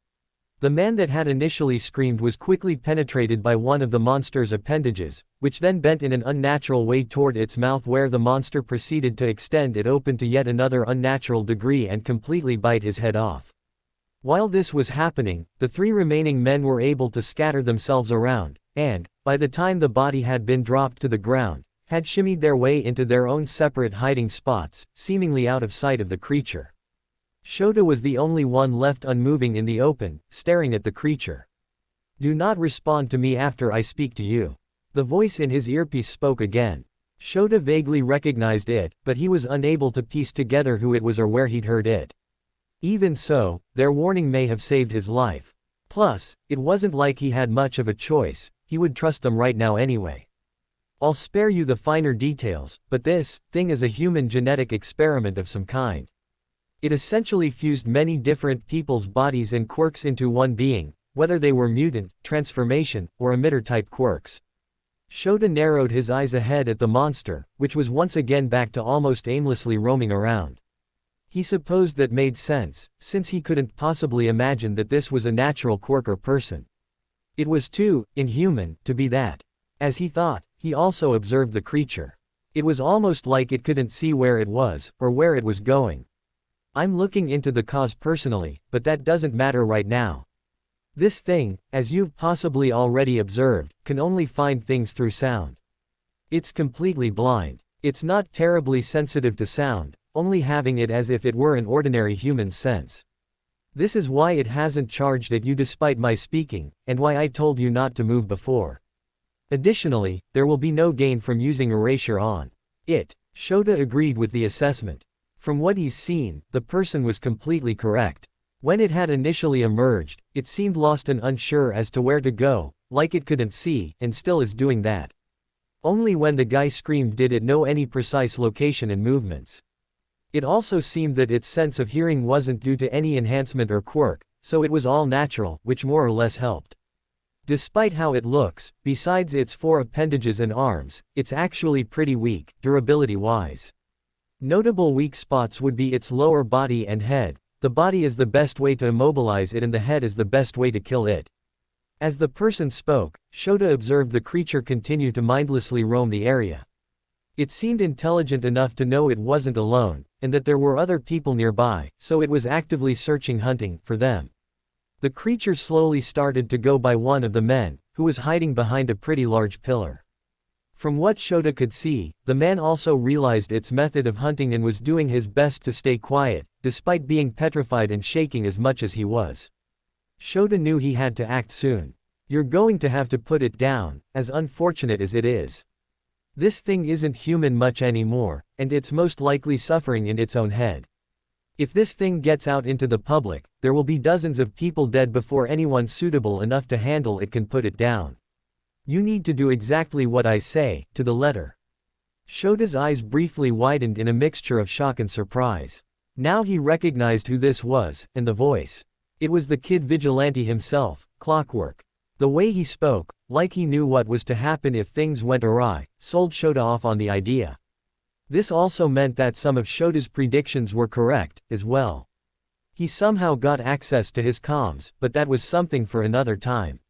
The man that had initially screamed was quickly penetrated by one of the monster's appendages, which then bent in an unnatural way toward its mouth, where the monster proceeded to extend it open to yet another unnatural degree and completely bite his head off. While this was happening, the 3 remaining men were able to scatter themselves around, and, by the time the body had been dropped to the ground, had shimmied their way into their own separate hiding spots, seemingly out of sight of the creature. Shota was the only one left unmoving in the open, staring at the creature. "Do not respond to me after I speak to you." The voice in his earpiece spoke again. Shota vaguely recognized it, but he was unable to piece together who it was or where he'd heard it. Even so, their warning may have saved his life. Plus, it wasn't like he had much of a choice, he would trust them right now anyway. "I'll spare you the finer details, but this thing is a human genetic experiment of some kind. It essentially fused many different people's bodies and quirks into one being, whether they were mutant, transformation, or emitter-type quirks." Shota narrowed his eyes ahead at the monster, which was once again back to almost aimlessly roaming around. He supposed that made sense, since he couldn't possibly imagine that this was a natural quirk or person. It was too inhuman to be that. As he thought, he also observed the creature. It was almost like it couldn't see where it was, or where it was going. "I'm looking into the cause personally, but that doesn't matter right now. This thing, as you've possibly already observed, can only find things through sound. It's completely blind. It's not terribly sensitive to sound, only having it as if it were an ordinary human sense. This is why it hasn't charged at you despite my speaking, and why I told you not to move before. Additionally, there will be no gain from using erasure on it." Shota agreed with the assessment. From what he's seen, the person was completely correct. When it had initially emerged, it seemed lost and unsure as to where to go, like it couldn't see, and still is doing that. Only when the guy screamed did it know any precise location and movements. It also seemed that its sense of hearing wasn't due to any enhancement or quirk, so it was all natural, which more or less helped. Despite how it looks, besides its 4 appendages and arms, it's actually pretty weak, durability-wise. Notable weak spots would be its lower body and head. The body is the best way to immobilize it and the head is the best way to kill it. As the person spoke, Shota observed the creature continue to mindlessly roam the area. It seemed intelligent enough to know it wasn't alone, and that there were other people nearby, so it was actively searching, hunting for them. The creature slowly started to go by one of the men, who was hiding behind a pretty large pillar. From what Shota could see, the man also realized its method of hunting and was doing his best to stay quiet, despite being petrified and shaking as much as he was. Shota knew he had to act soon. "You're going to have to put it down, as unfortunate as it is. This thing isn't human much anymore, and it's most likely suffering in its own head. If this thing gets out into the public, there will be dozens of people dead before anyone suitable enough to handle it can put it down. You need to do exactly what I say, to the letter." Shota's eyes briefly widened in a mixture of shock and surprise. Now he recognized who this was, and the voice. It was the kid vigilante himself, Clockwork. The way he spoke, like he knew what was to happen if things went awry, sold Shota off on the idea. This also meant that some of Shota's predictions were correct, as well. He somehow got access to his comms, but that was something for another time.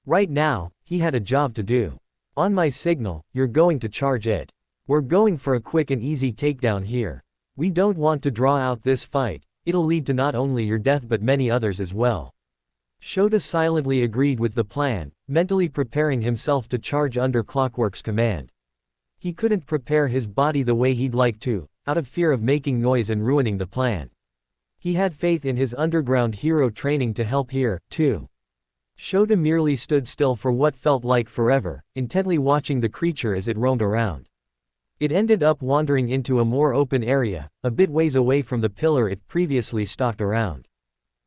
Right now, he had a job to do. "On my signal, you're going to charge it. We're going for a quick and easy takedown here. We don't want to draw out this fight, it'll lead to not only your death but many others as well." Shota silently agreed with the plan, mentally preparing himself to charge under Clockwork's command. He couldn't prepare his body the way he'd like to, out of fear of making noise and ruining the plan. He had faith in his underground hero training to help here, too. Shota merely stood still for what felt like forever, intently watching the creature as it roamed around. It ended up wandering into a more open area, a bit ways away from the pillar it previously stalked around.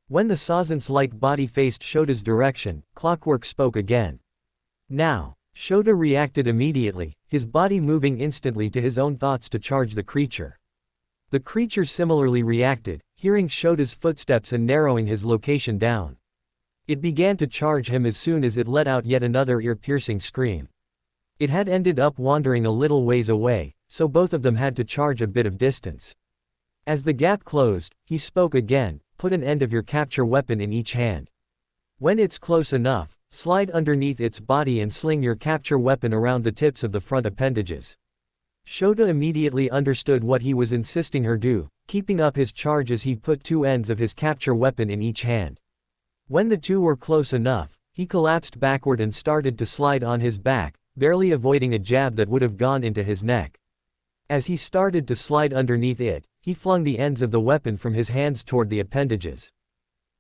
When the Sazance-like body faced Shota's direction, Clockwork spoke again. Now, Shota reacted immediately, his body moving instantly to his own thoughts to charge the creature. The creature similarly reacted, hearing Shota's footsteps and narrowing his location down. It began to charge him as soon as it let out yet another ear-piercing scream. It had ended up wandering a little ways away, so both of them had to charge a bit of distance. As the gap closed, he spoke again, put an end of your capture weapon in each hand. When it's close enough, slide underneath its body and sling your capture weapon around the tips of the front appendages. Shota immediately understood what he was insisting her do, keeping up his charge as he put two ends of his capture weapon in each hand. When the two were close enough, he collapsed backward and started to slide on his back, barely avoiding a jab that would have gone into his neck. As he started to slide underneath it, he flung the ends of the weapon from his hands toward the appendages.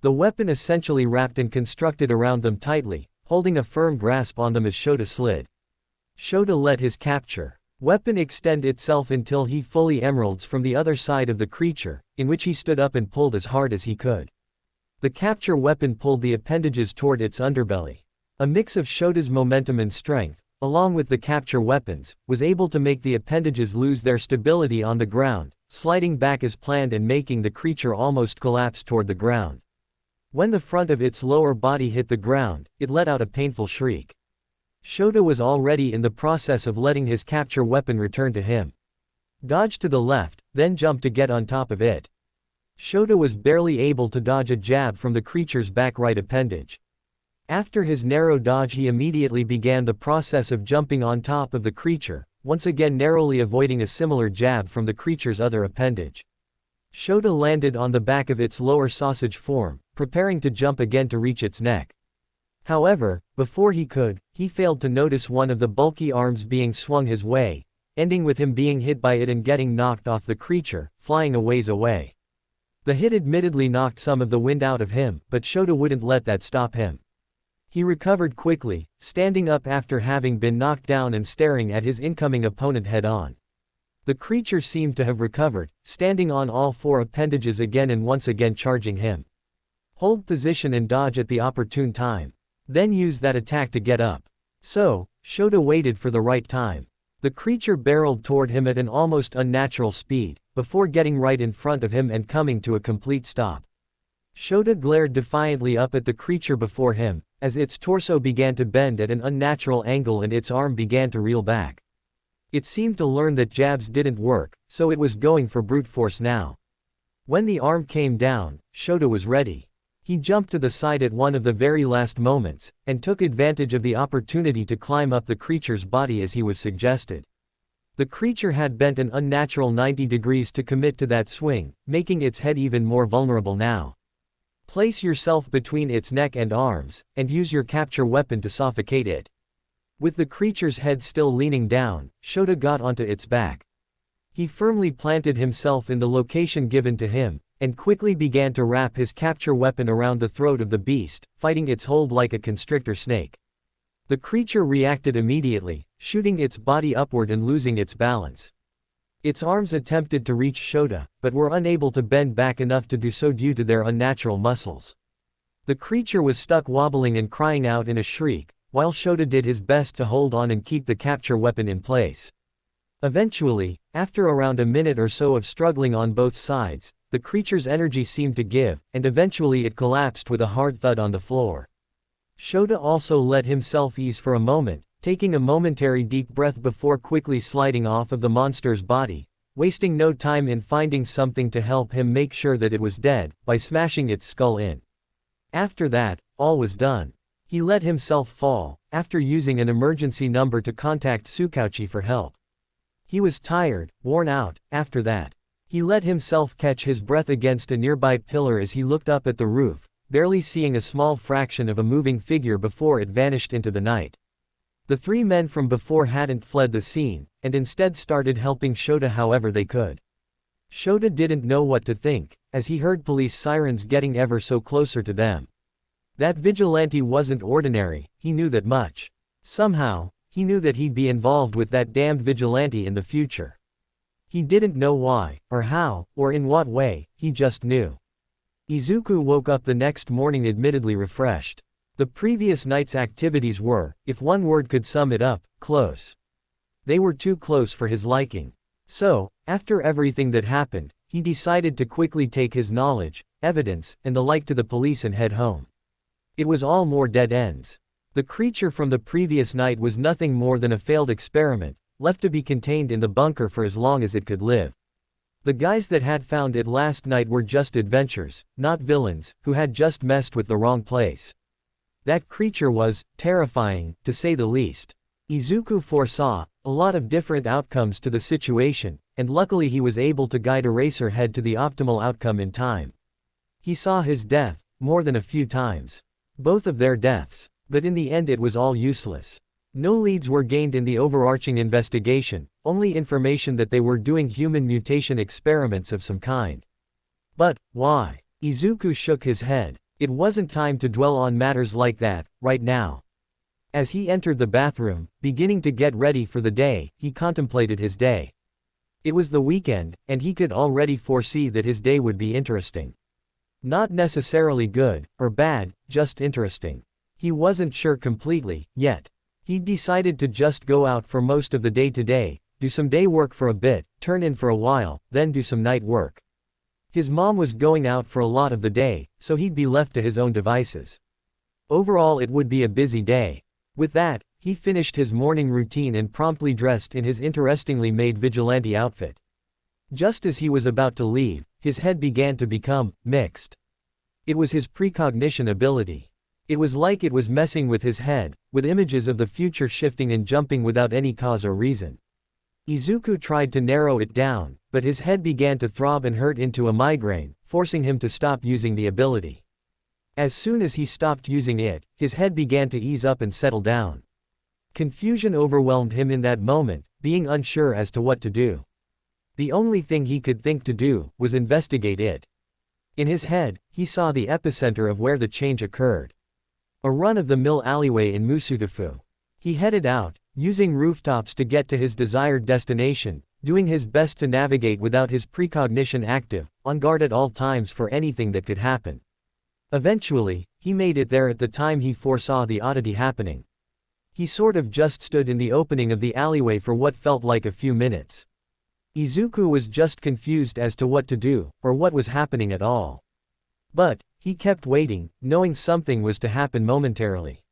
The weapon essentially wrapped and constructed around them tightly, holding a firm grasp on them as Shota slid. Shota let his capture weapon extend itself until he fully emeralds from the other side of the creature, in which he stood up and pulled as hard as he could. The capture weapon pulled the appendages toward its underbelly. A mix of Shota's momentum and strength, along with the capture weapons, was able to make the appendages lose their stability on the ground, sliding back as planned and making the creature almost collapse toward the ground. When the front of its lower body hit the ground, it let out a painful shriek. Shota was already in the process of letting his capture weapon return to him. Dodge to the left, then jump to get on top of it. Shota was barely able to dodge a jab from the creature's back right appendage. After his narrow dodge, he immediately began the process of jumping on top of the creature, once again narrowly avoiding a similar jab from the creature's other appendage. Shota landed on the back of its lower sausage form, preparing to jump again to reach its neck. However, before he could, he failed to notice one of the bulky arms being swung his way, ending with him being hit by it and getting knocked off the creature, flying a ways away. The hit admittedly knocked some of the wind out of him, but Shota wouldn't let that stop him. He recovered quickly, standing up after having been knocked down and staring at his incoming opponent head-on. The creature seemed to have recovered, standing on all four appendages again and once again charging him. Hold position and dodge at the opportune time. Then use that attack to get up. So, Shota waited for the right time. The creature barreled toward him at an almost unnatural speed, before getting right in front of him and coming to a complete stop. Shota glared defiantly up at the creature before him, as its torso began to bend at an unnatural angle and its arm began to reel back. It seemed to learn that jabs didn't work, so it was going for brute force now. When the arm came down, Shota was ready. He jumped to the side at one of the very last moments, and took advantage of the opportunity to climb up the creature's body as he was suggested. The creature had bent an unnatural 90 degrees to commit to that swing, making its head even more vulnerable now. Place yourself between its neck and arms, and use your capture weapon to suffocate it. With the creature's head still leaning down, Shota got onto its back. He firmly planted himself in the location given to him, and quickly began to wrap his capture weapon around the throat of the beast, fighting its hold like a constrictor snake. The creature reacted immediately, shooting its body upward and losing its balance. Its arms attempted to reach Shota, but were unable to bend back enough to do so due to their unnatural muscles. The creature was stuck wobbling and crying out in a shriek, while Shota did his best to hold on and keep the capture weapon in place. Eventually, after around a minute or so of struggling on both sides, the creature's energy seemed to give, and eventually it collapsed with a hard thud on the floor. Shota also let himself ease for a moment, taking a momentary deep breath before quickly sliding off of the monster's body, wasting no time in finding something to help him make sure that it was dead, by smashing its skull in. After that, all was done. He let himself fall, after using an emergency number to contact Tsukauchi for help. He was tired, worn out, after that. He let himself catch his breath against a nearby pillar as he looked up at the roof, barely seeing a small fraction of a moving figure before it vanished into the night. The three men from before hadn't fled the scene, and instead started helping Shota however they could. Shota didn't know what to think, as he heard police sirens getting ever so closer to them. That vigilante wasn't ordinary, he knew that much. Somehow, he knew that he'd be involved with that damned vigilante in the future. He didn't know why, or how, or in what way, he just knew. Izuku woke up the next morning admittedly refreshed. The previous night's activities were, if one word could sum it up, close. They were too close for his liking. So, after everything that happened, he decided to quickly take his knowledge, evidence, and the like to the police and head home. It was all more dead ends. The creature from the previous night was nothing more than a failed experiment, left to be contained in the bunker for as long as it could live. The guys that had found it last night were just adventurers, not villains, who had just messed with the wrong place. That creature was terrifying, to say the least. Izuku foresaw a lot of different outcomes to the situation, and luckily he was able to guide Eraserhead to the optimal outcome in time. He saw his death, more than a few times. Both of their deaths. But in the end it was all useless. No leads were gained in the overarching investigation, only information that they were doing human mutation experiments of some kind. But, why? Izuku shook his head. It wasn't time to dwell on matters like that, right now. As he entered the bathroom, beginning to get ready for the day, he contemplated his day. It was the weekend, and he could already foresee that his day would be interesting. Not necessarily good, or bad, just interesting. He wasn't sure completely, yet. He decided to just go out for most of the day today, do some day work for a bit, turn in for a while, then do some night work. His mom was going out for a lot of the day, so he'd be left to his own devices. Overall it would be a busy day. With that, he finished his morning routine and promptly dressed in his interestingly made vigilante outfit. Just as he was about to leave, his head began to become mixed. It was his precognition ability. It was like it was messing with his head, with images of the future shifting and jumping without any cause or reason. Izuku tried to narrow it down, but his head began to throb and hurt into a migraine, forcing him to stop using the ability. As soon as he stopped using it, his head began to ease up and settle down. Confusion overwhelmed him in that moment, being unsure as to what to do. The only thing he could think to do was investigate it. In his head, he saw the epicenter of where the change occurred. A run-of-the-mill alleyway in Musutafu. He headed out, using rooftops to get to his desired destination, doing his best to navigate without his precognition active, on guard at all times for anything that could happen. Eventually, he made it there at the time he foresaw the oddity happening. He sort of just stood in the opening of the alleyway for what felt like a few minutes. Izuku was just confused as to what to do, or what was happening at all. But, he kept waiting, knowing something was to happen momentarily.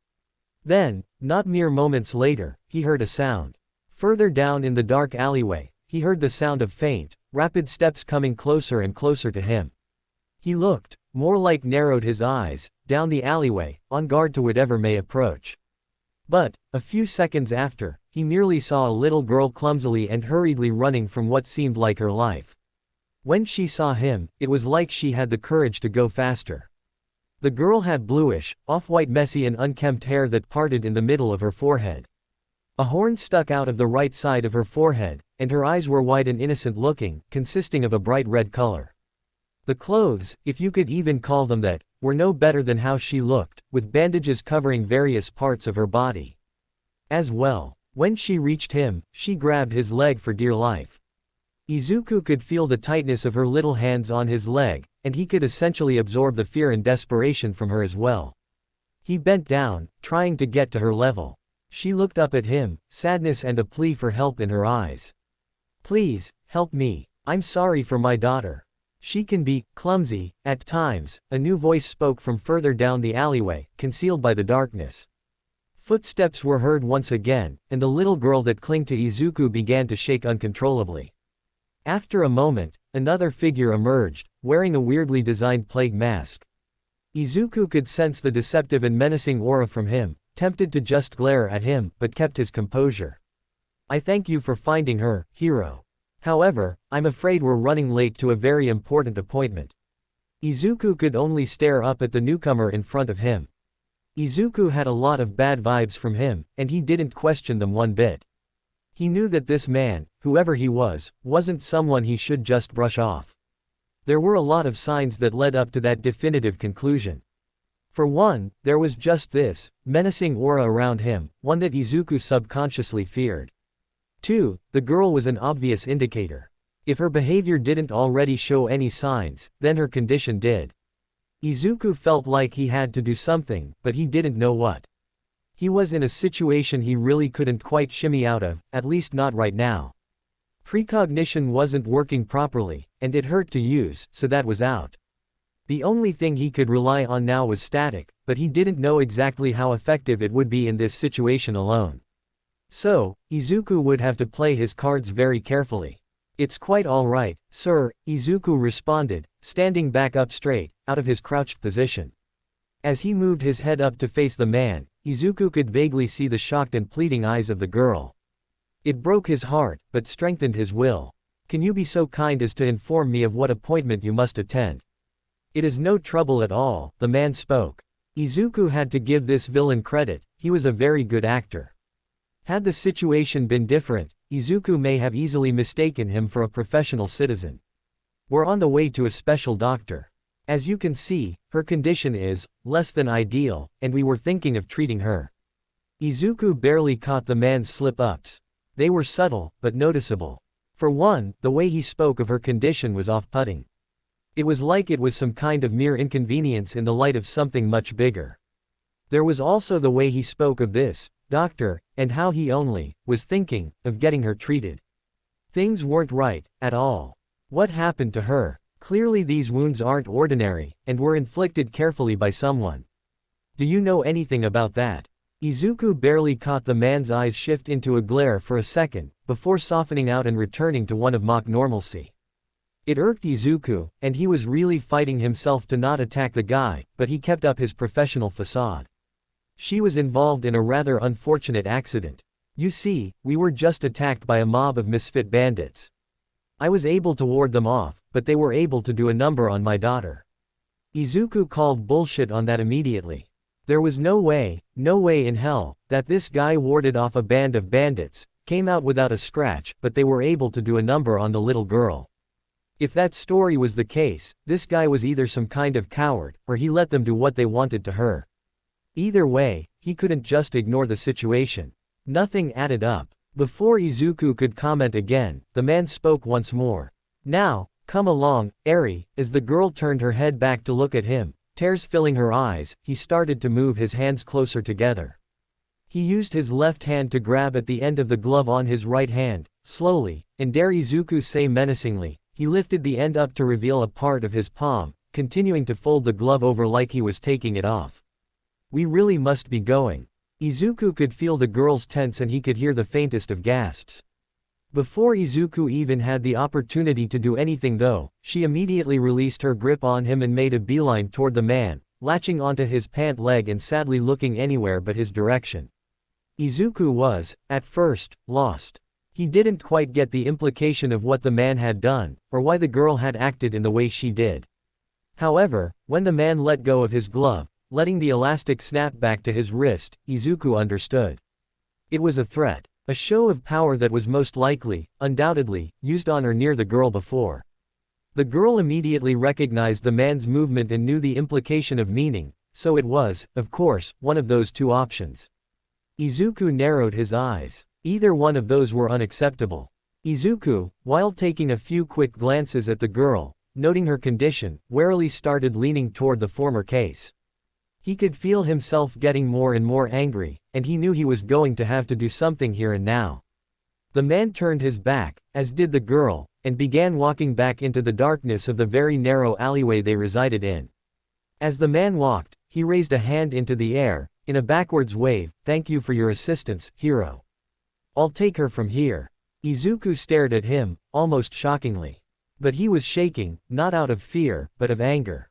Then, not mere moments later, he heard a sound. Further down in the dark alleyway, he heard the sound of faint, rapid steps coming closer and closer to him. He looked, more like narrowed his eyes, down the alleyway, on guard to whatever may approach. But, a few seconds after, he merely saw a little girl clumsily and hurriedly running from what seemed like her life. When she saw him, it was like she had the courage to go faster. The girl had bluish, off-white messy and unkempt hair that parted in the middle of her forehead. A horn stuck out of the right side of her forehead, and her eyes were wide and innocent looking, consisting of a bright red color. The clothes, if you could even call them that, were no better than how she looked, with bandages covering various parts of her body. As well, when she reached him, she grabbed his leg for dear life. Izuku could feel the tightness of her little hands on his leg, and he could essentially absorb the fear and desperation from her as well. He bent down, trying to get to her level. She looked up at him, sadness and a plea for help in her eyes. "Please, help me. I'm sorry for my daughter. She can be clumsy at times," a new voice spoke from further down the alleyway, concealed by the darkness. Footsteps were heard once again, and the little girl that clung to Izuku began to shake uncontrollably. After a moment, another figure emerged, wearing a weirdly designed plague mask. Izuku could sense the deceptive and menacing aura from him, tempted to just glare at him, but kept his composure. "I thank you for finding her, hero. However, I'm afraid we're running late to a very important appointment." Izuku could only stare up at the newcomer in front of him. Izuku had a lot of bad vibes from him, and he didn't question them one bit. He knew that this man, whoever he was, wasn't someone he should just brush off. There were a lot of signs that led up to that definitive conclusion. For one, there was just this menacing aura around him, one that Izuku subconsciously feared. 2. The girl was an obvious indicator. If her behavior didn't already show any signs, then her condition did. Izuku felt like he had to do something, but he didn't know what. He was in a situation he really couldn't quite shimmy out of, at least not right now. Precognition wasn't working properly, and it hurt to use, so that was out. The only thing he could rely on now was static, but he didn't know exactly how effective it would be in this situation alone. So, Izuku would have to play his cards very carefully. It's quite alright, sir, Izuku responded, standing back up straight, out of his crouched position. As he moved his head up to face the man, Izuku could vaguely see the shocked and pleading eyes of the girl. It broke his heart, but strengthened his will. Can you be so kind as to inform me of what appointment you must attend? It is no trouble at all, the man spoke. Izuku had to give this villain credit, he was a very good actor. Had the situation been different, Izuku may have easily mistaken him for a professional citizen. We're on the way to a special doctor. As you can see, her condition is less than ideal, and we were thinking of treating her. Izuku barely caught the man's slip-ups. They were subtle, but noticeable. For one, the way he spoke of her condition was off-putting. It was like it was some kind of mere inconvenience in the light of something much bigger. There was also the way he spoke of this doctor, and how he only was thinking of getting her treated. Things weren't right, at all. What happened to her? Clearly these wounds aren't ordinary, and were inflicted carefully by someone. Do you know anything about that? Izuku barely caught the man's eyes shift into a glare for a second, before softening out and returning to one of mock normalcy. It irked Izuku, and he was really fighting himself to not attack the guy, but he kept up his professional facade. She was involved in a rather unfortunate accident. You see, we were just attacked by a mob of misfit bandits. I was able to ward them off, but they were able to do a number on my daughter. Izuku called bullshit on that immediately. There was no way in hell, that this guy warded off a band of bandits, came out without a scratch, but they were able to do a number on the little girl. If that story was the case, this guy was either some kind of coward, or he let them do what they wanted to her. Either way, he couldn't just ignore the situation. Nothing added up. Before Izuku could comment again, the man spoke once more. Now, come along, Eri. As the girl turned her head back to look at him, tears filling her eyes, he started to move his hands closer together. He used his left hand to grab at the end of the glove on his right hand, slowly, and dare Izuku say menacingly, he lifted the end up to reveal a part of his palm, continuing to fold the glove over like he was taking it off. We really must be going. Izuku could feel the girl's tense and he could hear the faintest of gasps. Before Izuku even had the opportunity to do anything though, she immediately released her grip on him and made a beeline toward the man, latching onto his pant leg and sadly looking anywhere but his direction. Izuku was, at first, lost. He didn't quite get the implication of what the man had done, or why the girl had acted in the way she did. However, when the man let go of his glove, letting the elastic snap back to his wrist, Izuku understood. It was a threat. A show of power that was most likely, undoubtedly, used on or near the girl before. The girl immediately recognized the man's movement and knew the implication of meaning, so it was, of course, one of those two options. Izuku narrowed his eyes. Either one of those were unacceptable. Izuku, while taking a few quick glances at the girl, noting her condition, warily started leaning toward the former case. He could feel himself getting more and more angry, and he knew he was going to have to do something here and now. The man turned his back, as did the girl, and began walking back into the darkness of the very narrow alleyway they resided in. As the man walked, he raised a hand into the air, in a backwards wave. Thank you for your assistance, hero. I'll take her from here. Izuku stared at him, almost shockingly. But he was shaking, not out of fear, but of anger.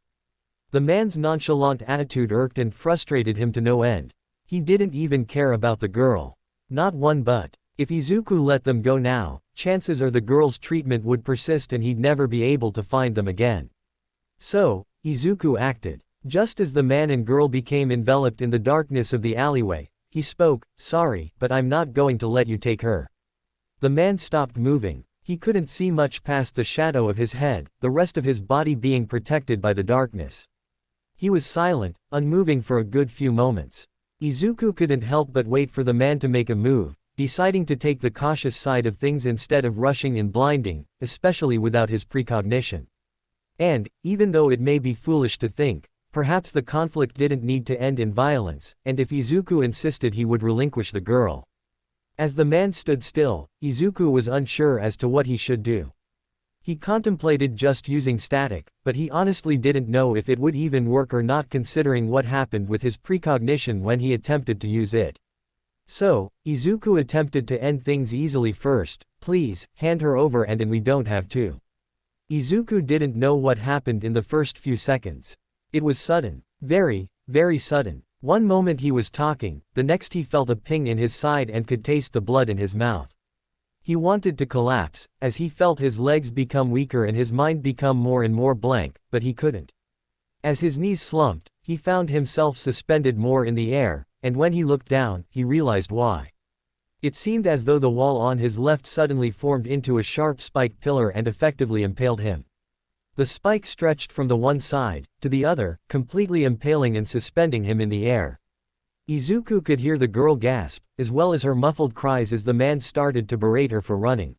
The man's nonchalant attitude irked and frustrated him to no end. He didn't even care about the girl. Not one bit. If Izuku let them go now, chances are the girl's treatment would persist and he'd never be able to find them again. So, Izuku acted. Just as the man and girl became enveloped in the darkness of the alleyway, he spoke, "Sorry, but I'm not going to let you take her." The man stopped moving. He couldn't see much past the shadow of his head, the rest of his body being protected by the darkness. He was silent, unmoving for a good few moments. Izuku couldn't help but wait for the man to make a move, deciding to take the cautious side of things instead of rushing and blinding, especially without his precognition. And, even though it may be foolish to think, Perhaps the conflict didn't need to end in violence, and if Izuku insisted he would relinquish the girl. As the man stood still, Izuku was unsure as to what he should do. He contemplated just using static, but he honestly didn't know if it would even work or not considering what happened with his precognition when he attempted to use it. So, Izuku attempted to end things easily first. Please, hand her over and we don't have to. Izuku didn't know what happened in the first few seconds. It was sudden. Very, very sudden. One moment he was talking, the next he felt a ping in his side and could taste the blood in his mouth. He wanted to collapse, as he felt his legs become weaker and his mind become more and more blank, but he couldn't. As his knees slumped, he found himself suspended more in the air, and when he looked down, he realized why. It seemed as though the wall on his left suddenly formed into a sharp spike pillar and effectively impaled him. The spike stretched from the one side to the other, completely impaling and suspending him in the air. Izuku could hear the girl gasp, as well as her muffled cries as the man started to berate her for running.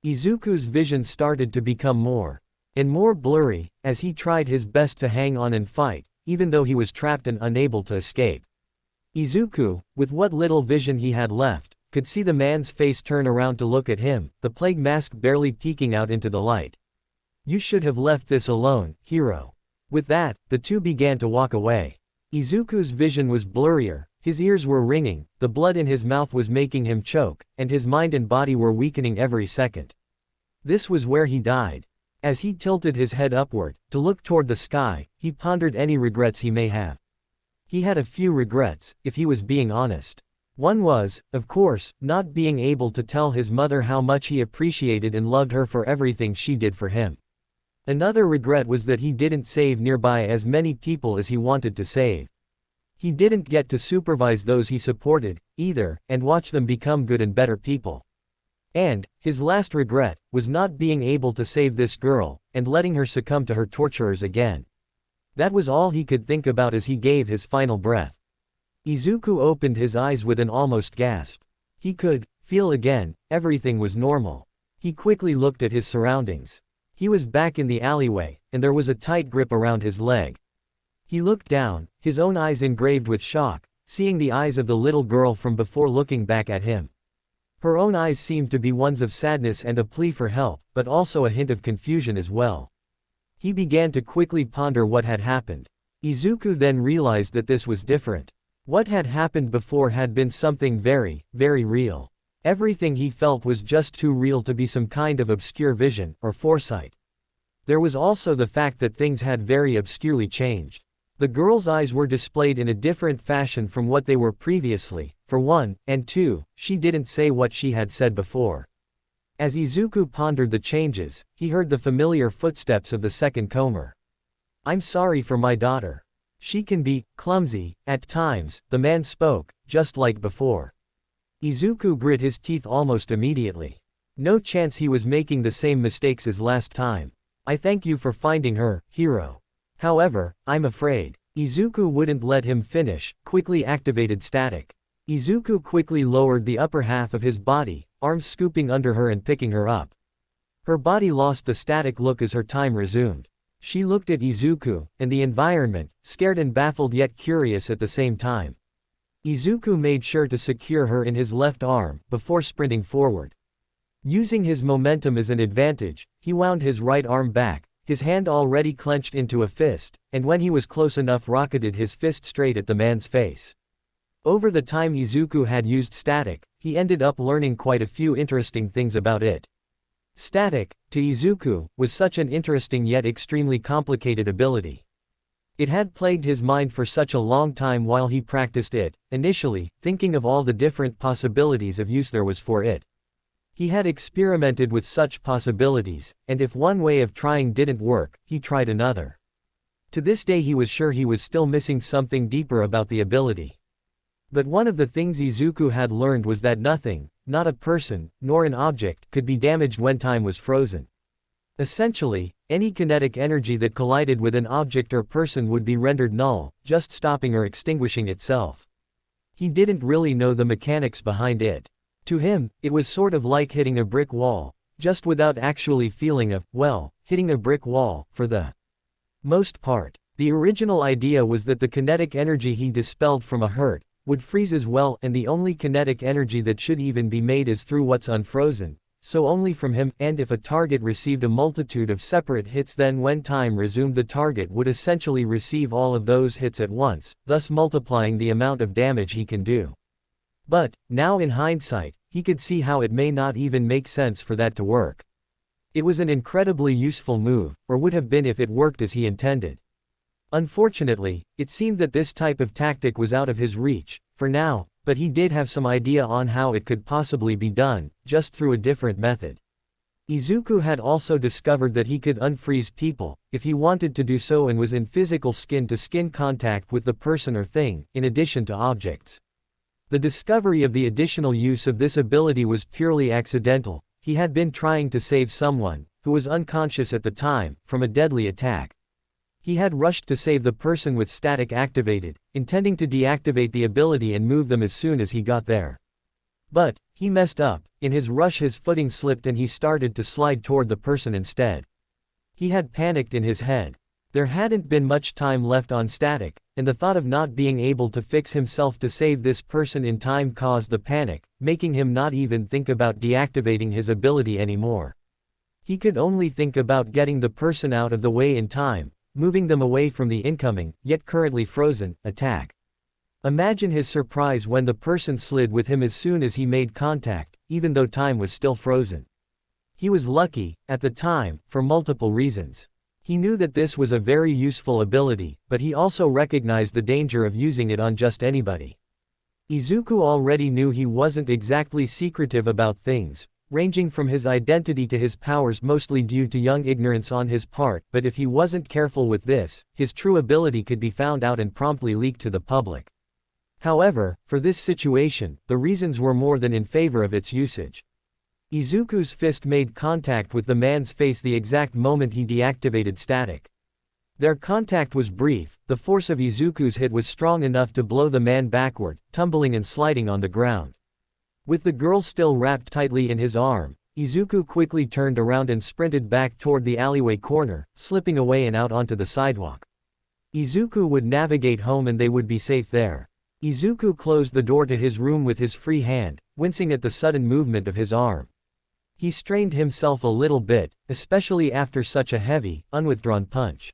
Izuku's vision started to become more and more blurry, as he tried his best to hang on and fight, even though he was trapped and unable to escape. Izuku, with what little vision he had left, could see the man's face turn around to look at him, the plague mask barely peeking out into the light. You should have left this alone, hero. With that, the two began to walk away. Izuku's vision was blurrier, his ears were ringing, the blood in his mouth was making him choke, and his mind and body were weakening every second. This was where he died. As he tilted his head upward, to look toward the sky, he pondered any regrets he may have. He had a few regrets, if he was being honest. One was, of course, not being able to tell his mother how much he appreciated and loved her for everything she did for him. Another regret was that he didn't save nearby as many people as he wanted to save. He didn't get to supervise those he supported, either, and watch them become good and better people. And, his last regret, was not being able to save this girl, and letting her succumb to her torturers again. That was all he could think about as he gave his final breath. Izuku opened his eyes with an almost gasp. He could feel again, everything was normal. He quickly looked at his surroundings. He was back in the alleyway, and there was a tight grip around his leg. He looked down, his own eyes engraved with shock, seeing the eyes of the little girl from before looking back at him. Her own eyes seemed to be ones of sadness and a plea for help, but also a hint of confusion as well. He began to quickly ponder what had happened. Izuku then realized that this was different. What had happened before had been something very, very real. Everything he felt was just too real to be some kind of obscure vision, or foresight. There was also the fact that things had very obscurely changed. The girl's eyes were displayed in a different fashion from what they were previously, for one, and two, she didn't say what she had said before. As Izuku pondered the changes, he heard the familiar footsteps of the second comer. I'm sorry for my daughter. She can be clumsy at times, the man spoke, just like before. Izuku grit his teeth almost immediately. No chance he was making the same mistakes as last time. I thank you for finding her, hero. However, I'm afraid. Izuku wouldn't let him finish, quickly activated static. Izuku quickly lowered the upper half of his body, arms scooping under her and picking her up. Her body lost the static look as her time resumed. She looked at Izuku, and the environment, scared and baffled yet curious at the same time. Izuku made sure to secure her in his left arm, before sprinting forward. Using his momentum as an advantage, he wound his right arm back, his hand already clenched into a fist, and when he was close enough rocketed his fist straight at the man's face. Over the time Izuku had used static, he ended up learning quite a few interesting things about it. Static, to Izuku, was such an interesting yet extremely complicated ability. It had plagued his mind for such a long time while he practiced it, initially, thinking of all the different possibilities of use there was for it. He had experimented with such possibilities, and if one way of trying didn't work, he tried another. To this day he was sure he was still missing something deeper about the ability. But one of the things Izuku had learned was that nothing, not a person, nor an object, could be damaged when time was frozen. Essentially, any kinetic energy that collided with an object or person would be rendered null, just stopping or extinguishing itself. He didn't really know the mechanics behind it. To him, it was sort of like hitting a brick wall, just without actually feeling hitting a brick wall, for the most part. The original idea was that the kinetic energy he dispelled from a hurt would freeze as well, and the only kinetic energy that should even be made is through what's unfrozen, so only from him, and if a target received a multitude of separate hits, then when time resumed the target would essentially receive all of those hits at once, thus multiplying the amount of damage he can do. But, now in hindsight, he could see how it may not even make sense for that to work. It was an incredibly useful move, or would have been if it worked as he intended. Unfortunately, it seemed that this type of tactic was out of his reach, for now, but he did have some idea on how it could possibly be done, just through a different method. Izuku had also discovered that he could unfreeze people, if he wanted to do so, and was in physical skin-to-skin contact with the person or thing, in addition to objects. The discovery of the additional use of this ability was purely accidental. He had been trying to save someone, who was unconscious at the time, from a deadly attack. He had rushed to save the person with static activated, intending to deactivate the ability and move them as soon as he got there. But, he messed up. In his rush his footing slipped and he started to slide toward the person instead. He had panicked in his head. There hadn't been much time left on static, and the thought of not being able to fix himself to save this person in time caused the panic, making him not even think about deactivating his ability anymore. He could only think about getting the person out of the way in time, moving them away from the incoming, yet currently frozen, attack. Imagine his surprise when the person slid with him as soon as he made contact, even though time was still frozen. He was lucky, at the time, for multiple reasons. He knew that this was a very useful ability, but he also recognized the danger of using it on just anybody. Izuku already knew he wasn't exactly secretive about things, ranging from his identity to his powers, mostly due to young ignorance on his part, but if he wasn't careful with this, his true ability could be found out and promptly leaked to the public. However, for this situation, the reasons were more than in favor of its usage. Izuku's fist made contact with the man's face the exact moment he deactivated static. Their contact was brief. The force of Izuku's hit was strong enough to blow the man backward, tumbling and sliding on the ground. With the girl still wrapped tightly in his arm, Izuku quickly turned around and sprinted back toward the alleyway corner, slipping away and out onto the sidewalk. Izuku would navigate home and they would be safe there. Izuku closed the door to his room with his free hand, wincing at the sudden movement of his arm. He strained himself a little bit, especially after such a heavy, unwithdrawn punch.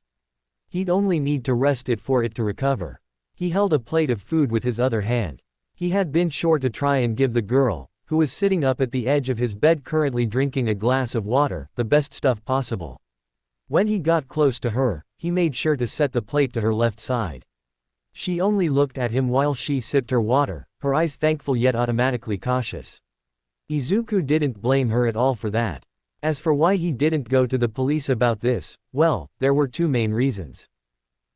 He'd only need to rest it for it to recover. He held a plate of food with his other hand. He had been sure to try and give the girl, who was sitting up at the edge of his bed currently drinking a glass of water, the best stuff possible. When he got close to her, he made sure to set the plate to her left side. She only looked at him while she sipped her water, her eyes thankful yet automatically cautious. Izuku didn't blame her at all for that. As for why he didn't go to the police about this, well, there were two main reasons.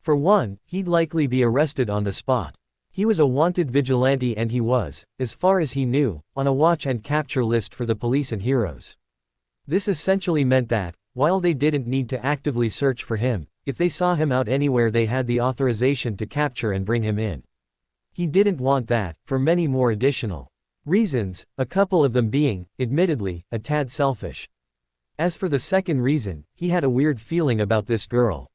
For one, he'd likely be arrested on the spot. He was a wanted vigilante and he was, as far as he knew, on a watch and capture list for the police and heroes. This essentially meant that, while they didn't need to actively search for him, if they saw him out anywhere they had the authorization to capture and bring him in. He didn't want that, for many more additional reasons, a couple of them being, admittedly, a tad selfish. As for the second reason, he had a weird feeling about this girl.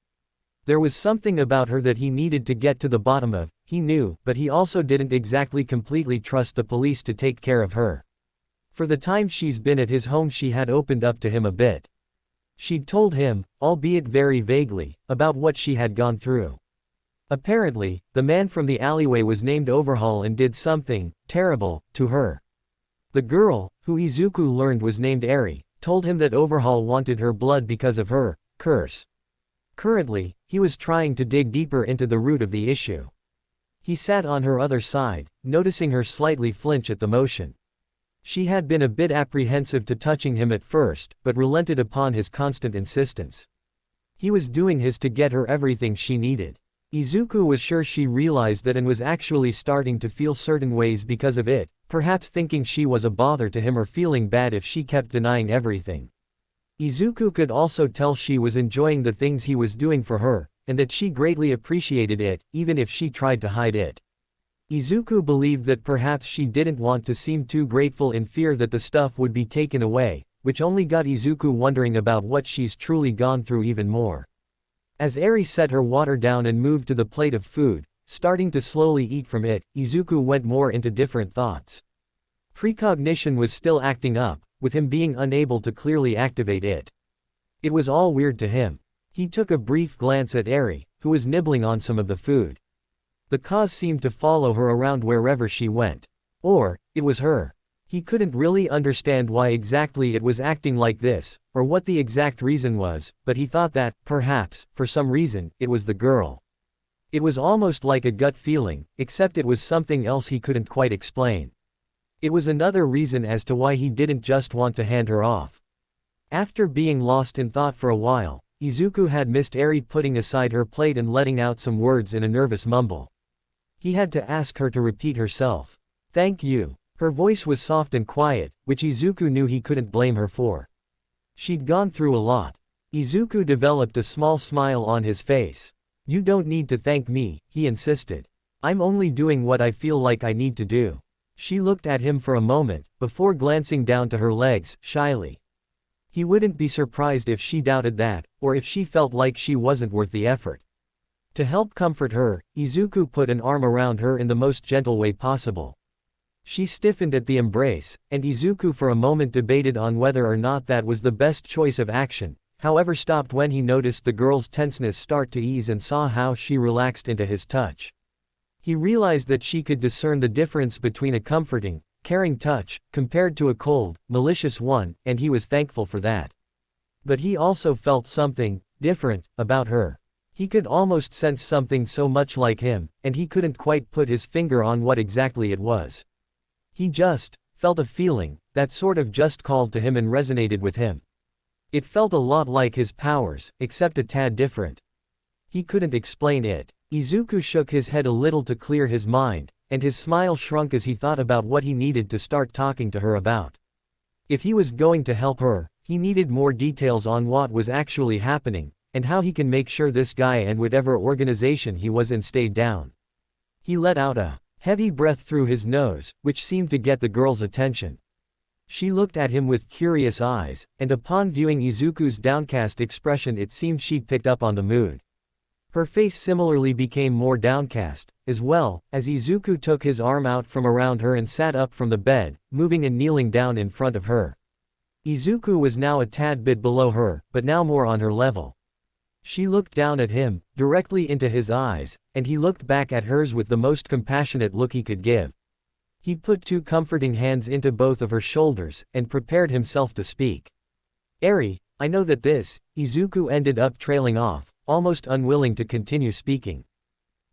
There was something about her that he needed to get to the bottom of, he knew, but he also didn't exactly completely trust the police to take care of her. For the time she's been at his home she had opened up to him a bit. She'd told him, albeit very vaguely, about what she had gone through. Apparently, the man from the alleyway was named Overhaul and did something terrible to her. The girl, who Izuku learned was named Eri, told him that Overhaul wanted her blood because of her curse. Currently, he was trying to dig deeper into the root of the issue. He sat on her other side, noticing her slightly flinch at the motion. She had been a bit apprehensive to touching him at first, but relented upon his constant insistence. He was doing his to get her everything she needed. Izuku was sure she realized that and was actually starting to feel certain ways because of it, perhaps thinking she was a bother to him or feeling bad if she kept denying everything. Izuku could also tell she was enjoying the things he was doing for her, and that she greatly appreciated it, even if she tried to hide it. Izuku believed that perhaps she didn't want to seem too grateful in fear that the stuff would be taken away, which only got Izuku wondering about what she's truly gone through even more. As Eri set her water down and moved to the plate of food, starting to slowly eat from it, Izuku went more into different thoughts. Precognition was still acting up, with him being unable to clearly activate it. It was all weird to him. He took a brief glance at Eri, who was nibbling on some of the food. The cause seemed to follow her around wherever she went. Or, it was her. He couldn't really understand why exactly it was acting like this, or what the exact reason was, but he thought that, perhaps, for some reason, it was the girl. It was almost like a gut feeling, except it was something else he couldn't quite explain. It was another reason as to why he didn't just want to hand her off. After being lost in thought for a while, Izuku had missed Eri putting aside her plate and letting out some words in a nervous mumble. He had to ask her to repeat herself. "Thank you." Her voice was soft and quiet, which Izuku knew he couldn't blame her for. She'd gone through a lot. Izuku developed a small smile on his face. "You don't need to thank me," he insisted. "I'm only doing what I feel like I need to do." She looked at him for a moment, before glancing down to her legs, shyly. He wouldn't be surprised if she doubted that, or if she felt like she wasn't worth the effort. To help comfort her, Izuku put an arm around her in the most gentle way possible. She stiffened at the embrace, and Izuku for a moment debated on whether or not that was the best choice of action, however stopped when he noticed the girl's tenseness start to ease and saw how she relaxed into his touch. He realized that she could discern the difference between a comforting, caring touch, compared to a cold, malicious one, and he was thankful for that. But he also felt something different about her. He could almost sense something so much like him, and he couldn't quite put his finger on what exactly it was. He just felt a feeling that sort of just called to him and resonated with him. It felt a lot like his powers, except a tad different. He couldn't explain it. Izuku shook his head a little to clear his mind, and his smile shrunk as he thought about what he needed to start talking to her about. If he was going to help her, he needed more details on what was actually happening, and how he can make sure this guy and whatever organization he was in stayed down. He let out a heavy breath through his nose, which seemed to get the girl's attention. She looked at him with curious eyes, and upon viewing Izuku's downcast expression it seemed she'd picked up on the mood. Her face similarly became more downcast, as well, as Izuku took his arm out from around her and sat up from the bed, moving and kneeling down in front of her. Izuku was now a tad bit below her, but now more on her level. She looked down at him, directly into his eyes, and he looked back at hers with the most compassionate look he could give. He put two comforting hands into both of her shoulders, and prepared himself to speak. "Eri, I know that this," Izuku ended up trailing off, almost unwilling to continue speaking.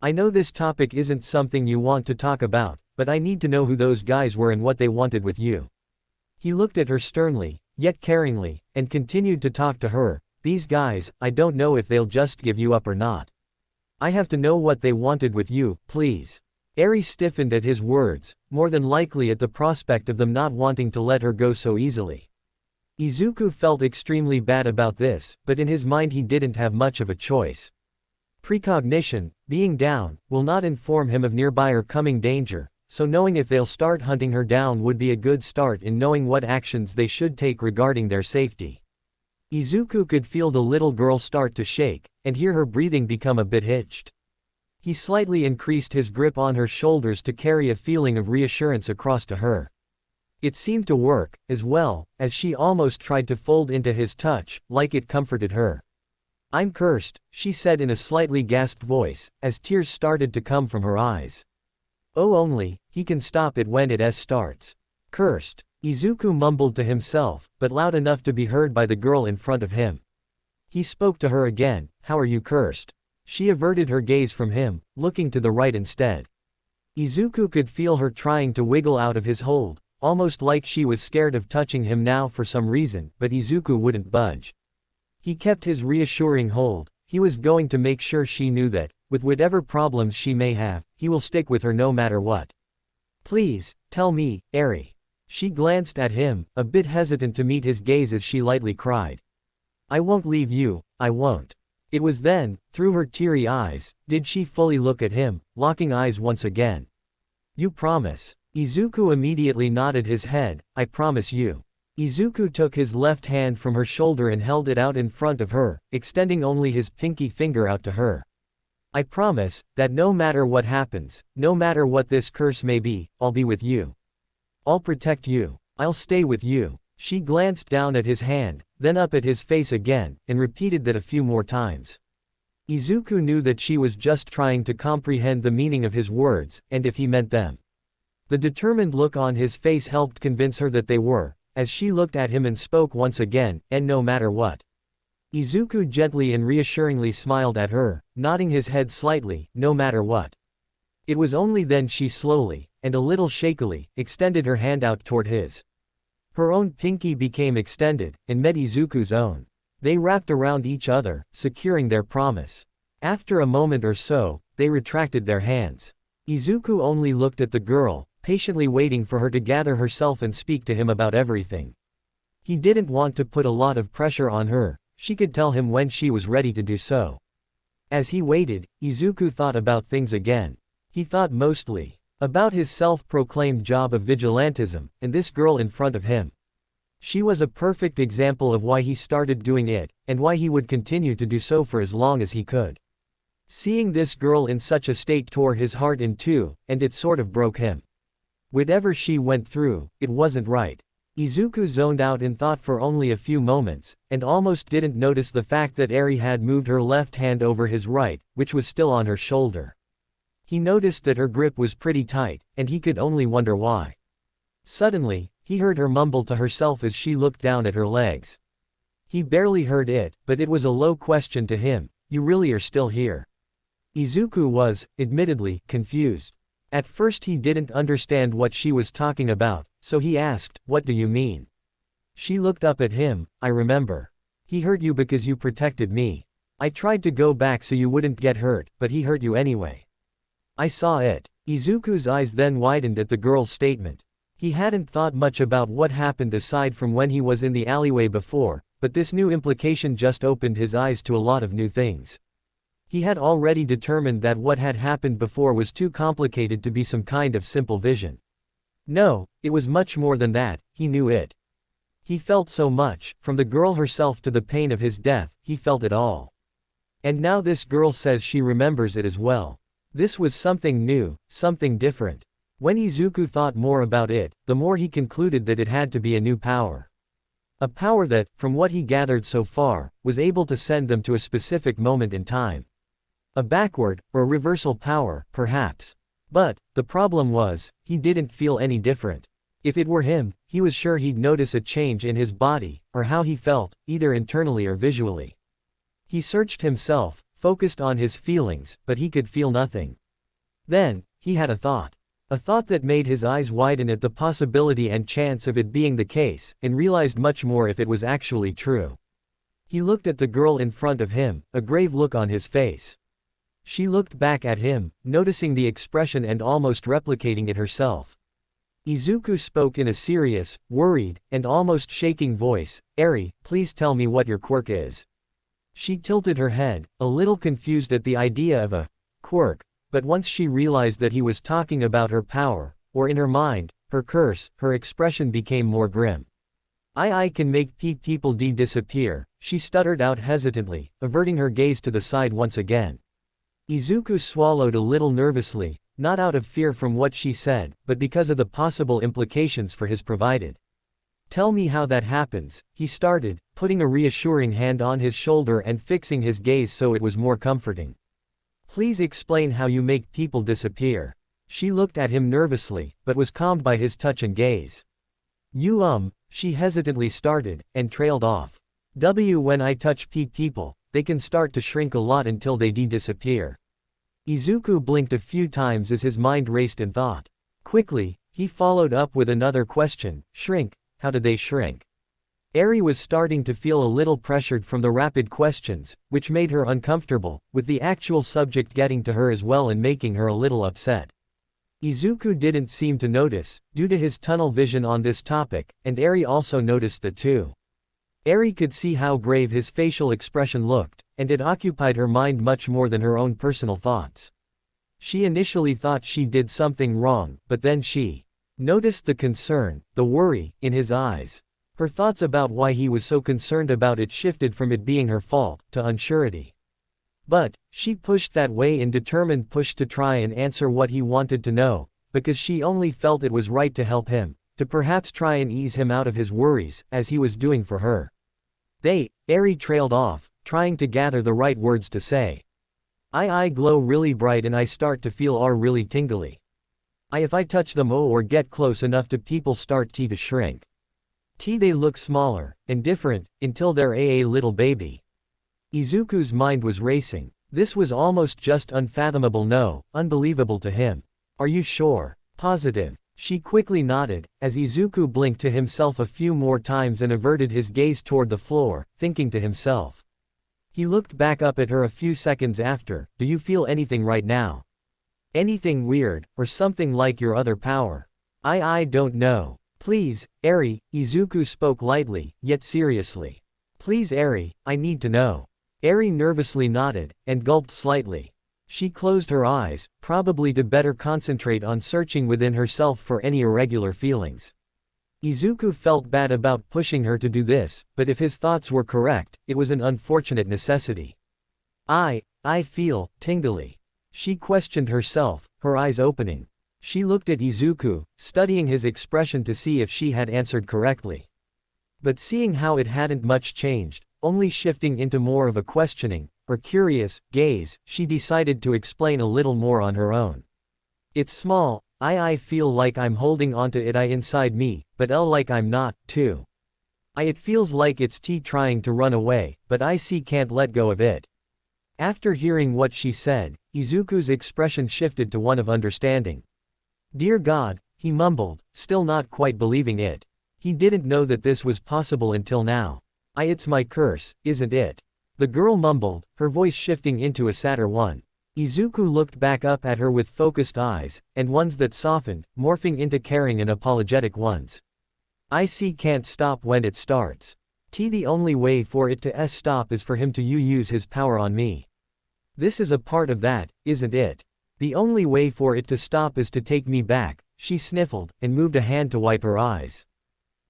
"I know this topic isn't something you want to talk about, but I need to know who those guys were and what they wanted with you." He looked at her sternly, yet caringly, and continued to talk to her. "These guys, I don't know if they'll just give you up or not. I have to know what they wanted with you, please." Eri stiffened at his words, more than likely at the prospect of them not wanting to let her go so easily. Izuku felt extremely bad about this, but in his mind he didn't have much of a choice. Precognition, being down, will not inform him of nearby or coming danger, so knowing if they'll start hunting her down would be a good start in knowing what actions they should take regarding their safety. Izuku could feel the little girl start to shake, and hear her breathing become a bit hitched. He slightly increased his grip on her shoulders to carry a feeling of reassurance across to her. It seemed to work, as well, as she almost tried to fold into his touch, like it comforted her. "I'm cursed," she said in a slightly gasped voice, as tears started to come from her eyes. "Oh, only, he can stop it when it starts. Cursed," Izuku mumbled to himself, but loud enough to be heard by the girl in front of him. He spoke to her again. "How are you cursed?" She averted her gaze from him, looking to the right instead. Izuku could feel her trying to wiggle out of his hold, almost like she was scared of touching him now for some reason, but Izuku wouldn't budge. He kept his reassuring hold. He was going to make sure she knew that, with whatever problems she may have, he will stick with her no matter what. "Please, tell me, Eri." She glanced at him, a bit hesitant to meet his gaze as she lightly cried. "I won't leave you, I won't." It was then, through her teary eyes, did she fully look at him, locking eyes once again. "You promise?" Izuku immediately nodded his head. "I promise you." Izuku took his left hand from her shoulder and held it out in front of her, extending only his pinky finger out to her. I promise, that no matter what happens, no matter what this curse may be, I'll be with you. I'll protect you. I'll stay with you. She glanced down at his hand, then up at his face again, and repeated that a few more times. Izuku knew that she was just trying to comprehend the meaning of his words, and if he meant them. The determined look on his face helped convince her that they were, as she looked at him and spoke once again, and no matter what. Izuku gently and reassuringly smiled at her, nodding his head slightly, no matter what. It was only then she slowly, and a little shakily, extended her hand out toward his. Her own pinky became extended, and met Izuku's own. They wrapped around each other, securing their promise. After a moment or so, they retracted their hands. Izuku only looked at the girl, patiently waiting for her to gather herself and speak to him about everything. He didn't want to put a lot of pressure on her, she could tell him when she was ready to do so. As he waited, Izuku thought about things again. He thought mostly about his self-proclaimed job of vigilantism, and this girl in front of him. She was a perfect example of why he started doing it, and why he would continue to do so for as long as he could. Seeing this girl in such a state tore his heart in two, and it sort of broke him. Whatever she went through, it wasn't right. Izuku zoned out in thought for only a few moments, and almost didn't notice the fact that Eri had moved her left hand over his right, which was still on her shoulder. He noticed that her grip was pretty tight, and he could only wonder why. Suddenly, he heard her mumble to herself as she looked down at her legs. He barely heard it, but it was a low question to him, "You really are still here?" Izuku was, admittedly, confused. At first he didn't understand what she was talking about, so he asked, "What do you mean?" She looked up at him. "I remember. He hurt you because you protected me. I tried to go back so you wouldn't get hurt, but he hurt you anyway. I saw it." Izuku's eyes then widened at the girl's statement. He hadn't thought much about what happened aside from when he was in the alleyway before, but this new implication just opened his eyes to a lot of new things. He had already determined that what had happened before was too complicated to be some kind of simple vision. No, it was much more than that, he knew it. He felt so much, from the girl herself to the pain of his death, he felt it all. And now this girl says she remembers it as well. This was something new, something different. When Izuku thought more about it, the more he concluded that it had to be a new power. A power that, from what he gathered so far, was able to send them to a specific moment in time. A backward, or a reversal power, perhaps. But, the problem was, he didn't feel any different. If it were him, he was sure he'd notice a change in his body, or how he felt, either internally or visually. He searched himself, focused on his feelings, but he could feel nothing. Then, he had a thought. A thought that made his eyes widen at the possibility and chance of it being the case, and realized much more if it was actually true. He looked at the girl in front of him, a grave look on his face. She looked back at him, noticing the expression and almost replicating it herself. Izuku spoke in a serious, worried, and almost shaking voice, "Eri, please tell me what your quirk is." She tilted her head, a little confused at the idea of a quirk. But once she realized that he was talking about her power, or in her mind, her curse, her expression became more grim. I can make people disappear, she stuttered out hesitantly, averting her gaze to the side once again. Izuku swallowed a little nervously, not out of fear from what she said, but because of the possible implications for his provided. "Tell me how that happens," he started, putting a reassuring hand on his shoulder and fixing his gaze so it was more comforting. "Please explain how you make people disappear." She looked at him nervously, but was calmed by his touch and gaze. She hesitantly started, and trailed off. When I touch people, they can start to shrink a lot until they disappear." Izuku blinked a few times as his mind raced in thought. Quickly, he followed up with another question, "Shrink, how do they shrink?" Eri was starting to feel a little pressured from the rapid questions, which made her uncomfortable, with the actual subject getting to her as well and making her a little upset. Izuku didn't seem to notice, due to his tunnel vision on this topic, and Eri also noticed that too. Eri could see how grave his facial expression looked, and it occupied her mind much more than her own personal thoughts. She initially thought she did something wrong, but then she noticed the concern, the worry, in his eyes. Her thoughts about why he was so concerned about it shifted from it being her fault, to unsurety. But, she pushed that way in determined push to try and answer what he wanted to know, because she only felt it was right to help him, to perhaps try and ease him out of his worries, as he was doing for her. Eri trailed off, trying to gather the right words to say. I glow really bright and I start to feel really tingly. If I touch them or get close enough to people start to shrink. They look smaller, and different, until they're a little baby. Izuku's mind was racing. This was almost just unfathomable, no, unbelievable to him. Are you sure? Positive. She quickly nodded, as Izuku blinked to himself a few more times and averted his gaze toward the floor, thinking to himself. He looked back up at her a few seconds after. Do you feel anything right now? Anything weird, or something like your other power? I don't know. Please, Eri, Izuku spoke lightly, yet seriously. Please Eri, I need to know. Eri nervously nodded, and gulped slightly. She closed her eyes, probably to better concentrate on searching within herself for any irregular feelings. Izuku felt bad about pushing her to do this, but if his thoughts were correct, it was an unfortunate necessity. I feel tingly. She questioned herself, her eyes opening. She looked at Izuku, studying his expression to see if she had answered correctly. But seeing how it hadn't much changed, only shifting into more of a questioning, or curious, gaze, she decided to explain a little more on her own. It's small, I feel like I'm holding onto it inside me, but like I'm not, too. It feels like it's trying to run away, but I can't let go of it. After hearing what she said, Izuku's expression shifted to one of understanding. Dear God, he mumbled, still not quite believing it. He didn't know that this was possible until now. It's my curse, isn't it? The girl mumbled, her voice shifting into a sadder one. Izuku looked back up at her with focused eyes, and ones that softened, morphing into caring and apologetic ones. I can't stop when it starts. The only way for it to stop is for him to use his power on me. This is a part of that, isn't it? The only way for it to stop is to take me back, she sniffled, and moved a hand to wipe her eyes.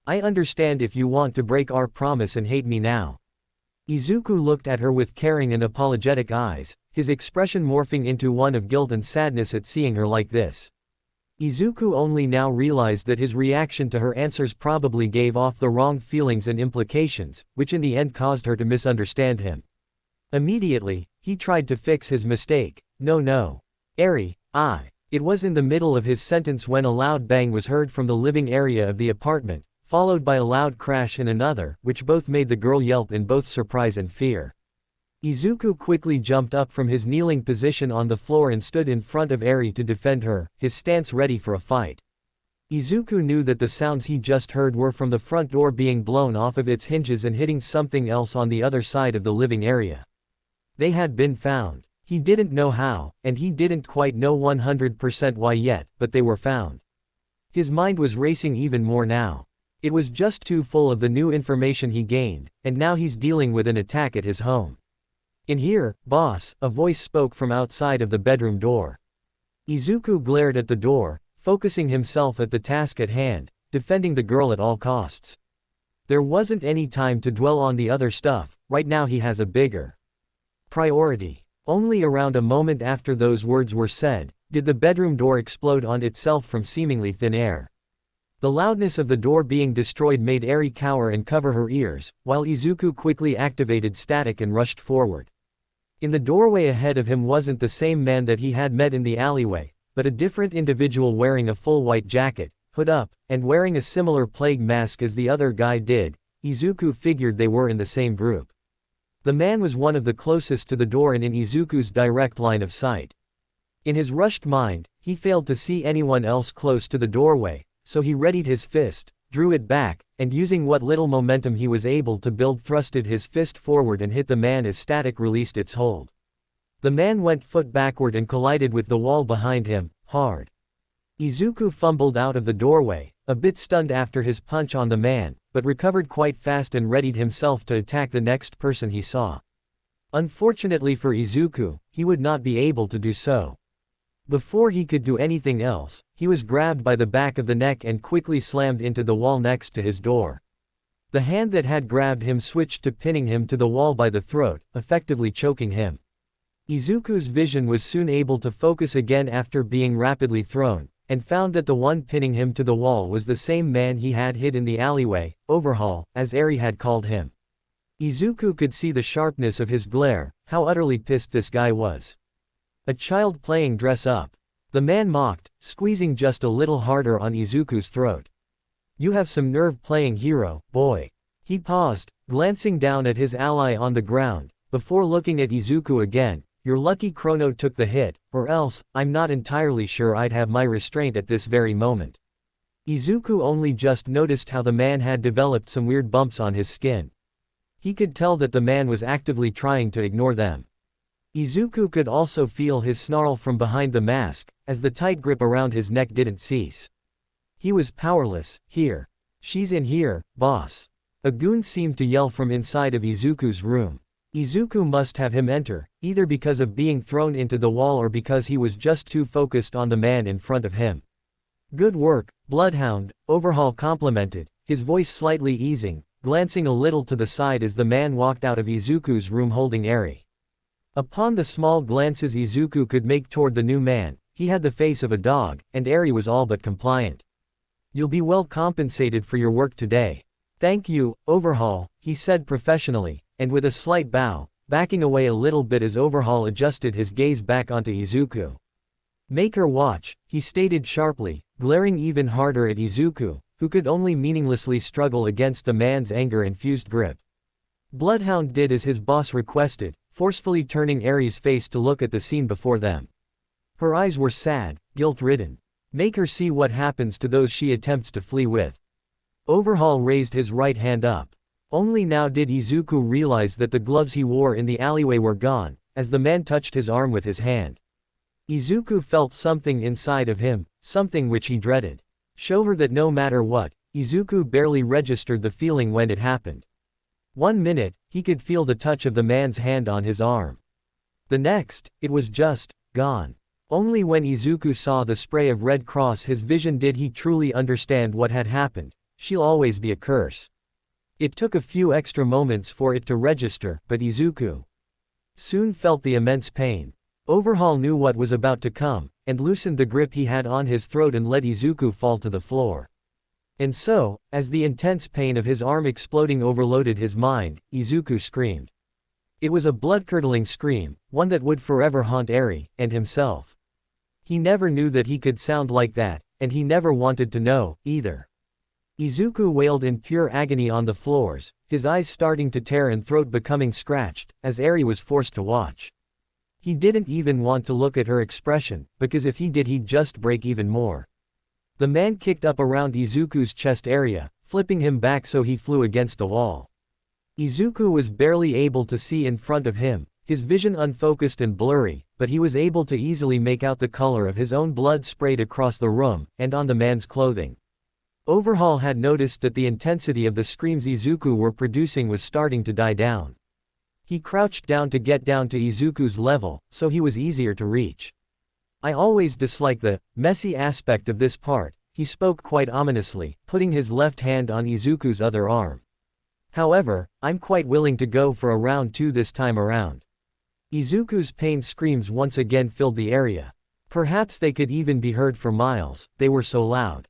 I understand if you want to break our promise and hate me now. Izuku looked at her with caring and apologetic eyes, his expression morphing into one of guilt and sadness at seeing her like this. Izuku only now realized that his reaction to her answers probably gave off the wrong feelings and implications, which in the end caused her to misunderstand him. Immediately, he tried to fix his mistake. No. Eri, It was in the middle of his sentence when a loud bang was heard from the living area of the apartment, followed by a loud crash in another, which both made the girl yelp in both surprise and fear. Izuku quickly jumped up from his kneeling position on the floor and stood in front of Eri to defend her, his stance ready for a fight. Izuku knew that the sounds he just heard were from the front door being blown off of its hinges and hitting something else on the other side of the living area. They had been found. He didn't know how, and he didn't quite know 100% why yet, but they were found. His mind was racing even more now. It was just too full of the new information he gained, and now he's dealing with an attack at his home. In here, boss, a voice spoke from outside of the bedroom door. Izuku glared at the door, focusing himself at the task at hand, defending the girl at all costs. There wasn't any time to dwell on the other stuff, right now he has a bigger priority. Only around a moment after those words were said, did the bedroom door explode on itself from seemingly thin air. The loudness of the door being destroyed made Eri cower and cover her ears, while Izuku quickly activated static and rushed forward. In the doorway ahead of him wasn't the same man that he had met in the alleyway, but a different individual wearing a full white jacket, hood up, and wearing a similar plague mask as the other guy did. Izuku figured they were in the same group. The man was one of the closest to the door and in Izuku's direct line of sight. In his rushed mind, he failed to see anyone else close to the doorway, so he readied his fist, drew it back, and using what little momentum he was able to build thrusted his fist forward and hit the man as static released its hold. The man went foot backward and collided with the wall behind him, hard. Izuku fumbled out of the doorway, a bit stunned after his punch on the man, but recovered quite fast and readied himself to attack the next person he saw. Unfortunately for Izuku, he would not be able to do so. Before he could do anything else, he was grabbed by the back of the neck and quickly slammed into the wall next to his door. The hand that had grabbed him switched to pinning him to the wall by the throat, effectively choking him. Izuku's vision was soon able to focus again after being rapidly thrown, and found that the one pinning him to the wall was the same man he had hit in the alleyway, Overhaul, as Eri had called him. Izuku could see the sharpness of his glare, how utterly pissed this guy was. A child playing dress up. The man mocked, squeezing just a little harder on Izuku's throat. You have some nerve playing hero, boy. He paused, glancing down at his ally on the ground, before looking at Izuku again. Your lucky Chrono took the hit, or else, I'm not entirely sure I'd have my restraint at this very moment. Izuku only just noticed how the man had developed some weird bumps on his skin. He could tell that the man was actively trying to ignore them. Izuku could also feel his snarl from behind the mask, as the tight grip around his neck didn't cease. He was powerless. Here. She's in here, boss. A goon seemed to yell from inside of Izuku's room. Izuku must have him enter, either because of being thrown into the wall or because he was just too focused on the man in front of him. Good work, Bloodhound, Overhaul complimented, his voice slightly easing, glancing a little to the side as the man walked out of Izuku's room holding Eri. Upon the small glances Izuku could make toward the new man, he had the face of a dog, and Eri was all but compliant. You'll be well compensated for your work today. Thank you, Overhaul, he said professionally, and with a slight bow, backing away a little bit as Overhaul adjusted his gaze back onto Izuku. Make her watch, he stated sharply, glaring even harder at Izuku, who could only meaninglessly struggle against the man's anger-infused grip. Bloodhound did as his boss requested, forcefully turning Eri's face to look at the scene before them. Her eyes were sad, guilt-ridden. Make her see what happens to those she attempts to flee with. Overhaul raised his right hand up. Only now did Izuku realize that the gloves he wore in the alleyway were gone, as the man touched his arm with his hand. Izuku felt something inside of him, something which he dreaded. Show her that no matter what, Izuku barely registered the feeling when it happened. 1 minute, he could feel the touch of the man's hand on his arm. The next, it was just gone. Only when Izuku saw the spray of red cross his vision did he truly understand what had happened. She'll always be a curse. It took a few extra moments for it to register, but Izuku soon felt the immense pain. Overhaul knew what was about to come, and loosened the grip he had on his throat and let Izuku fall to the floor. And so, as the intense pain of his arm exploding overloaded his mind, Izuku screamed. It was a blood-curdling scream, one that would forever haunt Eri, and himself. He never knew that he could sound like that, and he never wanted to know, either. Izuku wailed in pure agony on the floors, his eyes starting to tear and throat becoming scratched, as Eri was forced to watch. He didn't even want to look at her expression, because if he did he'd just break even more. The man kicked up around Izuku's chest area, flipping him back so he flew against the wall. Izuku was barely able to see in front of him, his vision unfocused and blurry, but he was able to easily make out the color of his own blood sprayed across the room, and on the man's clothing. Overhaul had noticed that the intensity of the screams Izuku were producing was starting to die down. He crouched down to get down to Izuku's level, so he was easier to reach. I always dislike the messy aspect of this part, he spoke quite ominously, putting his left hand on Izuku's other arm. However, I'm quite willing to go for a round 2 this time around. Izuku's pained screams once again filled the area. Perhaps they could even be heard for miles, they were so loud.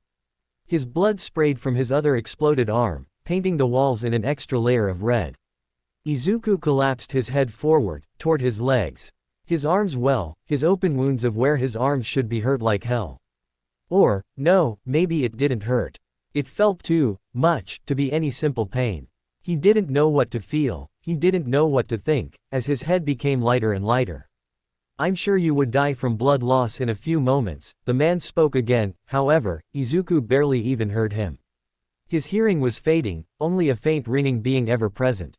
His blood sprayed from his other exploded arm, painting the walls in an extra layer of red. Izuku collapsed his head forward, toward his legs. His arms his open wounds of where his arms should be hurt like hell. Or, no, maybe it didn't hurt. It felt too much to be any simple pain. He didn't know what to feel, he didn't know what to think, as his head became lighter and lighter. I'm sure you would die from blood loss in a few moments, the man spoke again, however, Izuku barely even heard him. His hearing was fading, only a faint ringing being ever present.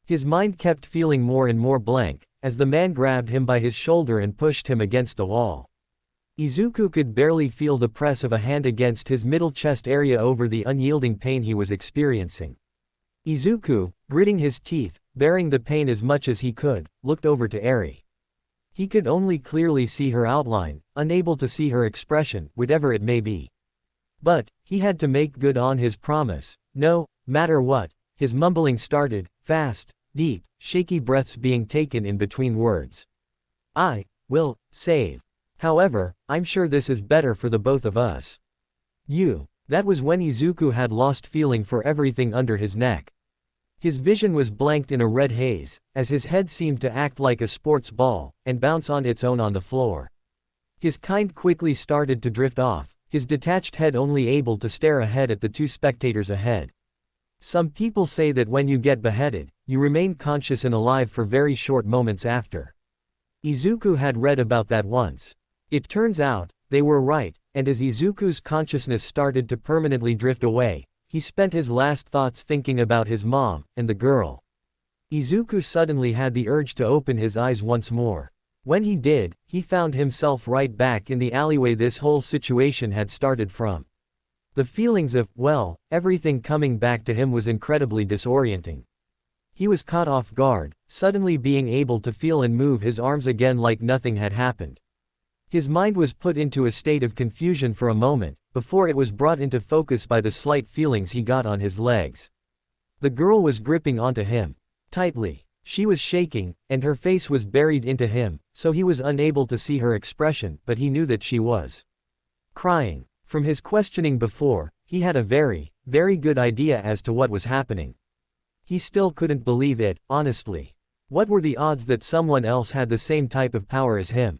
His mind kept feeling more and more blank, as the man grabbed him by his shoulder and pushed him against the wall. Izuku could barely feel the press of a hand against his middle chest area over the unyielding pain he was experiencing. Izuku, gritting his teeth, bearing the pain as much as he could, looked over to Eri. He could only clearly see her outline, unable to see her expression, whatever it may be. But, he had to make good on his promise. No, matter what, his mumbling started, fast, deep, shaky breaths being taken in between words. I will save. However, I'm sure this is better for the both of us. You. That was when Izuku had lost feeling for everything under his neck. His vision was blanked in a red haze, as his head seemed to act like a sports ball, and bounce on its own on the floor. His kind quickly started to drift off, his detached head only able to stare ahead at the two spectators ahead. Some people say that when you get beheaded, you remain conscious and alive for very short moments after. Izuku had read about that once. It turns out, they were right, and as Izuku's consciousness started to permanently drift away, he spent his last thoughts thinking about his mom, and the girl. Izuku suddenly had the urge to open his eyes once more. When he did, he found himself right back in the alleyway this whole situation had started from. The feelings of, well, everything coming back to him was incredibly disorienting. He was caught off guard, suddenly being able to feel and move his arms again like nothing had happened. His mind was put into a state of confusion for a moment, before it was brought into focus by the slight feelings he got on his legs. The girl was gripping onto him tightly. She was shaking, and her face was buried into him, so he was unable to see her expression, but he knew that she was crying. From his questioning before, he had a very, very good idea as to what was happening. He still couldn't believe it, honestly. What were the odds that someone else had the same type of power as him?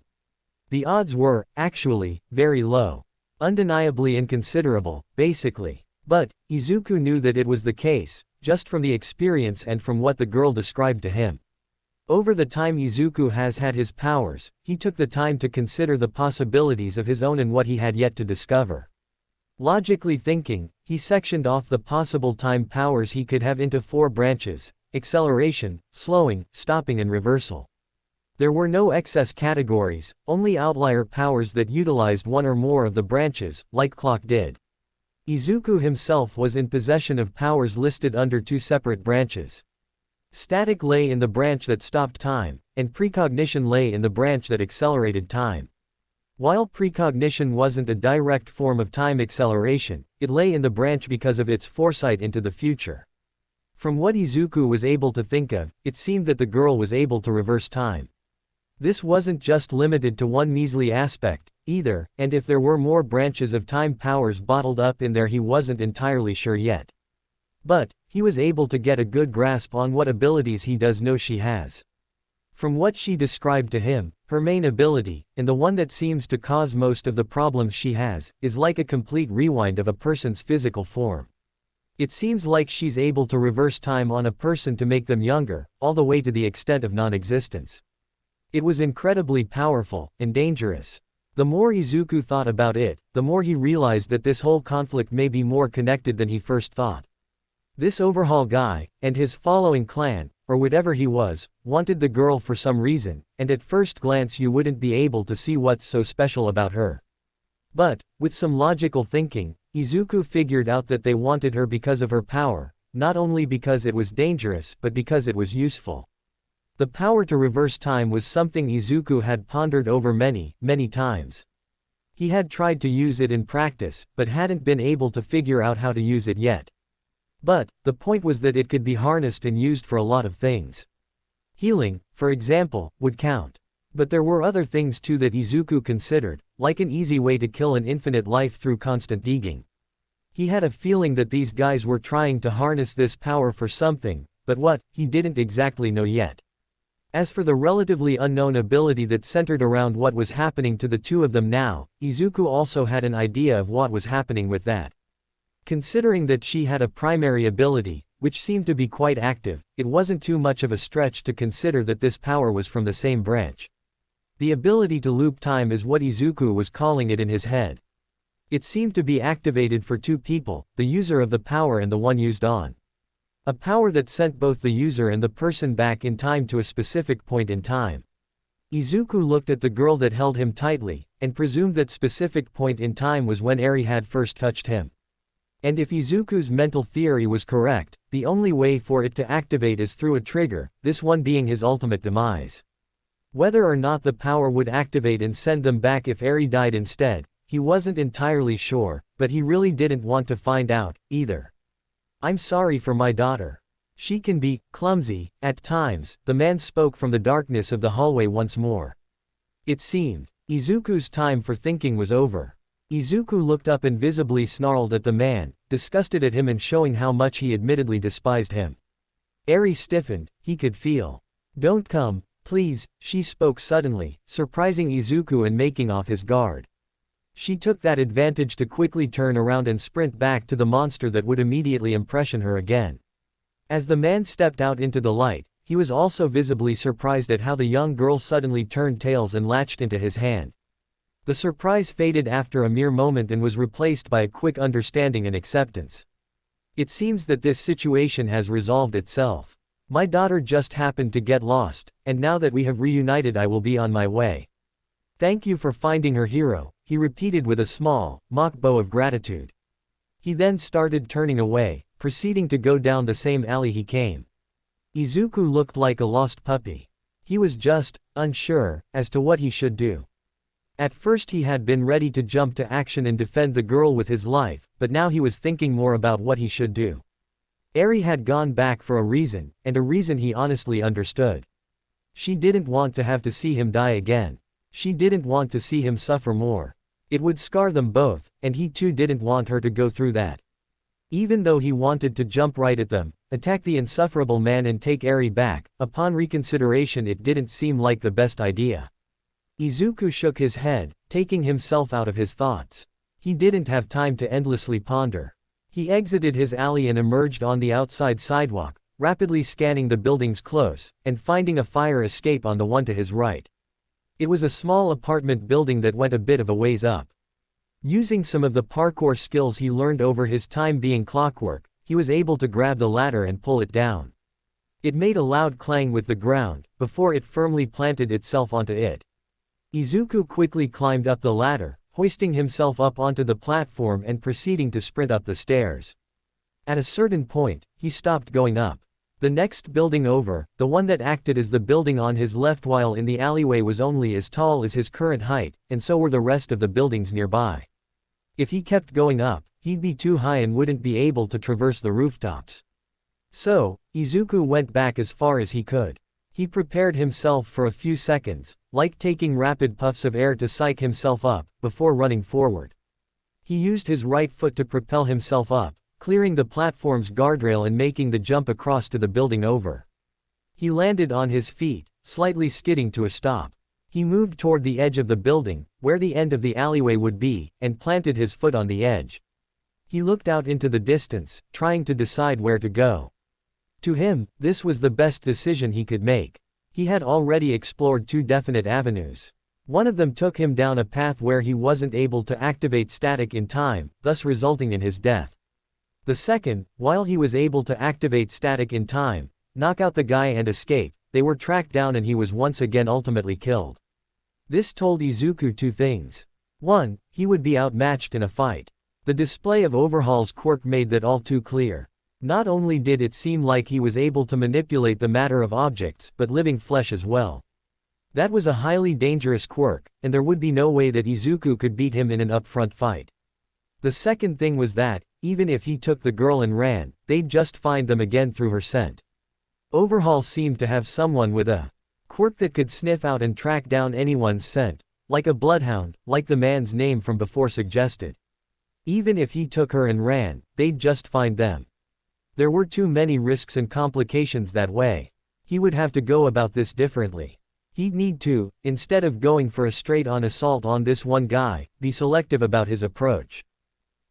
The odds were, actually, very low. Undeniably inconsiderable, basically. But, Izuku knew that it was the case, just from the experience and from what the girl described to him. Over the time Izuku has had his powers, he took the time to consider the possibilities of his own and what he had yet to discover. Logically thinking, he sectioned off the possible time powers he could have into 4 branches: acceleration, slowing, stopping and reversal. There were no excess categories, only outlier powers that utilized one or more of the branches, like Clock did. Izuku himself was in possession of powers listed under 2 separate branches. Static lay in the branch that stopped time, and precognition lay in the branch that accelerated time. While precognition wasn't a direct form of time acceleration, it lay in the branch because of its foresight into the future. From what Izuku was able to think of, it seemed that the girl was able to reverse time. This wasn't just limited to one measly aspect, either, and if there were more branches of time powers bottled up in there he wasn't entirely sure yet. But, he was able to get a good grasp on what abilities he does know she has. From what she described to him, her main ability, and the one that seems to cause most of the problems she has, is like a complete rewind of a person's physical form. It seems like she's able to reverse time on a person to make them younger, all the way to the extent of non-existence. It was incredibly powerful, and dangerous. The more Izuku thought about it, the more he realized that this whole conflict may be more connected than he first thought. This overhaul guy, and his following clan, or whatever he was, wanted the girl for some reason, and at first glance you wouldn't be able to see what's so special about her. But, with some logical thinking, Izuku figured out that they wanted her because of her power, not only because it was dangerous but because it was useful. The power to reverse time was something Izuku had pondered over many, many times. He had tried to use it in practice, but hadn't been able to figure out how to use it yet. But, the point was that it could be harnessed and used for a lot of things. Healing, for example, would count. But there were other things too that Izuku considered, like an easy way to kill an infinite life through constant digging. He had a feeling that these guys were trying to harness this power for something, but what, he didn't exactly know yet. As for the relatively unknown ability that centered around what was happening to the two of them now, Izuku also had an idea of what was happening with that. Considering that she had a primary ability, which seemed to be quite active, it wasn't too much of a stretch to consider that this power was from the same branch. The ability to loop time is what Izuku was calling it in his head. It seemed to be activated for 2 people, the user of the power and the one used on. A power that sent both the user and the person back in time to a specific point in time. Izuku looked at the girl that held him tightly, and presumed that specific point in time was when Eri had first touched him. And if Izuku's mental theory was correct, the only way for it to activate is through a trigger, this one being his ultimate demise. Whether or not the power would activate and send them back if Eri died instead, he wasn't entirely sure, but he really didn't want to find out, either. I'm sorry for my daughter. She can be clumsy at times. The man spoke from the darkness of the hallway once more. It seemed Izuku's time for thinking was over. Izuku looked up and visibly snarled at the man, disgusted at him and showing how much he admittedly despised him. Eri stiffened, he could feel. Don't come, please, she spoke suddenly, surprising Izuku and making off his guard. She took that advantage to quickly turn around and sprint back to the monster that would immediately impression her again. As the man stepped out into the light, he was also visibly surprised at how the young girl suddenly turned tails and latched into his hand. The surprise faded after a mere moment and was replaced by a quick understanding and acceptance. It seems that this situation has resolved itself. My daughter just happened to get lost, and now that we have reunited I will be on my way. Thank you for finding her hero, he repeated with a small, mock bow of gratitude. He then started turning away, proceeding to go down the same alley he came. Izuku looked like a lost puppy. He was just unsure as to what he should do. At first he had been ready to jump to action and defend the girl with his life, but now he was thinking more about what he should do. Eri had gone back for a reason, and a reason he honestly understood. She didn't want to have to see him die again. She didn't want to see him suffer more. It would scar them both, and he too didn't want her to go through that. Even though he wanted to jump right at them, attack the insufferable man and take Eri back, upon reconsideration it didn't seem like the best idea. Izuku shook his head, taking himself out of his thoughts. He didn't have time to endlessly ponder. He exited his alley and emerged on the outside sidewalk, rapidly scanning the buildings close, and finding a fire escape on the one to his right. It was a small apartment building that went a bit of a ways up. Using some of the parkour skills he learned over his time being clockwork, he was able to grab the ladder and pull it down. It made a loud clang with the ground, before it firmly planted itself onto it. Izuku quickly climbed up the ladder, hoisting himself up onto the platform and proceeding to sprint up the stairs. At a certain point, he stopped going up. The next building over, the one that acted as the building on his left while in the alleyway was only as tall as his current height, and so were the rest of the buildings nearby. If he kept going up, he'd be too high and wouldn't be able to traverse the rooftops. So, Izuku went back as far as he could. He prepared himself for a few seconds, like taking rapid puffs of air to psych himself up, before running forward. He used his right foot to propel himself up, clearing the platform's guardrail and making the jump across to the building over. He landed on his feet, slightly skidding to a stop. He moved toward the edge of the building, where the end of the alleyway would be, and planted his foot on the edge. He looked out into the distance, trying to decide where to go. To him, this was the best decision he could make. He had already explored two definite avenues. One of them took him down a path where he wasn't able to activate static in time, thus resulting in his death. The second, while he was able to activate static in time, knock out the guy and escape, they were tracked down and he was once again ultimately killed. This told Izuku two things. 1. He would be outmatched in a fight. The display of Overhaul's quirk made that all too clear. Not only did it seem like he was able to manipulate the matter of objects, but living flesh as well. That was a highly dangerous quirk, and there would be no way that Izuku could beat him in an upfront fight. The second thing was that, even if he took the girl and ran, they'd just find them again through her scent. Overhaul seemed to have someone with a quirk that could sniff out and track down anyone's scent, like a bloodhound, like the man's name from before suggested. Even if he took her and ran, they'd just find them. There were too many risks and complications that way. He would have to go about this differently. He'd need to, instead of going for a straight-on assault on this one guy, be selective about his approach.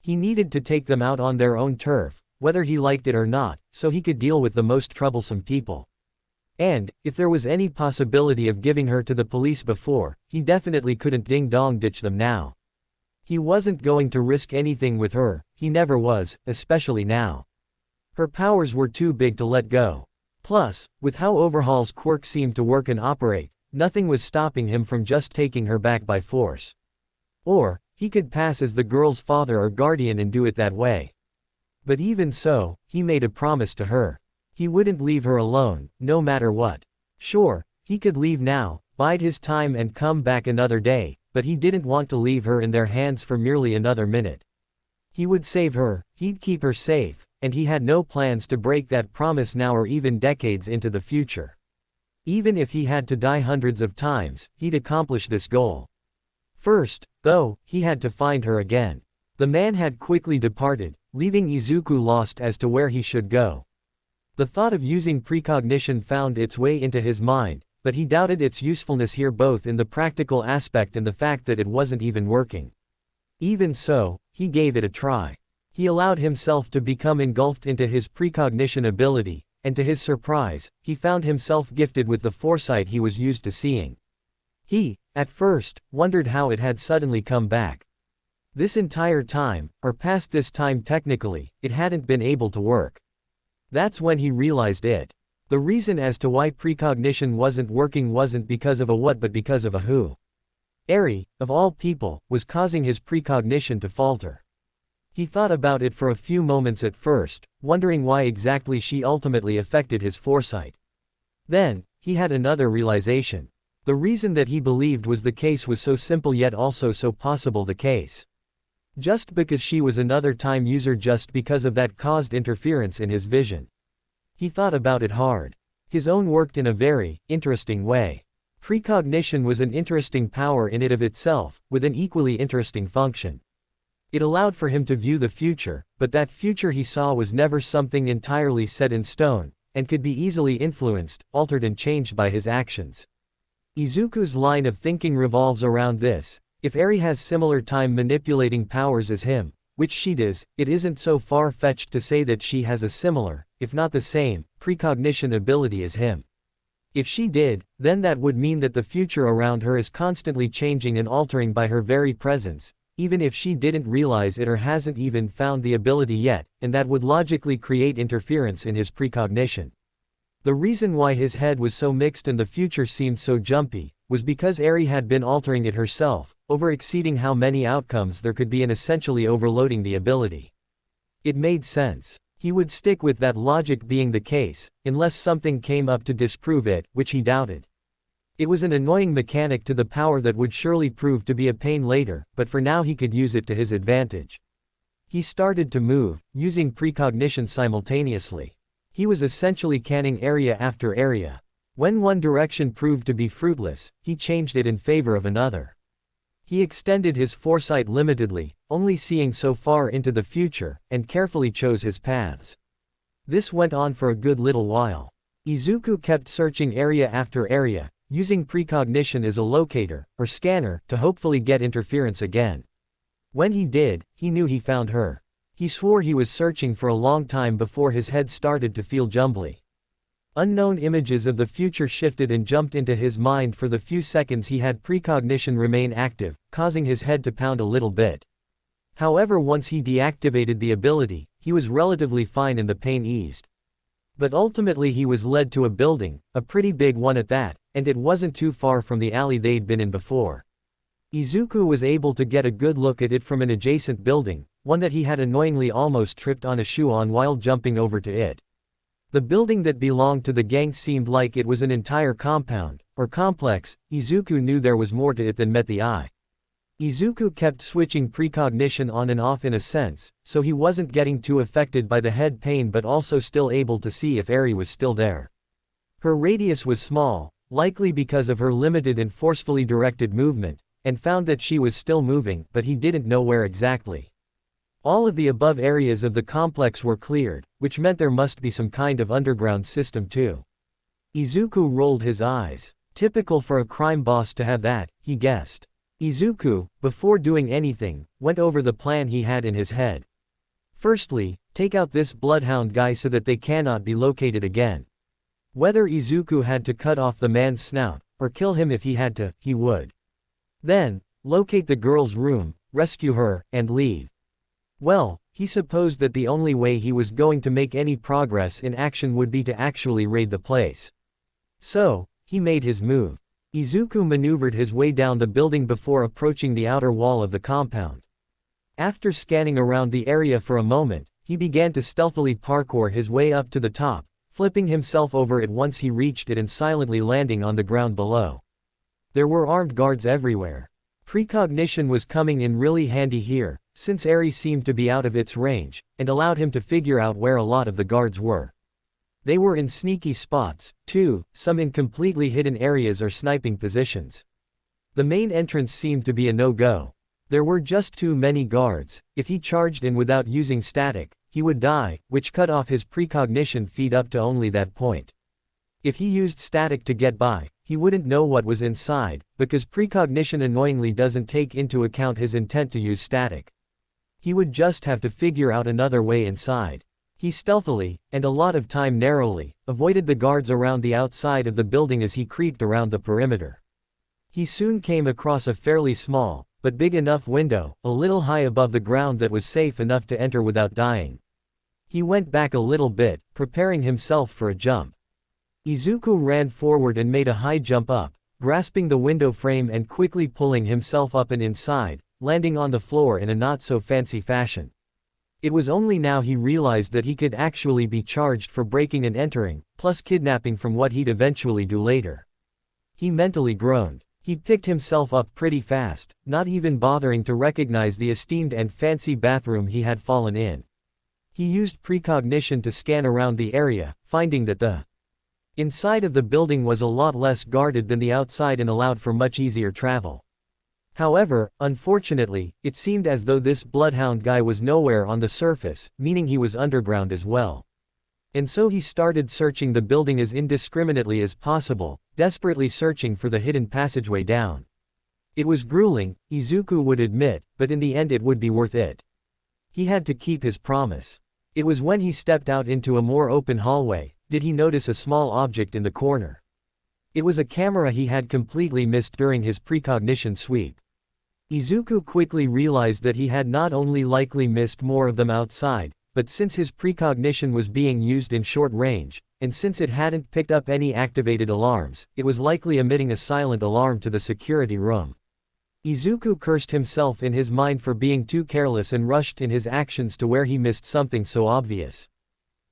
He needed to take them out on their own turf, whether he liked it or not, so he could deal with the most troublesome people. And, if there was any possibility of giving her to the police before, he definitely couldn't ding-dong ditch them now. He wasn't going to risk anything with her, he never was, especially now. Her powers were too big to let go. Plus, with how Overhaul's quirk seemed to work and operate, nothing was stopping him from just taking her back by force. Or, he could pass as the girl's father or guardian and do it that way. But even so, he made a promise to her. He wouldn't leave her alone, no matter what. Sure, he could leave now, bide his time and come back another day, but he didn't want to leave her in their hands for merely another minute. He would save her, he'd keep her safe, and he had no plans to break that promise now or even decades into the future. Even if he had to die hundreds of times, he'd accomplish this goal. First, though, he had to find her again. The man had quickly departed, leaving Izuku lost as to where he should go. The thought of using precognition found its way into his mind, but he doubted its usefulness here, both in the practical aspect and the fact that it wasn't even working. Even so, he gave it a try. He allowed himself to become engulfed into his precognition ability, and to his surprise, he found himself gifted with the foresight he was used to seeing. He, at first, wondered how it had suddenly come back. This entire time, or past this time technically, it hadn't been able to work. That's when he realized it. The reason as to why precognition wasn't working wasn't because of a what but because of a who. Eri, of all people, was causing his precognition to falter. He thought about it for a few moments at first, wondering why exactly she ultimately affected his foresight. Then, he had another realization. The reason that he believed was the case was so simple yet also so possible the case. Just because she was another time user, just because of that caused interference in his vision. He thought about it hard. His own worked in a very interesting way. Precognition was an interesting power in it of itself, with an equally interesting function. It allowed for him to view the future, but that future he saw was never something entirely set in stone, and could be easily influenced, altered and changed by his actions. Izuku's line of thinking revolves around this. If Eri has similar time manipulating powers as him, which she does, it isn't so far-fetched to say that she has a similar, if not the same, precognition ability as him. If she did, then that would mean that the future around her is constantly changing and altering by her very presence, even if she didn't realize it or hasn't even found the ability yet, and that would logically create interference in his precognition. The reason why his head was so mixed and the future seemed so jumpy, was because Eri had been altering it herself, over-exceeding how many outcomes there could be and essentially overloading the ability. It made sense. He would stick with that logic being the case, unless something came up to disprove it, which he doubted. It was an annoying mechanic to the power that would surely prove to be a pain later, but for now he could use it to his advantage. He started to move, using precognition simultaneously. He was essentially canning area after area. When one direction proved to be fruitless, he changed it in favor of another. He extended his foresight limitedly, only seeing so far into the future, and carefully chose his paths. This went on for a good little while. Izuku kept searching area after area, using precognition as a locator, or scanner, to hopefully get interference again. When he did, he knew he found her. He swore he was searching for a long time before his head started to feel jumbly. Unknown images of the future shifted and jumped into his mind. For the few seconds he had precognition remain active, causing his head to pound a little bit. However, once he deactivated the ability, he was relatively fine and the pain eased. But ultimately he was led to a building, a pretty big one at that, and it wasn't too far from the alley they'd been in before. Izuku was able to get a good look at it from an adjacent building, one that he had annoyingly almost tripped on a shoe on while jumping over to it. The building that belonged to the gang seemed like it was an entire compound, or complex. Izuku knew there was more to it than met the eye. Izuku kept switching precognition on and off in a sense, so he wasn't getting too affected by the head pain but also still able to see if Eri was still there. Her radius was small, likely because of her limited and forcefully directed movement, and found that she was still moving, but he didn't know where exactly. All of the above areas of the complex were cleared, which meant there must be some kind of underground system too. Izuku rolled his eyes. Typical for a crime boss to have that, he guessed. Izuku, before doing anything, went over the plan he had in his head. Firstly, take out this bloodhound guy so that they cannot be located again. Whether Izuku had to cut off the man's snout, or kill him if he had to, he would. Then, locate the girl's room, rescue her, and leave. Well, he supposed that the only way he was going to make any progress in action would be to actually raid the place. So, he made his move. Izuku maneuvered his way down the building before approaching the outer wall of the compound. After scanning around the area for a moment, he began to stealthily parkour his way up to the top, flipping himself over it once he reached it and silently landing on the ground below. There were armed guards everywhere. Precognition was coming in really handy here, since Eri seemed to be out of its range, and allowed him to figure out where a lot of the guards were. They were in sneaky spots, too, some in completely hidden areas or sniping positions. The main entrance seemed to be a no-go. There were just too many guards. If he charged in without using static, he would die, which cut off his precognition feed up to only that point. If he used static to get by, he wouldn't know what was inside, because precognition annoyingly doesn't take into account his intent to use static. He would just have to figure out another way inside. He stealthily, and a lot of time narrowly, avoided the guards around the outside of the building as he creeped around the perimeter. He soon came across a fairly small, but big enough window, a little high above the ground that was safe enough to enter without dying. He went back a little bit, preparing himself for a jump. Izuku ran forward and made a high jump up, grasping the window frame and quickly pulling himself up and inside, landing on the floor in a not-so-fancy fashion. It was only now he realized that he could actually be charged for breaking and entering, plus kidnapping from what he'd eventually do later. He mentally groaned. He picked himself up pretty fast, not even bothering to recognize the esteemed and fancy bathroom he had fallen in. He used precognition to scan around the area, finding that the inside of the building was a lot less guarded than the outside and allowed for much easier travel. However, unfortunately, it seemed as though this bloodhound guy was nowhere on the surface, meaning he was underground as well. And so he started searching the building as indiscriminately as possible, desperately searching for the hidden passageway down. It was grueling, Izuku would admit, but in the end it would be worth it. He had to keep his promise. It was when he stepped out into a more open hallway, did he notice a small object in the corner. It was a camera he had completely missed during his precognition sweep. Izuku quickly realized that he had not only likely missed more of them outside, but since his precognition was being used in short range, and since it hadn't picked up any activated alarms, it was likely emitting a silent alarm to the security room. Izuku cursed himself in his mind for being too careless and rushed in his actions to where he missed something so obvious.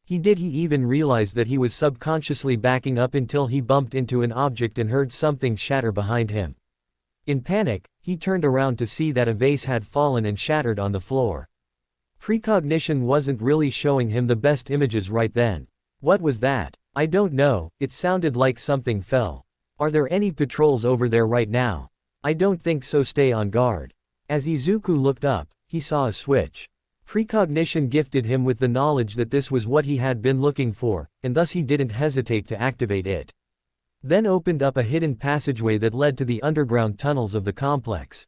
He even realize that he was subconsciously backing up until he bumped into an object and heard something shatter behind him. In panic, he turned around to see that a vase had fallen and shattered on the floor. Precognition wasn't really showing him the best images right then. What was that? I don't know, it sounded like something fell. Are there any patrols over there right now? I don't think so, stay on guard. As Izuku looked up, he saw a switch. Precognition gifted him with the knowledge that this was what he had been looking for, and thus he didn't hesitate to activate it. Then opened up a hidden passageway that led to the underground tunnels of the complex.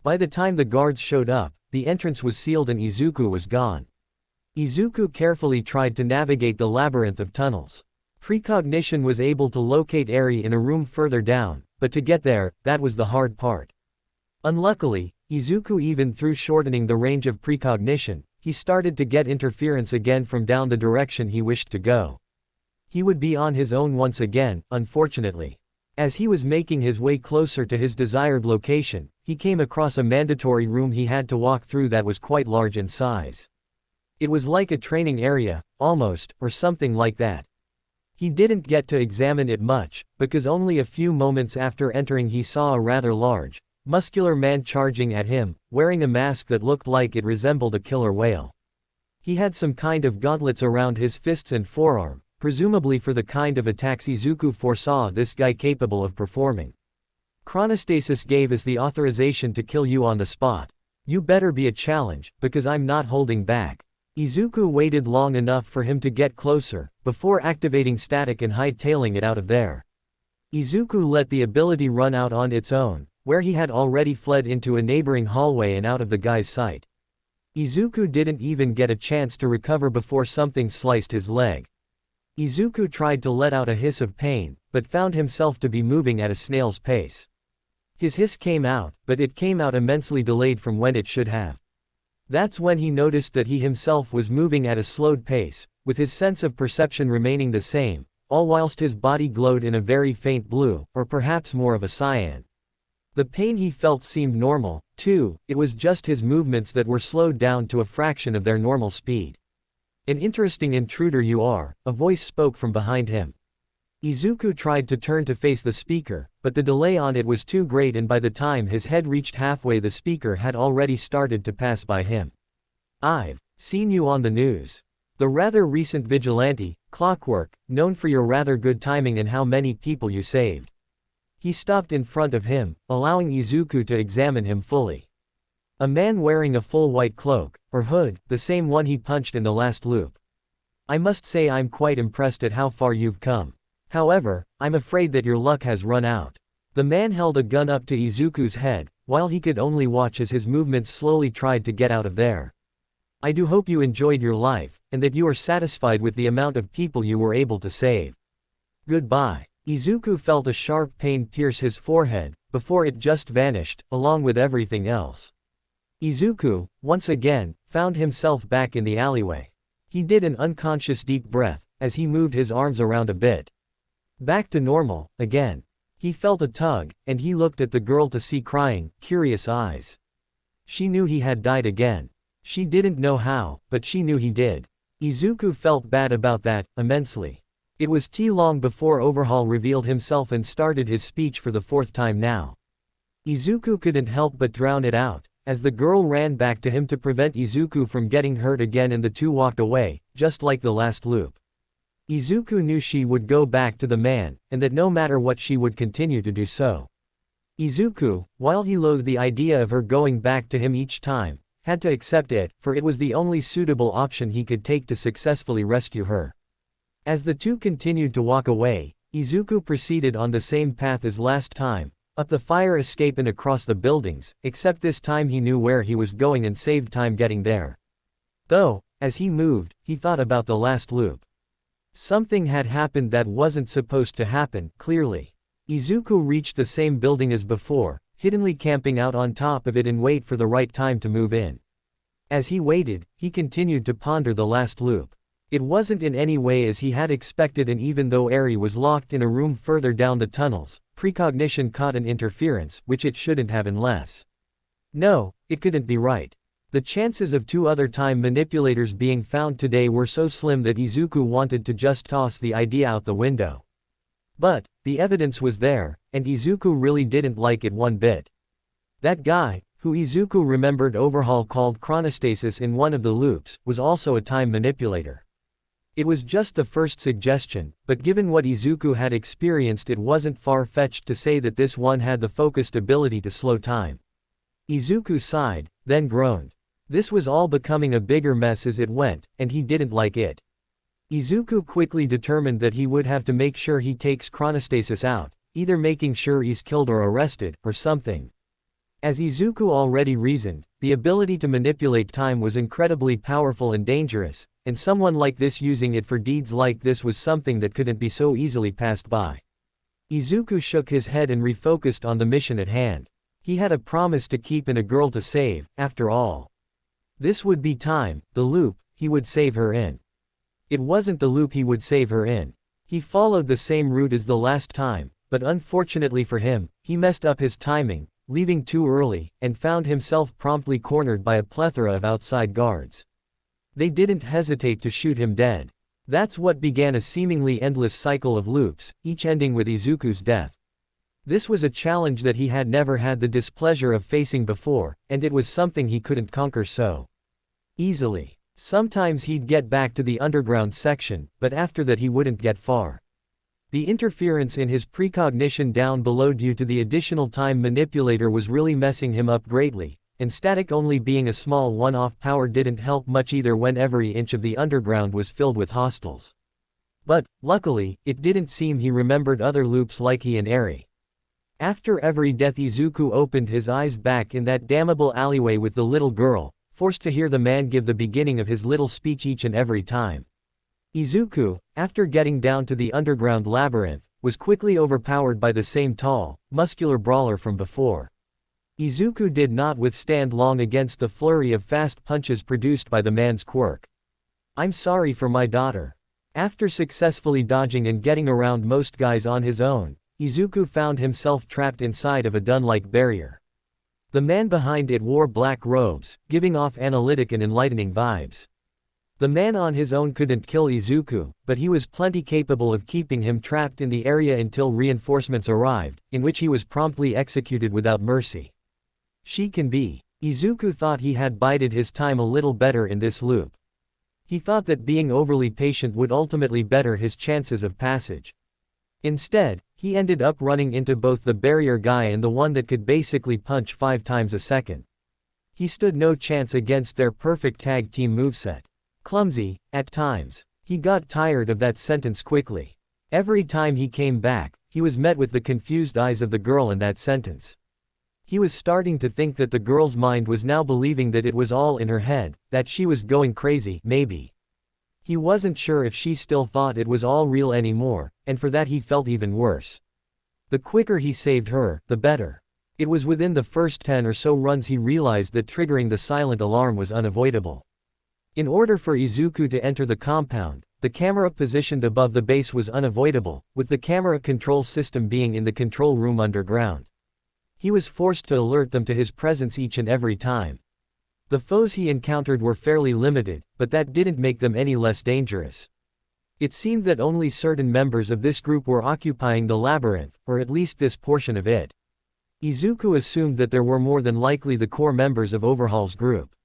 By the time the guards showed up, the entrance was sealed and Izuku was gone. Izuku carefully tried to navigate the labyrinth of tunnels. Precognition was able to locate Eri in a room further down, but to get there, that was the hard part. Unluckily, Izuku even through shortening the range of precognition, he started to get interference again from down the direction he wished to go. He would be on his own once again, unfortunately. As he was making his way closer to his desired location, he came across a mandatory room he had to walk through that was quite large in size. It was like a training area, almost, or something like that. He didn't get to examine it much, because only a few moments after entering he saw a rather large, muscular man charging at him, wearing a mask that looked like it resembled a killer whale. He had some kind of gauntlets around his fists and forearm, presumably for the kind of attacks Izuku foresaw this guy capable of performing. Chronostasis gave us the authorization to kill you on the spot. You better be a challenge, because I'm not holding back. Izuku waited long enough for him to get closer, before activating static and hightailing it out of there. Izuku let the ability run out on its own, where he had already fled into a neighboring hallway and out of the guy's sight. Izuku didn't even get a chance to recover before something sliced his leg. Izuku tried to let out a hiss of pain, but found himself to be moving at a snail's pace. His hiss came out, but it came out immensely delayed from when it should have. That's when he noticed that he himself was moving at a slowed pace, with his sense of perception remaining the same, all whilst his body glowed in a very faint blue, or perhaps more of a cyan. The pain he felt seemed normal, too, it was just his movements that were slowed down to a fraction of their normal speed. An interesting intruder you are, a voice spoke from behind him. Izuku tried to turn to face the speaker, but the delay on it was too great, and by the time his head reached halfway the speaker had already started to pass by him. "I've seen you on the news. The rather recent vigilante, Clockwork, known for your rather good timing and how many people you saved." He stopped in front of him, allowing Izuku to examine him fully. A man wearing a full white cloak, or hood, the same one he punched in the last loop. "I must say I'm quite impressed at how far you've come. However, I'm afraid that your luck has run out." The man held a gun up to Izuku's head, while he could only watch as his movements slowly tried to get out of there. "I do hope you enjoyed your life, and that you are satisfied with the amount of people you were able to save. Goodbye." Izuku felt a sharp pain pierce his forehead, before it just vanished, along with everything else. Izuku, once again, found himself back in the alleyway. He did an unconscious deep breath, as he moved his arms around a bit. Back to normal, again. He felt a tug, and he looked at the girl to see crying, curious eyes. She knew he had died again. She didn't know how, but she knew he did. Izuku felt bad about that, immensely. It was too long before Overhaul revealed himself and started his speech for the fourth time now. Izuku couldn't help but drown it out, as the girl ran back to him to prevent Izuku from getting hurt again, and the two walked away, just like the last loop. Izuku knew she would go back to the man, and that no matter what she would continue to do so. Izuku, while he loathed the idea of her going back to him each time, had to accept it, for it was the only suitable option he could take to successfully rescue her. As the two continued to walk away, Izuku proceeded on the same path as last time, up the fire escape and across the buildings, except this time he knew where he was going and saved time getting there. Though, as he moved, he thought about the last loop. Something had happened that wasn't supposed to happen, clearly. Izuku reached the same building as before, hiddenly camping out on top of it and wait for the right time to move in. As he waited, he continued to ponder the last loop. It wasn't in any way as he had expected, and even though Eri was locked in a room further down the tunnels, precognition caught an interference, which it shouldn't have unless. No, it couldn't be right. The chances of two other time manipulators being found today were so slim that Izuku wanted to just toss the idea out the window. But, the evidence was there, and Izuku really didn't like it one bit. That guy, who Izuku remembered Overhaul called chronostasis in one of the loops, was also a time manipulator. It was just the first suggestion, but given what Izuku had experienced, it wasn't far-fetched to say that this one had the focused ability to slow time. Izuku sighed, then groaned. This was all becoming a bigger mess as it went, and he didn't like it. Izuku quickly determined that he would have to make sure he takes chronostasis out, either making sure he's killed or arrested, or something. As Izuku already reasoned, the ability to manipulate time was incredibly powerful and dangerous, and someone like this using it for deeds like this was something that couldn't be so easily passed by. Izuku shook his head and refocused on the mission at hand. He had a promise to keep and a girl to save, after all. This would be time, the loop, he would save her in. It wasn't the loop he would save her in. He followed the same route as the last time, but unfortunately for him, he messed up his timing, leaving too early, and found himself promptly cornered by a plethora of outside guards. They didn't hesitate to shoot him dead. That's what began a seemingly endless cycle of loops, each ending with Izuku's death. This was a challenge that he had never had the displeasure of facing before, and it was something he couldn't conquer so easily. Sometimes he'd get back to the underground section, but after that he wouldn't get far. The interference in his precognition down below due to the additional time manipulator was really messing him up greatly, and static only being a small one-off power didn't help much either when every inch of the underground was filled with hostiles. But, luckily, it didn't seem he remembered other loops like he and Eri. After every death, Izuku opened his eyes back in that damnable alleyway with the little girl, forced to hear the man give the beginning of his little speech each and every time. Izuku, after getting down to the underground labyrinth, was quickly overpowered by the same tall, muscular brawler from before. Izuku did not withstand long against the flurry of fast punches produced by the man's quirk. "I'm sorry for my daughter." After successfully dodging and getting around most guys on his own, Izuku found himself trapped inside of a dun-like barrier. The man behind it wore black robes, giving off analytic and enlightening vibes. The man on his own couldn't kill Izuku, but he was plenty capable of keeping him trapped in the area until reinforcements arrived, in which he was promptly executed without mercy. She can be. Izuku thought he had bided his time a little better in this loop. He thought that being overly patient would ultimately better his chances of passage. Instead, he ended up running into both the barrier guy and the one that could basically punch 5 times a second. He stood no chance against their perfect tag team moveset. Clumsy, at times. He got tired of that sentence quickly. Every time he came back, he was met with the confused eyes of the girl in that sentence. He was starting to think that the girl's mind was now believing that it was all in her head, that she was going crazy, maybe. He wasn't sure if she still thought it was all real anymore, and for that he felt even worse. The quicker he saved her, the better. It was within the first 10 or so runs he realized that triggering the silent alarm was unavoidable. In order for Izuku to enter the compound, the camera positioned above the base was unavoidable, with the camera control system being in the control room underground. He was forced to alert them to his presence each and every time. The foes he encountered were fairly limited, but that didn't make them any less dangerous. It seemed that only certain members of this group were occupying the labyrinth, or at least this portion of it. Izuku assumed that there were more than likely the core members of Overhaul's group.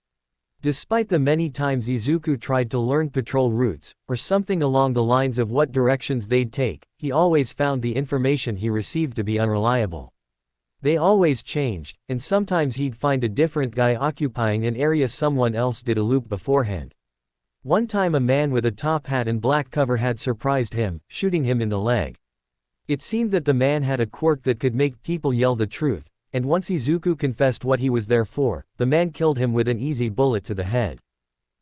Despite the many times Izuku tried to learn patrol routes, or something along the lines of what directions they'd take, he always found the information he received to be unreliable. They always changed, and sometimes he'd find a different guy occupying an area someone else did a loop beforehand. One time a man with a top hat and black cover had surprised him, shooting him in the leg. It seemed that the man had a quirk that could make people yell the truth, and once Izuku confessed what he was there for, the man killed him with an easy bullet to the head.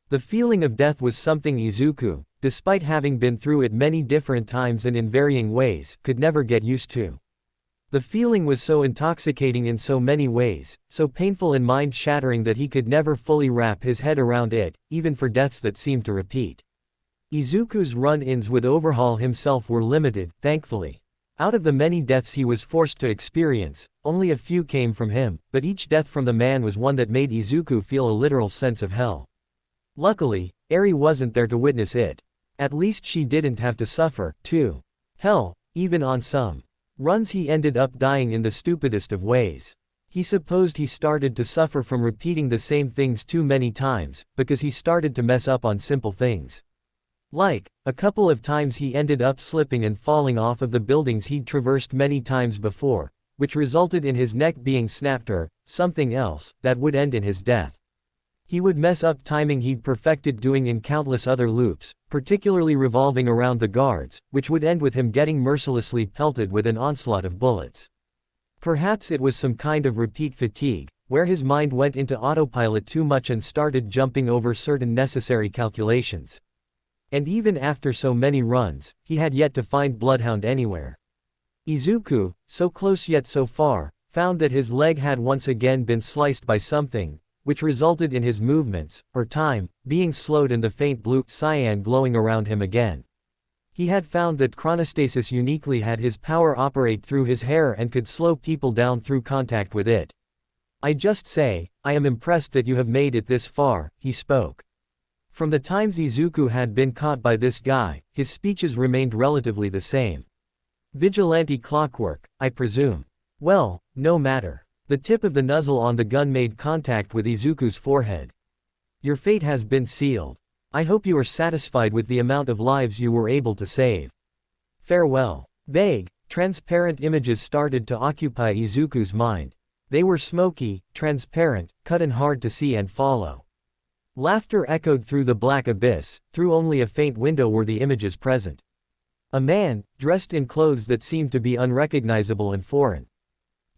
The feeling of death was something Izuku, despite having been through it many different times and in varying ways, could never get used to. The feeling was so intoxicating in so many ways, so painful and mind-shattering that he could never fully wrap his head around it, even for deaths that seemed to repeat. Izuku's run-ins with Overhaul himself were limited, thankfully. Out of the many deaths he was forced to experience, only a few came from him, but each death from the man was one that made Izuku feel a literal sense of hell. Luckily, Eri wasn't there to witness it. At least she didn't have to suffer, too. Hell, even on some runs he ended up dying in the stupidest of ways. He supposed he started to suffer from repeating the same things too many times, because he started to mess up on simple things. Like, a couple of times he ended up slipping and falling off of the buildings he'd traversed many times before, which resulted in his neck being snapped or something else that would end in his death. He would mess up timing he'd perfected doing in countless other loops, particularly revolving around the guards, which would end with him getting mercilessly pelted with an onslaught of bullets. Perhaps it was some kind of repeat fatigue, where his mind went into autopilot too much and started jumping over certain necessary calculations. And even after so many runs, he had yet to find Bloodhound anywhere. Izuku, so close yet so far, found that his leg had once again been sliced by something, which resulted in his movements, or time, being slowed and the faint blue cyan glowing around him again. He had found that chronostasis uniquely had his power operate through his hair and could slow people down through contact with it. I just say, I am impressed that you have made it this far, he spoke. From the times Izuku had been caught by this guy, his speeches remained relatively the same. Vigilante clockwork, I presume. Well, no matter. The tip of the nozzle on the gun made contact with Izuku's forehead. Your fate has been sealed. I hope you are satisfied with the amount of lives you were able to save. Farewell. Vague, transparent images started to occupy Izuku's mind. They were smoky, transparent, cut and hard to see and follow. Laughter echoed through the black abyss, through only a faint window were the images present. A man, dressed in clothes that seemed to be unrecognizable and foreign.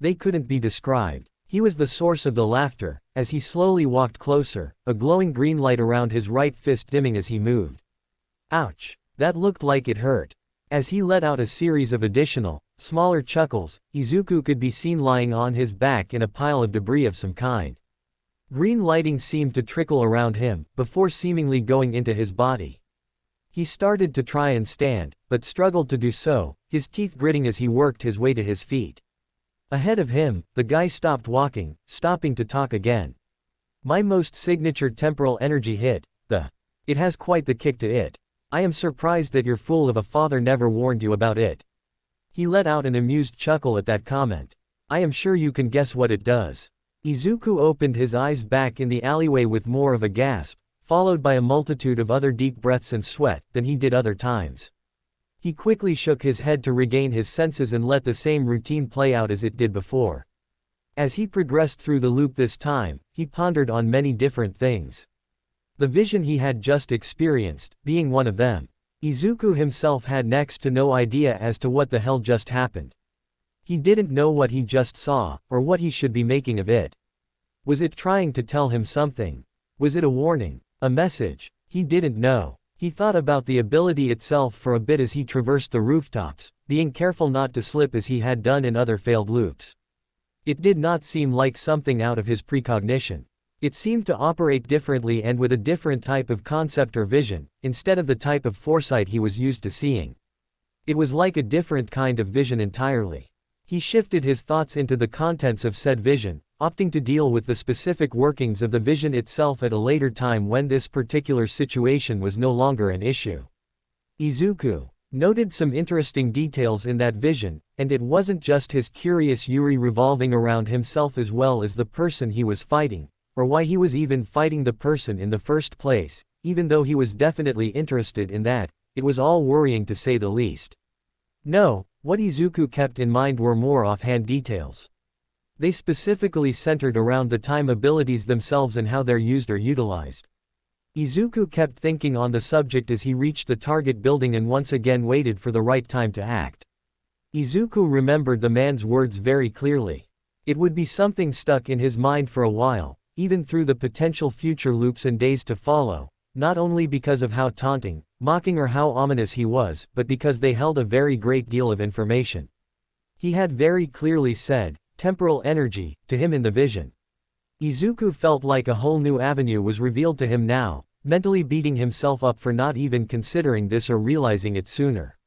They couldn't be described. He was the source of the laughter. As he slowly walked closer, a glowing green light around his right fist dimming as he moved. Ouch. That looked like it hurt. As he let out a series of additional, smaller chuckles, Izuku could be seen lying on his back in a pile of debris of some kind. Green lighting seemed to trickle around him, before seemingly going into his body. He started to try and stand, but struggled to do so, his teeth gritting as he worked his way to his feet. Ahead of him, the guy stopped walking, stopping to talk again. My most signature temporal energy hit, the It has quite the kick to it. I am surprised that your fool of a father never warned you about it. He let out an amused chuckle at that comment. I am sure you can guess what it does. Izuku opened his eyes back in the alleyway with more of a gasp, followed by a multitude of other deep breaths and sweat than he did other times. He quickly shook his head to regain his senses and let the same routine play out as it did before. As he progressed through the loop this time, he pondered on many different things. The vision he had just experienced, being one of them. Izuku himself had next to no idea as to what the hell just happened. He didn't know what he just saw, or what he should be making of it. Was it trying to tell him something? Was it a warning? A message? He didn't know. He thought about the ability itself for a bit as he traversed the rooftops, being careful not to slip as he had done in other failed loops. It did not seem like something out of his precognition. It seemed to operate differently and with a different type of concept or vision, instead of the type of foresight he was used to seeing. It was like a different kind of vision entirely. He shifted his thoughts into the contents of said vision, opting to deal with the specific workings of the vision itself at a later time when this particular situation was no longer an issue. Izuku noted some interesting details in that vision, and it wasn't just his curious Yuri revolving around himself as well as the person he was fighting, or why he was even fighting the person in the first place, even though he was definitely interested in that. It was all worrying to say the least. No, what Izuku kept in mind were more offhand details. They specifically centered around the time abilities themselves and how they're used or utilized. Izuku kept thinking on the subject as he reached the target building and once again waited for the right time to act. Izuku remembered the man's words very clearly. It would be something stuck in his mind for a while, even through the potential future loops and days to follow, not only because of how taunting, mocking or how ominous he was, but because they held a very great deal of information. He had very clearly said, temporal energy, to him in the vision. Izuku felt like a whole new avenue was revealed to him now, mentally beating himself up for not even considering this or realizing it sooner.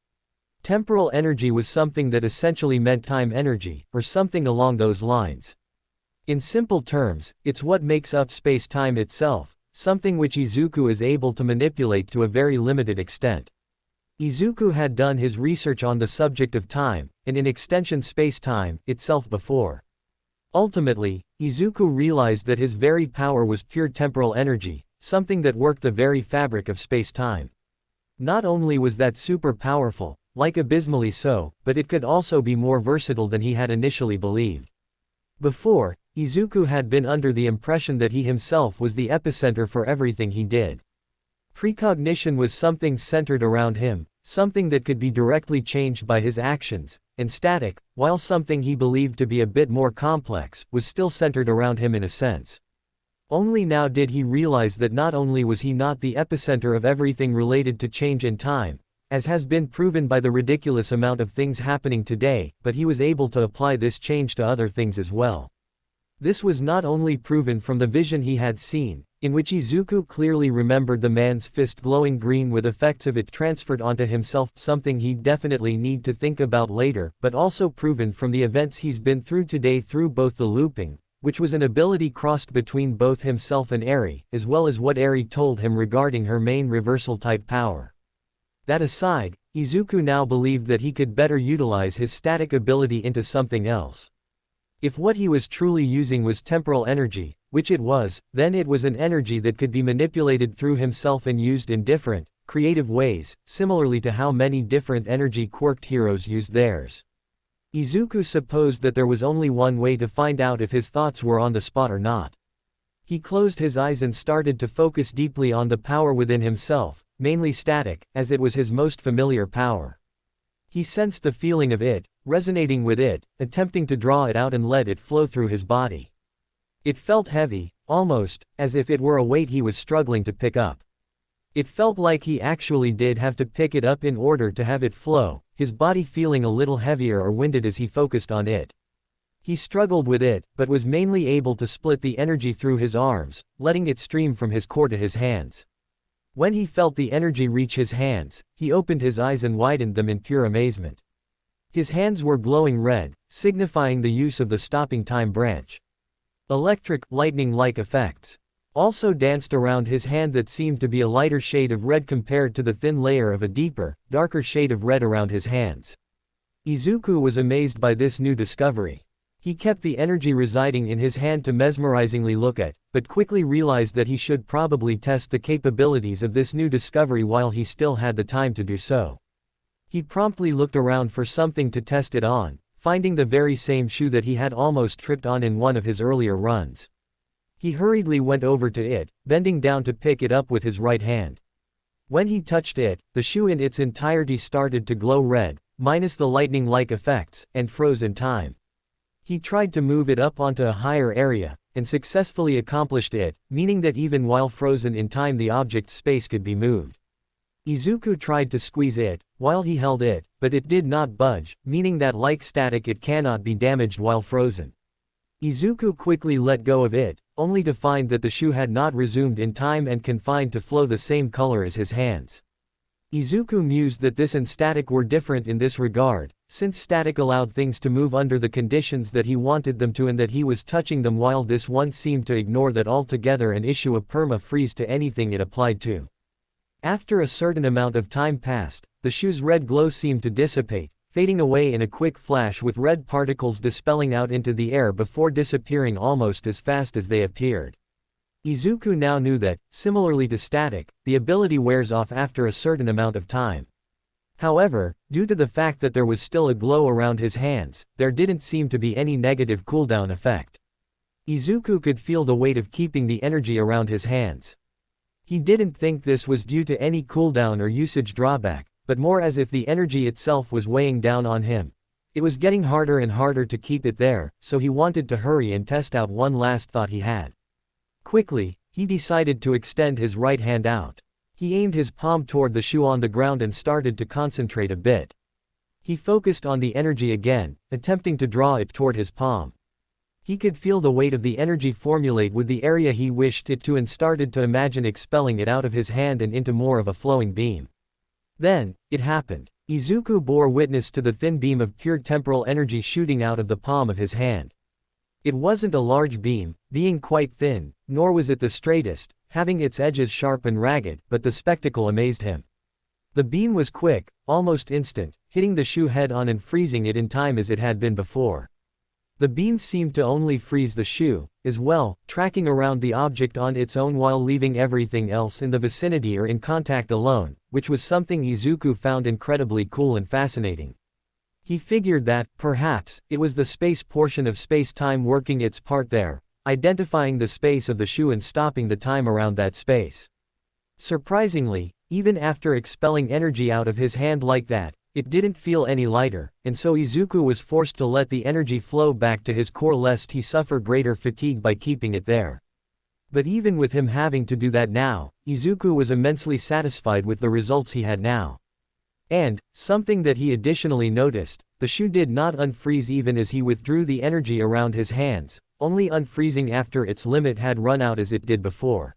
Temporal energy was something that essentially meant time energy, or something along those lines. In simple terms, it's what makes up space-time itself, something which Izuku is able to manipulate to a very limited extent. Izuku had done his research on the subject of time, and in extension space-time, itself before. Ultimately, Izuku realized that his very power was pure temporal energy, something that worked the very fabric of space-time. Not only was that super powerful, like abysmally so, but it could also be more versatile than he had initially believed. Before, Izuku had been under the impression that he himself was the epicenter for everything he did. Precognition was something centered around him, something that could be directly changed by his actions, and static, while something he believed to be a bit more complex, was still centered around him in a sense. Only now did he realize that not only was he not the epicenter of everything related to change in time, as has been proven by the ridiculous amount of things happening today, but he was able to apply this change to other things as well. This was not only proven from the vision he had seen, in which Izuku clearly remembered the man's fist glowing green with effects of it transferred onto himself, something he'd definitely need to think about later, but also proven from the events he's been through today through both the looping, which was an ability crossed between both himself and Eri, as well as what Eri told him regarding her main reversal-type power. That aside, Izuku now believed that he could better utilize his static ability into something else. If what he was truly using was temporal energy, which it was, then it was an energy that could be manipulated through himself and used in different, creative ways, similarly to how many different energy-quirked heroes used theirs. Izuku supposed that there was only one way to find out if his thoughts were on the spot or not. He closed his eyes and started to focus deeply on the power within himself, mainly static, as it was his most familiar power. He sensed the feeling of it, resonating with it, attempting to draw it out and let it flow through his body. It felt heavy, almost, as if it were a weight he was struggling to pick up. It felt like he actually did have to pick it up in order to have it flow, his body feeling a little heavier or winded as he focused on it. He struggled with it, but was mainly able to split the energy through his arms, letting it stream from his core to his hands. When he felt the energy reach his hands, he opened his eyes and widened them in pure amazement. His hands were glowing red, signifying the use of the stopping time branch. Electric, lightning-like effects. also danced around his hand that seemed to be a lighter shade of red compared to the thin layer of a deeper, darker shade of red around his hands. Izuku was amazed by this new discovery. He kept the energy residing in his hand to mesmerizingly look at, but quickly realized that he should probably test the capabilities of this new discovery while he still had the time to do so. He promptly looked around for something to test it on, finding the very same shoe that he had almost tripped on in one of his earlier runs. He hurriedly went over to it, bending down to pick it up with his right hand. When he touched it, the shoe in its entirety started to glow red, minus the lightning-like effects, and froze in time. He tried to move it up onto a higher area, and successfully accomplished it, meaning that even while frozen in time the object's space could be moved. Izuku tried to squeeze it, while he held it, but it did not budge, meaning that like static it cannot be damaged while frozen. Izuku quickly let go of it, only to find that the shoe had not resumed in time and confined to flow the same color as his hands. Izuku mused that this and static were different in this regard, since static allowed things to move under the conditions that he wanted them to and that he was touching them, while this one seemed to ignore that altogether and issue a perma-freeze to anything it applied to. After a certain amount of time passed, the shoe's red glow seemed to dissipate, fading away in a quick flash with red particles dispelling out into the air before disappearing almost as fast as they appeared. Izuku now knew that, similarly to static, the ability wears off after a certain amount of time. However, due to the fact that there was still a glow around his hands, there didn't seem to be any negative cooldown effect. Izuku could feel the weight of keeping the energy around his hands. He didn't think this was due to any cooldown or usage drawback, but more as if the energy itself was weighing down on him. It was getting harder and harder to keep it there, so he wanted to hurry and test out one last thought he had. Quickly, he decided to extend his right hand out. He aimed his palm toward the shoe on the ground and started to concentrate a bit. He focused on the energy again, attempting to draw it toward his palm. He could feel the weight of the energy formulate with the area he wished it to and started to imagine expelling it out of his hand and into more of a flowing beam. Then, it happened. Izuku bore witness to the thin beam of pure temporal energy shooting out of the palm of his hand. It wasn't a large beam, being quite thin, nor was it the straightest, having its edges sharp and ragged, but the spectacle amazed him. The beam was quick, almost instant, hitting the shoe head-on and freezing it in time as it had been before. The beam seemed to only freeze the shoe, as well, tracking around the object on its own while leaving everything else in the vicinity or in contact alone, which was something Izuku found incredibly cool and fascinating. He figured that, perhaps, it was the space portion of space-time working its part there, identifying the space of the shoe and stopping the time around that space. Surprisingly, even after expelling energy out of his hand like that, it didn't feel any lighter, and so Izuku was forced to let the energy flow back to his core lest he suffer greater fatigue by keeping it there. But even with him having to do that now, Izuku was immensely satisfied with the results he had now. And, something that he additionally noticed, the shoe did not unfreeze even as he withdrew the energy around his hands, only unfreezing after its limit had run out as it did before.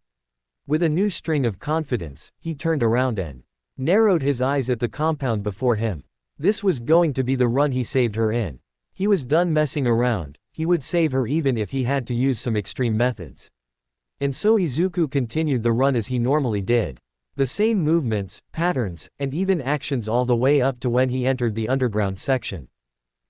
With a new string of confidence, he turned around and narrowed his eyes at the compound before him. This was going to be the run he saved her in. He was done messing around, he would save her even if he had to use some extreme methods. And so Izuku continued the run as he normally did. The same movements, patterns, and even actions all the way up to when he entered the underground section.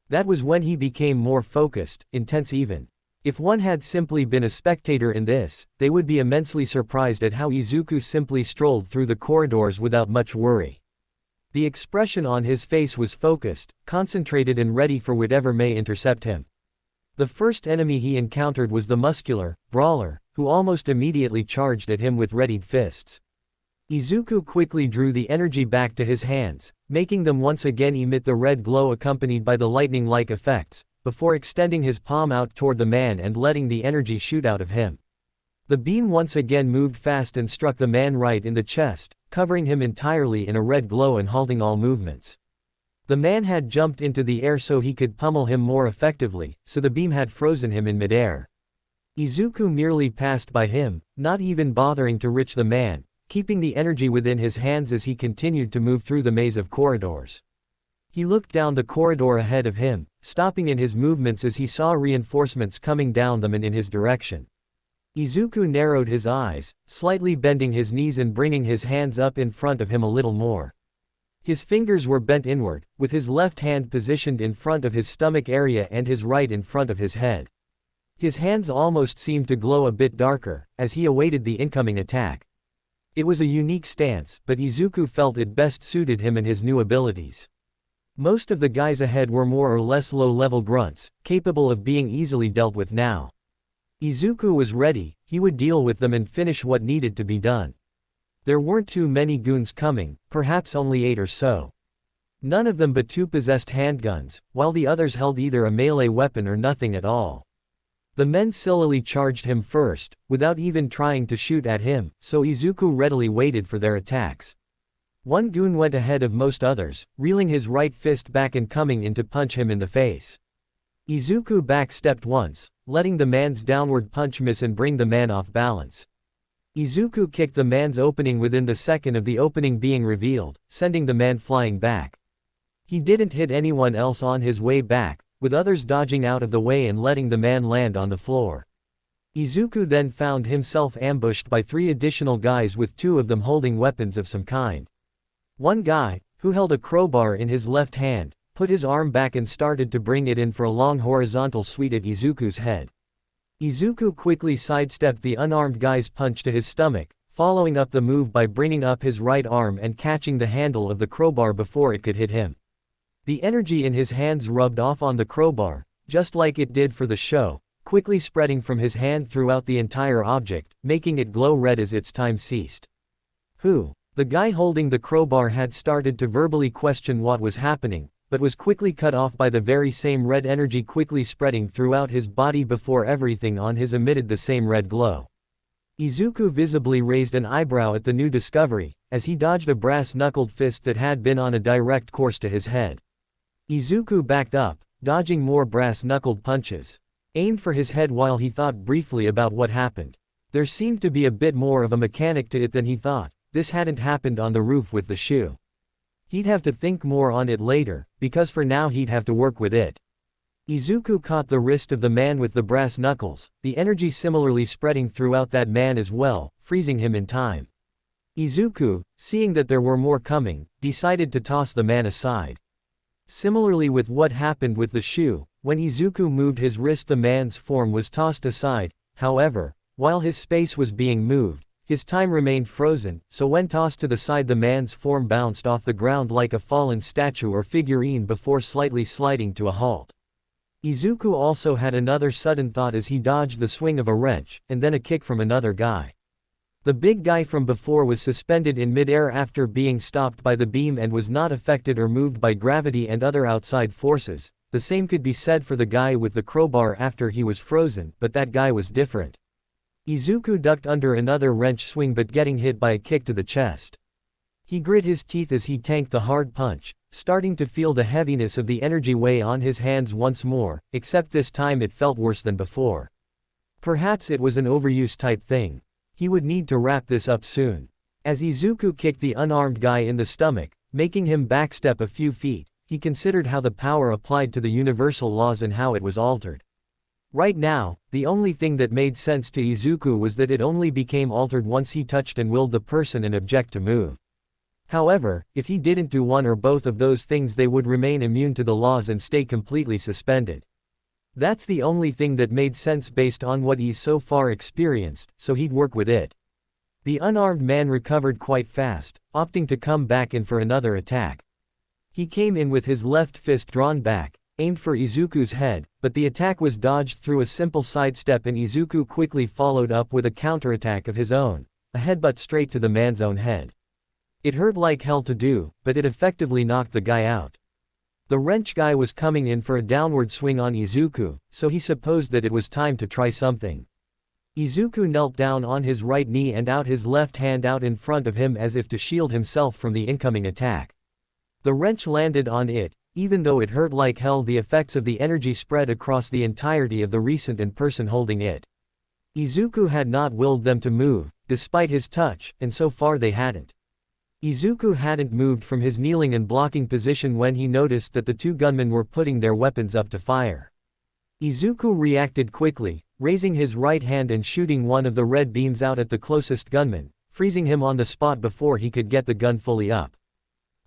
That was when he became more focused, intense even. If one had simply been a spectator in this, they would be immensely surprised at how Izuku simply strolled through the corridors without much worry. The expression on his face was focused, concentrated and ready for whatever may intercept him. The first enemy he encountered was the muscular brawler, who almost immediately charged at him with readied fists. Izuku quickly drew the energy back to his hands, making them once again emit the red glow accompanied by the lightning-like effects, before extending his palm out toward the man and letting the energy shoot out of him. The beam once again moved fast and struck the man right in the chest, covering him entirely in a red glow and halting all movements. The man had jumped into the air so he could pummel him more effectively, so the beam had frozen him in midair. Izuku merely passed by him, not even bothering to reach the man, keeping the energy within his hands as he continued to move through the maze of corridors. He looked down the corridor ahead of him, stopping in his movements as he saw reinforcements coming down them and in his direction. Izuku narrowed his eyes, slightly bending his knees and bringing his hands up in front of him a little more. His fingers were bent inward, with his left hand positioned in front of his stomach area and his right in front of his head. His hands almost seemed to glow a bit darker, as he awaited the incoming attack. It was a unique stance, but Izuku felt it best suited him and his new abilities. Most of the guys ahead were more or less low-level grunts, capable of being easily dealt with now. Izuku was ready, he would deal with them and finish what needed to be done. There weren't too many goons coming, perhaps only 8 or so. None of them but 2 possessed handguns, while the others held either a melee weapon or nothing at all. The men sillily charged him first, without even trying to shoot at him, so Izuku readily waited for their attacks. One goon went ahead of most others, reeling his right fist back and coming in to punch him in the face. Izuku backstepped once, letting the man's downward punch miss and bring the man off balance. Izuku kicked the man's opening within the second of the opening being revealed, sending the man flying back. He didn't hit anyone else on his way back, with others dodging out of the way and letting the man land on the floor. Izuku then found himself ambushed by 3 additional guys with 2 of them holding weapons of some kind. One guy, who held a crowbar in his left hand, put his arm back and started to bring it in for a long horizontal sweep at Izuku's head. Izuku quickly sidestepped the unarmed guy's punch to his stomach, following up the move by bringing up his right arm and catching the handle of the crowbar before it could hit him. The energy in his hands rubbed off on the crowbar, just like it did for the show, quickly spreading from his hand throughout the entire object, making it glow red as its time ceased. Who? The guy holding the crowbar had started to verbally question what was happening, but was quickly cut off by the very same red energy quickly spreading throughout his body before everything on his emitted the same red glow. Izuku visibly raised an eyebrow at the new discovery, as he dodged a brass-knuckled fist that had been on a direct course to his head. Izuku backed up, dodging more brass-knuckled punches. Aimed for his head while he thought briefly about what happened. There seemed to be a bit more of a mechanic to it than he thought. This hadn't happened on the roof with the shoe. He'd have to think more on it later, because for now he'd have to work with it. Izuku caught the wrist of the man with the brass knuckles, the energy similarly spreading throughout that man as well, freezing him in time. Izuku, seeing that there were more coming, decided to toss the man aside. Similarly with what happened with the shoe, when Izuku moved his wrist the man's form was tossed aside. However, while his space was being moved, his time remained frozen, so when tossed to the side the man's form bounced off the ground like a fallen statue or figurine before slightly sliding to a halt. Izuku also had another sudden thought as he dodged the swing of a wrench, and then a kick from another guy. The big guy from before was suspended in midair after being stopped by the beam and was not affected or moved by gravity and other outside forces. The same could be said for the guy with the crowbar after he was frozen, but that guy was different. Izuku ducked under another wrench swing but getting hit by a kick to the chest. He grit his teeth as he tanked the hard punch, starting to feel the heaviness of the energy weigh on his hands once more, except this time it felt worse than before. Perhaps it was an overuse type thing. He would need to wrap this up soon. As Izuku kicked the unarmed guy in the stomach, making him backstep a few feet, he considered how the power applied to the universal laws and how it was altered. Right now, the only thing that made sense to Izuku was that it only became altered once he touched and willed the person and object to move. However, if he didn't do one or both of those things they would remain immune to the laws and stay completely suspended. That's the only thing that made sense based on what he's so far experienced, so he'd work with it. The unarmed man recovered quite fast, opting to come back in for another attack. He came in with his left fist drawn back, aimed for Izuku's head, but the attack was dodged through a simple sidestep and Izuku quickly followed up with a counterattack of his own, a headbutt straight to the man's own head. It hurt like hell to do, but it effectively knocked the guy out. The wrench guy was coming in for a downward swing on Izuku, so he supposed that it was time to try something. Izuku knelt down on his right knee and out his left hand out in front of him as if to shield himself from the incoming attack. The wrench landed on it. Even though it hurt like hell, the effects of the energy spread across the entirety of the recent and person holding it. Izuku had not willed them to move, despite his touch, and so far they hadn't. Izuku hadn't moved from his kneeling and blocking position when he noticed that the 2 gunmen were putting their weapons up to fire. Izuku reacted quickly, raising his right hand and shooting one of the red beams out at the closest gunman, freezing him on the spot before he could get the gun fully up.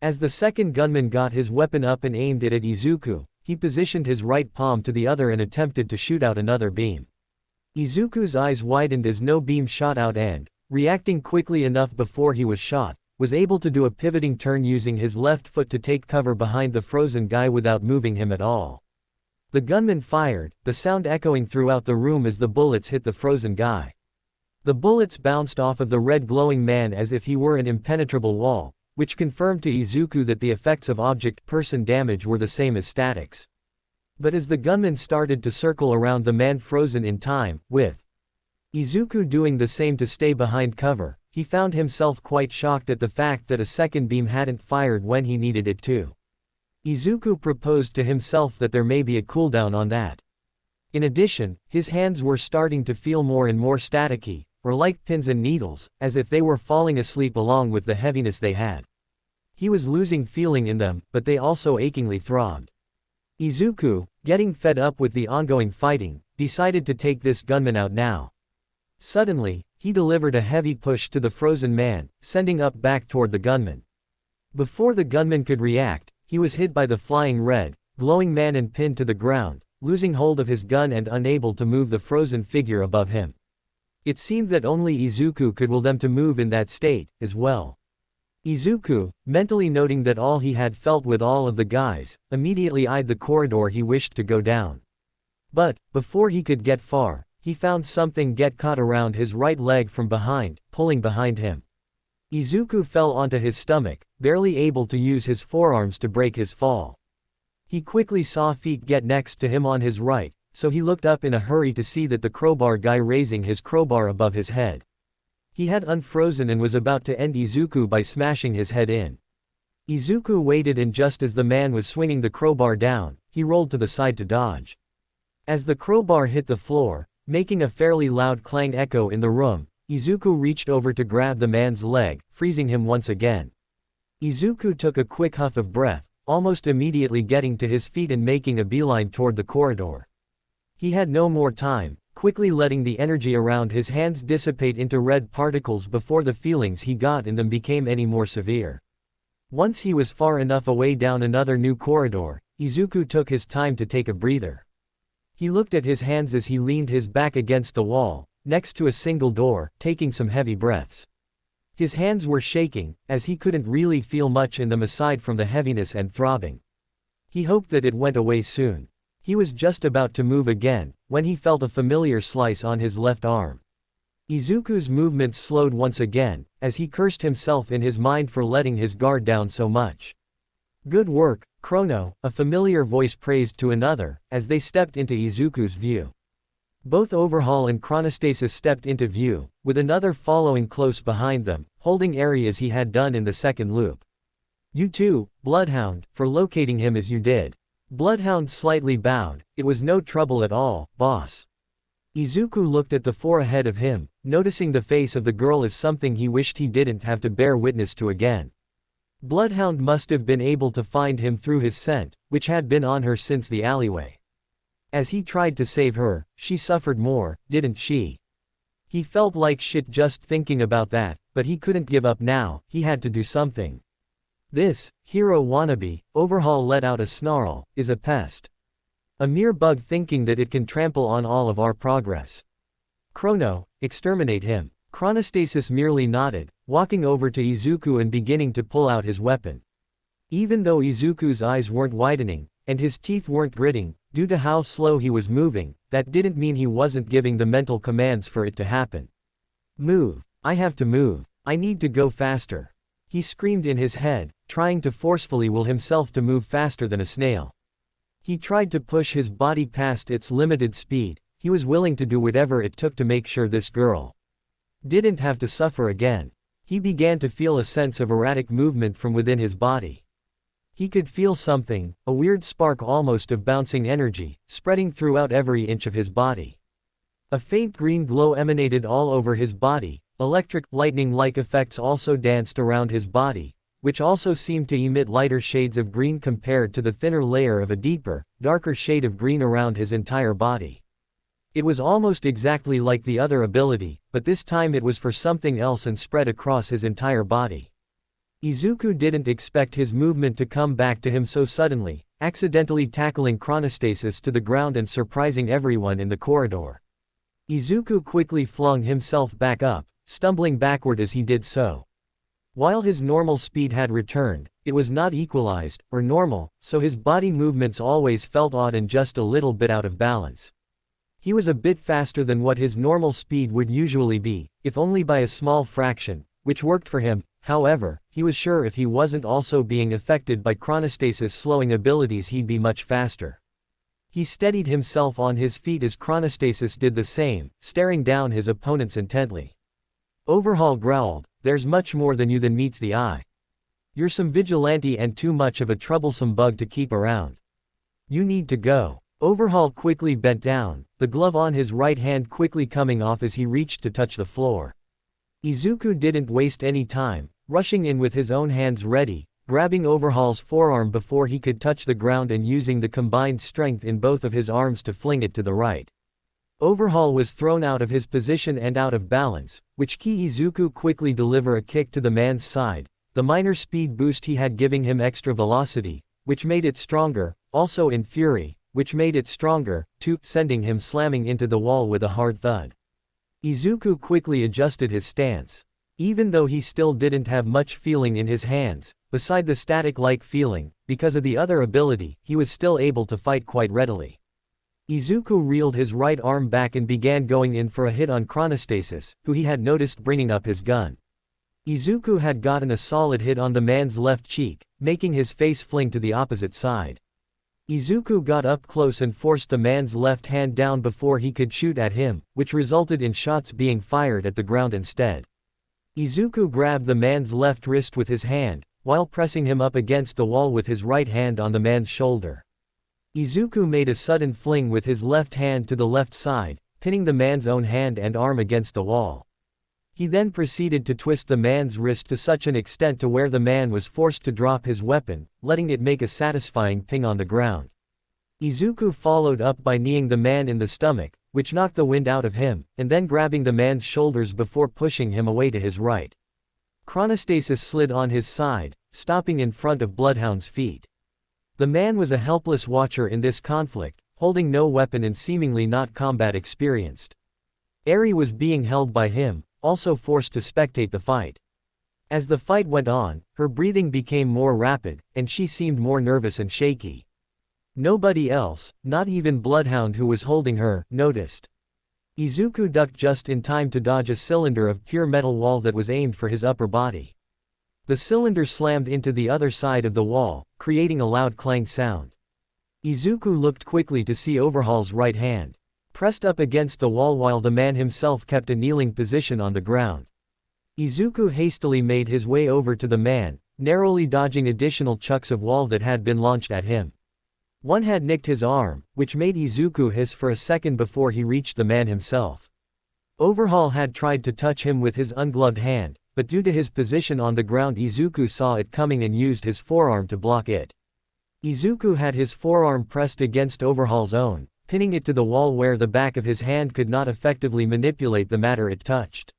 As the second gunman got his weapon up and aimed it at Izuku, he positioned his right palm to the other and attempted to shoot out another beam. Izuku's eyes widened as no beam shot out and, reacting quickly enough before he was shot, was able to do a pivoting turn using his left foot to take cover behind the frozen guy without moving him at all. The gunman fired, the sound echoing throughout the room as the bullets hit the frozen guy. The bullets bounced off of the red glowing man as if he were an impenetrable wall, which confirmed to Izuku that the effects of object-person damage were the same as statics. But as the gunman started to circle around the man frozen in time, with Izuku doing the same to stay behind cover, he found himself quite shocked at the fact that a second beam hadn't fired when he needed it to. Izuku proposed to himself that there may be a cooldown on that. In addition, his hands were starting to feel more and more staticky, or like pins and needles, as if they were falling asleep along with the heaviness they had. He was losing feeling in them, but they also achingly throbbed. Izuku, getting fed up with the ongoing fighting, decided to take this gunman out now. Suddenly, he delivered a heavy push to the frozen man, sending up back toward the gunman. Before the gunman could react, he was hit by the flying red, glowing man and pinned to the ground, losing hold of his gun and unable to move the frozen figure above him. It seemed that only Izuku could will them to move in that state, as well. Izuku, mentally noting that all he had felt with all of the guys, immediately eyed the corridor he wished to go down. But, before he could get far, he found something get caught around his right leg from behind, pulling behind him. Izuku fell onto his stomach, barely able to use his forearms to break his fall. He quickly saw feet get next to him on his right, so he looked up in a hurry to see that the crowbar guy raising his crowbar above his head. He had unfrozen and was about to end Izuku by smashing his head in. Izuku waited and just as the man was swinging the crowbar down, he rolled to the side to dodge. As the crowbar hit the floor, making a fairly loud clang echo in the room, Izuku reached over to grab the man's leg, freezing him once again. Izuku took a quick huff of breath, almost immediately getting to his feet and making a beeline toward the corridor. He had no more time, quickly letting the energy around his hands dissipate into red particles before the feelings he got in them became any more severe. Once he was far enough away down another new corridor, Izuku took his time to take a breather. He looked at his hands as he leaned his back against the wall, next to a single door, taking some heavy breaths. His hands were shaking, as he couldn't really feel much in them aside from the heaviness and throbbing. He hoped that it went away soon. He was just about to move again, when he felt a familiar slice on his left arm. Izuku's movements slowed once again, as he cursed himself in his mind for letting his guard down so much. "Good work, Chrono," a familiar voice praised to another, as they stepped into Izuku's view. Both Overhaul and Chronostasis stepped into view, with another following close behind them, holding area as he had done in the second loop. "You too, Bloodhound, for locating him as you did." Bloodhound slightly bowed. "It was no trouble at all, boss." Izuku looked at the four ahead of him, noticing the face of the girl as something he wished he didn't have to bear witness to again. Bloodhound must have been able to find him through his scent, which had been on her since the alleyway. As he tried to save her, she suffered more, didn't she? He felt like shit just thinking about that, but he couldn't give up now, he had to do something. "This, hero wannabe," Overhaul let out a snarl, "is a pest. A mere bug thinking that it can trample on all of our progress. Chrono, exterminate him." Chronostasis merely nodded, walking over to Izuku and beginning to pull out his weapon. Even though Izuku's eyes weren't widening, and his teeth weren't gritting, due to how slow he was moving, that didn't mean he wasn't giving the mental commands for it to happen. "Move. I have to move. I need to go faster." He screamed in his head, trying to forcefully will himself to move faster than a snail. He tried to push his body past its limited speed. He was willing to do whatever it took to make sure this girl didn't have to suffer again. He began to feel a sense of erratic movement from within his body. He could feel something, a weird spark almost of bouncing energy, spreading throughout every inch of his body. A faint green glow emanated all over his body, electric, lightning-like effects also danced around his body, which also seemed to emit lighter shades of green compared to the thinner layer of a deeper, darker shade of green around his entire body. It was almost exactly like the other ability, but this time it was for something else and spread across his entire body. Izuku didn't expect his movement to come back to him so suddenly, accidentally tackling chronostasis to the ground and surprising everyone in the corridor. Izuku quickly flung himself back up, stumbling backward as he did so. While his normal speed had returned, it was not equalized, or normal, so his body movements always felt odd and just a little bit out of balance. He was a bit faster than what his normal speed would usually be, if only by a small fraction, which worked for him. However, he was sure if he wasn't also being affected by chronostasis slowing abilities he'd be much faster. He steadied himself on his feet as chronostasis did the same, staring down his opponents intently. Overhaul growled, "There's much more than you than meets the eye. You're some vigilante and too much of a troublesome bug to keep around. You need to go." Overhaul quickly bent down, the glove on his right hand quickly coming off as he reached to touch the floor. Izuku didn't waste any time, rushing in with his own hands ready, grabbing Overhaul's forearm before he could touch the ground and using the combined strength in both of his arms to fling it to the right. Overhaul was thrown out of his position and out of balance, which key Izuku quickly deliver a kick to the man's side, the minor speed boost he had giving him extra velocity, which made it stronger, also in fury, which made it stronger, too, sending him slamming into the wall with a hard thud. Izuku quickly adjusted his stance. Even though he still didn't have much feeling in his hands, beside the static-like feeling, because of the other ability, he was still able to fight quite readily. Izuku reeled his right arm back and began going in for a hit on Chronostasis, who he had noticed bringing up his gun. Izuku had gotten a solid hit on the man's left cheek, making his face fling to the opposite side. Izuku got up close and forced the man's left hand down before he could shoot at him, which resulted in shots being fired at the ground instead. Izuku grabbed the man's left wrist with his hand, while pressing him up against the wall with his right hand on the man's shoulder. Izuku made a sudden fling with his left hand to the left side, pinning the man's own hand and arm against the wall. He then proceeded to twist the man's wrist to such an extent to where the man was forced to drop his weapon, letting it make a satisfying ping on the ground. Izuku followed up by kneeing the man in the stomach, which knocked the wind out of him, and then grabbing the man's shoulders before pushing him away to his right. Chronostasis slid on his side, stopping in front of Bloodhound's feet. The man was a helpless watcher in this conflict, holding no weapon and seemingly not combat experienced. Eri was being held by him, also forced to spectate the fight. As the fight went on, her breathing became more rapid, and she seemed more nervous and shaky. Nobody else, not even Bloodhound who was holding her, noticed. Izuku ducked just in time to dodge a cylinder of pure metal wall that was aimed for his upper body. The cylinder slammed into the other side of the wall, creating a loud clang sound. Izuku looked quickly to see Overhaul's right hand pressed up against the wall while the man himself kept a kneeling position on the ground. Izuku hastily made his way over to the man, narrowly dodging additional chucks of wall that had been launched at him. One had nicked his arm, which made Izuku hiss for a second before he reached the man himself. Overhaul had tried to touch him with his ungloved hand, but due to his position on the ground Izuku saw it coming and used his forearm to block it. Izuku had his forearm pressed against Overhaul's own, pinning it to the wall where the back of his hand could not effectively manipulate the matter it touched.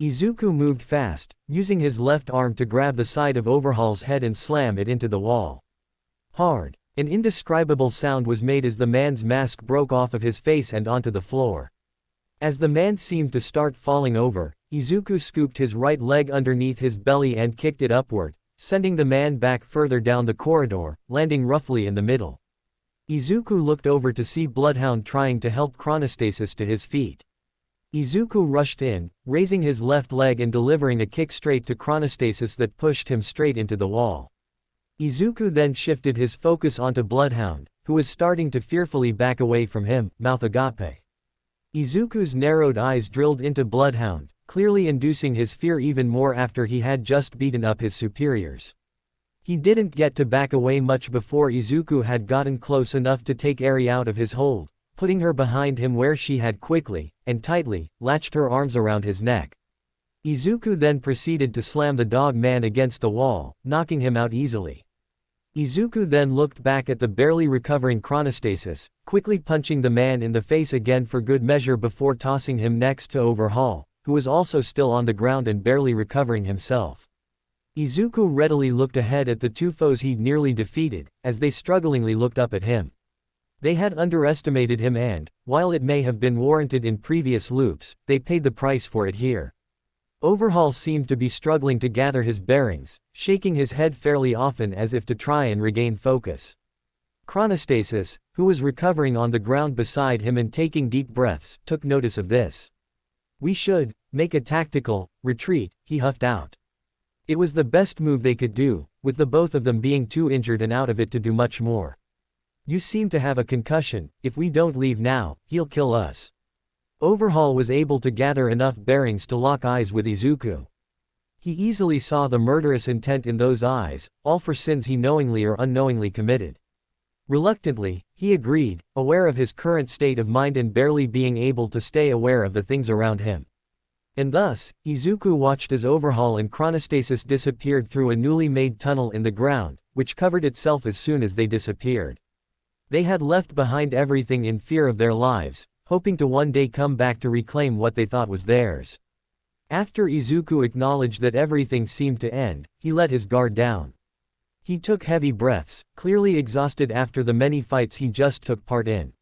Izuku moved fast, using his left arm to grab the side of Overhaul's head and slam it into the wall. Hard. An indescribable sound was made as the man's mask broke off of his face and onto the floor. As the man seemed to start falling over, Izuku scooped his right leg underneath his belly and kicked it upward, sending the man back further down the corridor, landing roughly in the middle. Izuku looked over to see Bloodhound trying to help Chronostasis to his feet. Izuku rushed in, raising his left leg and delivering a kick straight to Chronostasis that pushed him straight into the wall. Izuku then shifted his focus onto Bloodhound, who was starting to fearfully back away from him, mouth agape. Izuku's narrowed eyes drilled into Bloodhound, clearly inducing his fear even more after he had just beaten up his superiors. He didn't get to back away much before Izuku had gotten close enough to take Eri out of his hold, putting her behind him where she had quickly, and tightly, latched her arms around his neck. Izuku then proceeded to slam the dog man against the wall, knocking him out easily. Izuku then looked back at the barely recovering chronostasis, quickly punching the man in the face again for good measure before tossing him next to Overhaul, who was also still on the ground and barely recovering himself. Izuku readily looked ahead at the two foes he'd nearly defeated, as they strugglingly looked up at him. They had underestimated him and, while it may have been warranted in previous loops, they paid the price for it here. Overhaul seemed to be struggling to gather his bearings, shaking his head fairly often as if to try and regain focus. Chronostasis, who was recovering on the ground beside him and taking deep breaths, took notice of this. "We should make a tactical retreat," he huffed out. It was the best move they could do, with the both of them being too injured and out of it to do much more. "You seem to have a concussion. If we don't leave now, he'll kill us." Overhaul was able to gather enough bearings to lock eyes with Izuku. He easily saw the murderous intent in those eyes, all for sins he knowingly or unknowingly committed. Reluctantly, he agreed, aware of his current state of mind and barely being able to stay aware of the things around him. And thus, Izuku watched as Overhaul and Chronostasis disappeared through a newly made tunnel in the ground, which covered itself as soon as they disappeared. They had left behind everything in fear of their lives, hoping to one day come back to reclaim what they thought was theirs. After Izuku acknowledged that everything seemed to end, he let his guard down. He took heavy breaths, clearly exhausted after the many fights he just took part in.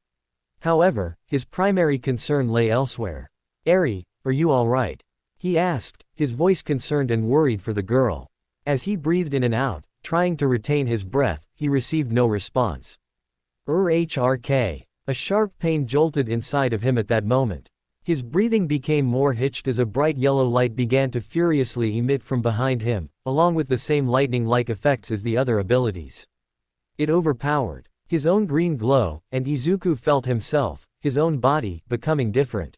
However, his primary concern lay elsewhere. "Eri, are you all right?" he asked, his voice concerned and worried for the girl. As he breathed in and out, trying to retain his breath, he received no response. "HRK." A sharp pain jolted inside of him at that moment. His breathing became more hitched as a bright yellow light began to furiously emit from behind him, along with the same lightning-like effects as the other abilities. It overpowered his own green glow, and Izuku felt himself, his own body, becoming different.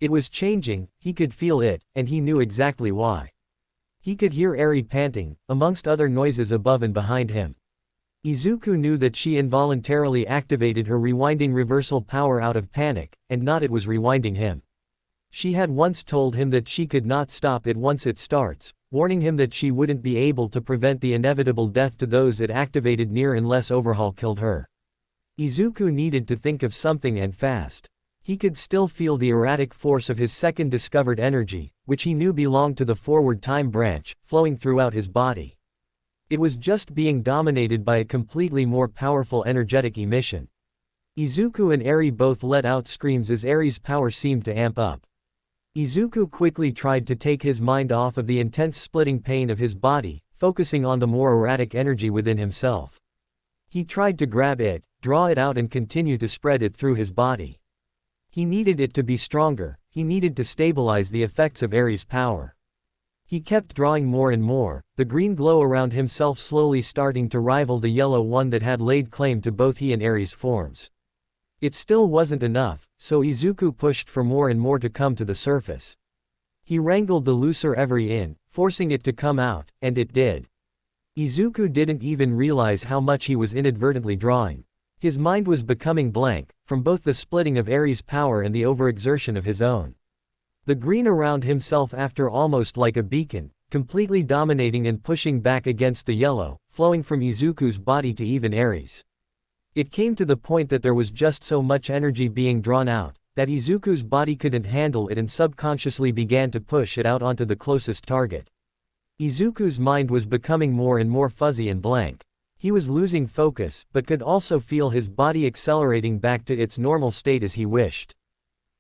It was changing, he could feel it, and he knew exactly why. He could hear Eri panting, amongst other noises above and behind him. Izuku knew that she involuntarily activated her rewinding reversal power out of panic, and not it was rewinding him. She had once told him that she could not stop it once it starts, warning him that she wouldn't be able to prevent the inevitable death to those it activated near unless Overhaul killed her. Izuku needed to think of something and fast. He could still feel the erratic force of his second discovered energy, which he knew belonged to the forward time branch, flowing throughout his body. It was just being dominated by a completely more powerful energetic emission. Izuku and Eri both let out screams as Eri's power seemed to amp up. Izuku quickly tried to take his mind off of the intense splitting pain of his body, focusing on the more erratic energy within himself. He tried to grab it, draw it out and continue to spread it through his body. He needed it to be stronger, he needed to stabilize the effects of Eri's power. He kept drawing more and more, the green glow around himself slowly starting to rival the yellow one that had laid claim to both he and Eri's forms. It still wasn't enough, so Izuku pushed for more and more to come to the surface. He wrangled the looser Eri in, forcing it to come out, and it did. Izuku didn't even realize how much he was inadvertently drawing. His mind was becoming blank, from both the splitting of Eri's power and the overexertion of his own. The green around himself after almost like a beacon, completely dominating and pushing back against the yellow, flowing from Izuku's body to even Eri's. It came to the point that there was just so much energy being drawn out, that Izuku's body couldn't handle it and subconsciously began to push it out onto the closest target. Izuku's mind was becoming more and more fuzzy and blank. He was losing focus, but could also feel his body accelerating back to its normal state as he wished.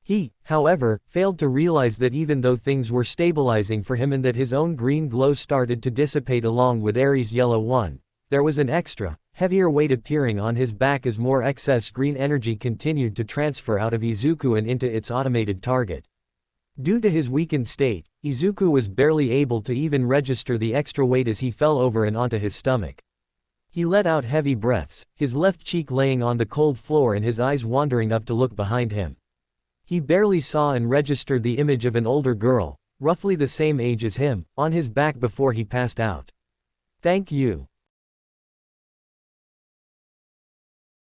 He, however, failed to realize that even though things were stabilizing for him and that his own green glow started to dissipate along with Eri's yellow one, there was an extra, heavier weight appearing on his back as more excess green energy continued to transfer out of Izuku and into its automated target. Due to his weakened state, Izuku was barely able to even register the extra weight as he fell over and onto his stomach. He let out heavy breaths, his left cheek laying on the cold floor and his eyes wandering up to look behind him. He barely saw and registered the image of an older girl, roughly the same age as him, on his back before he passed out. "Thank you."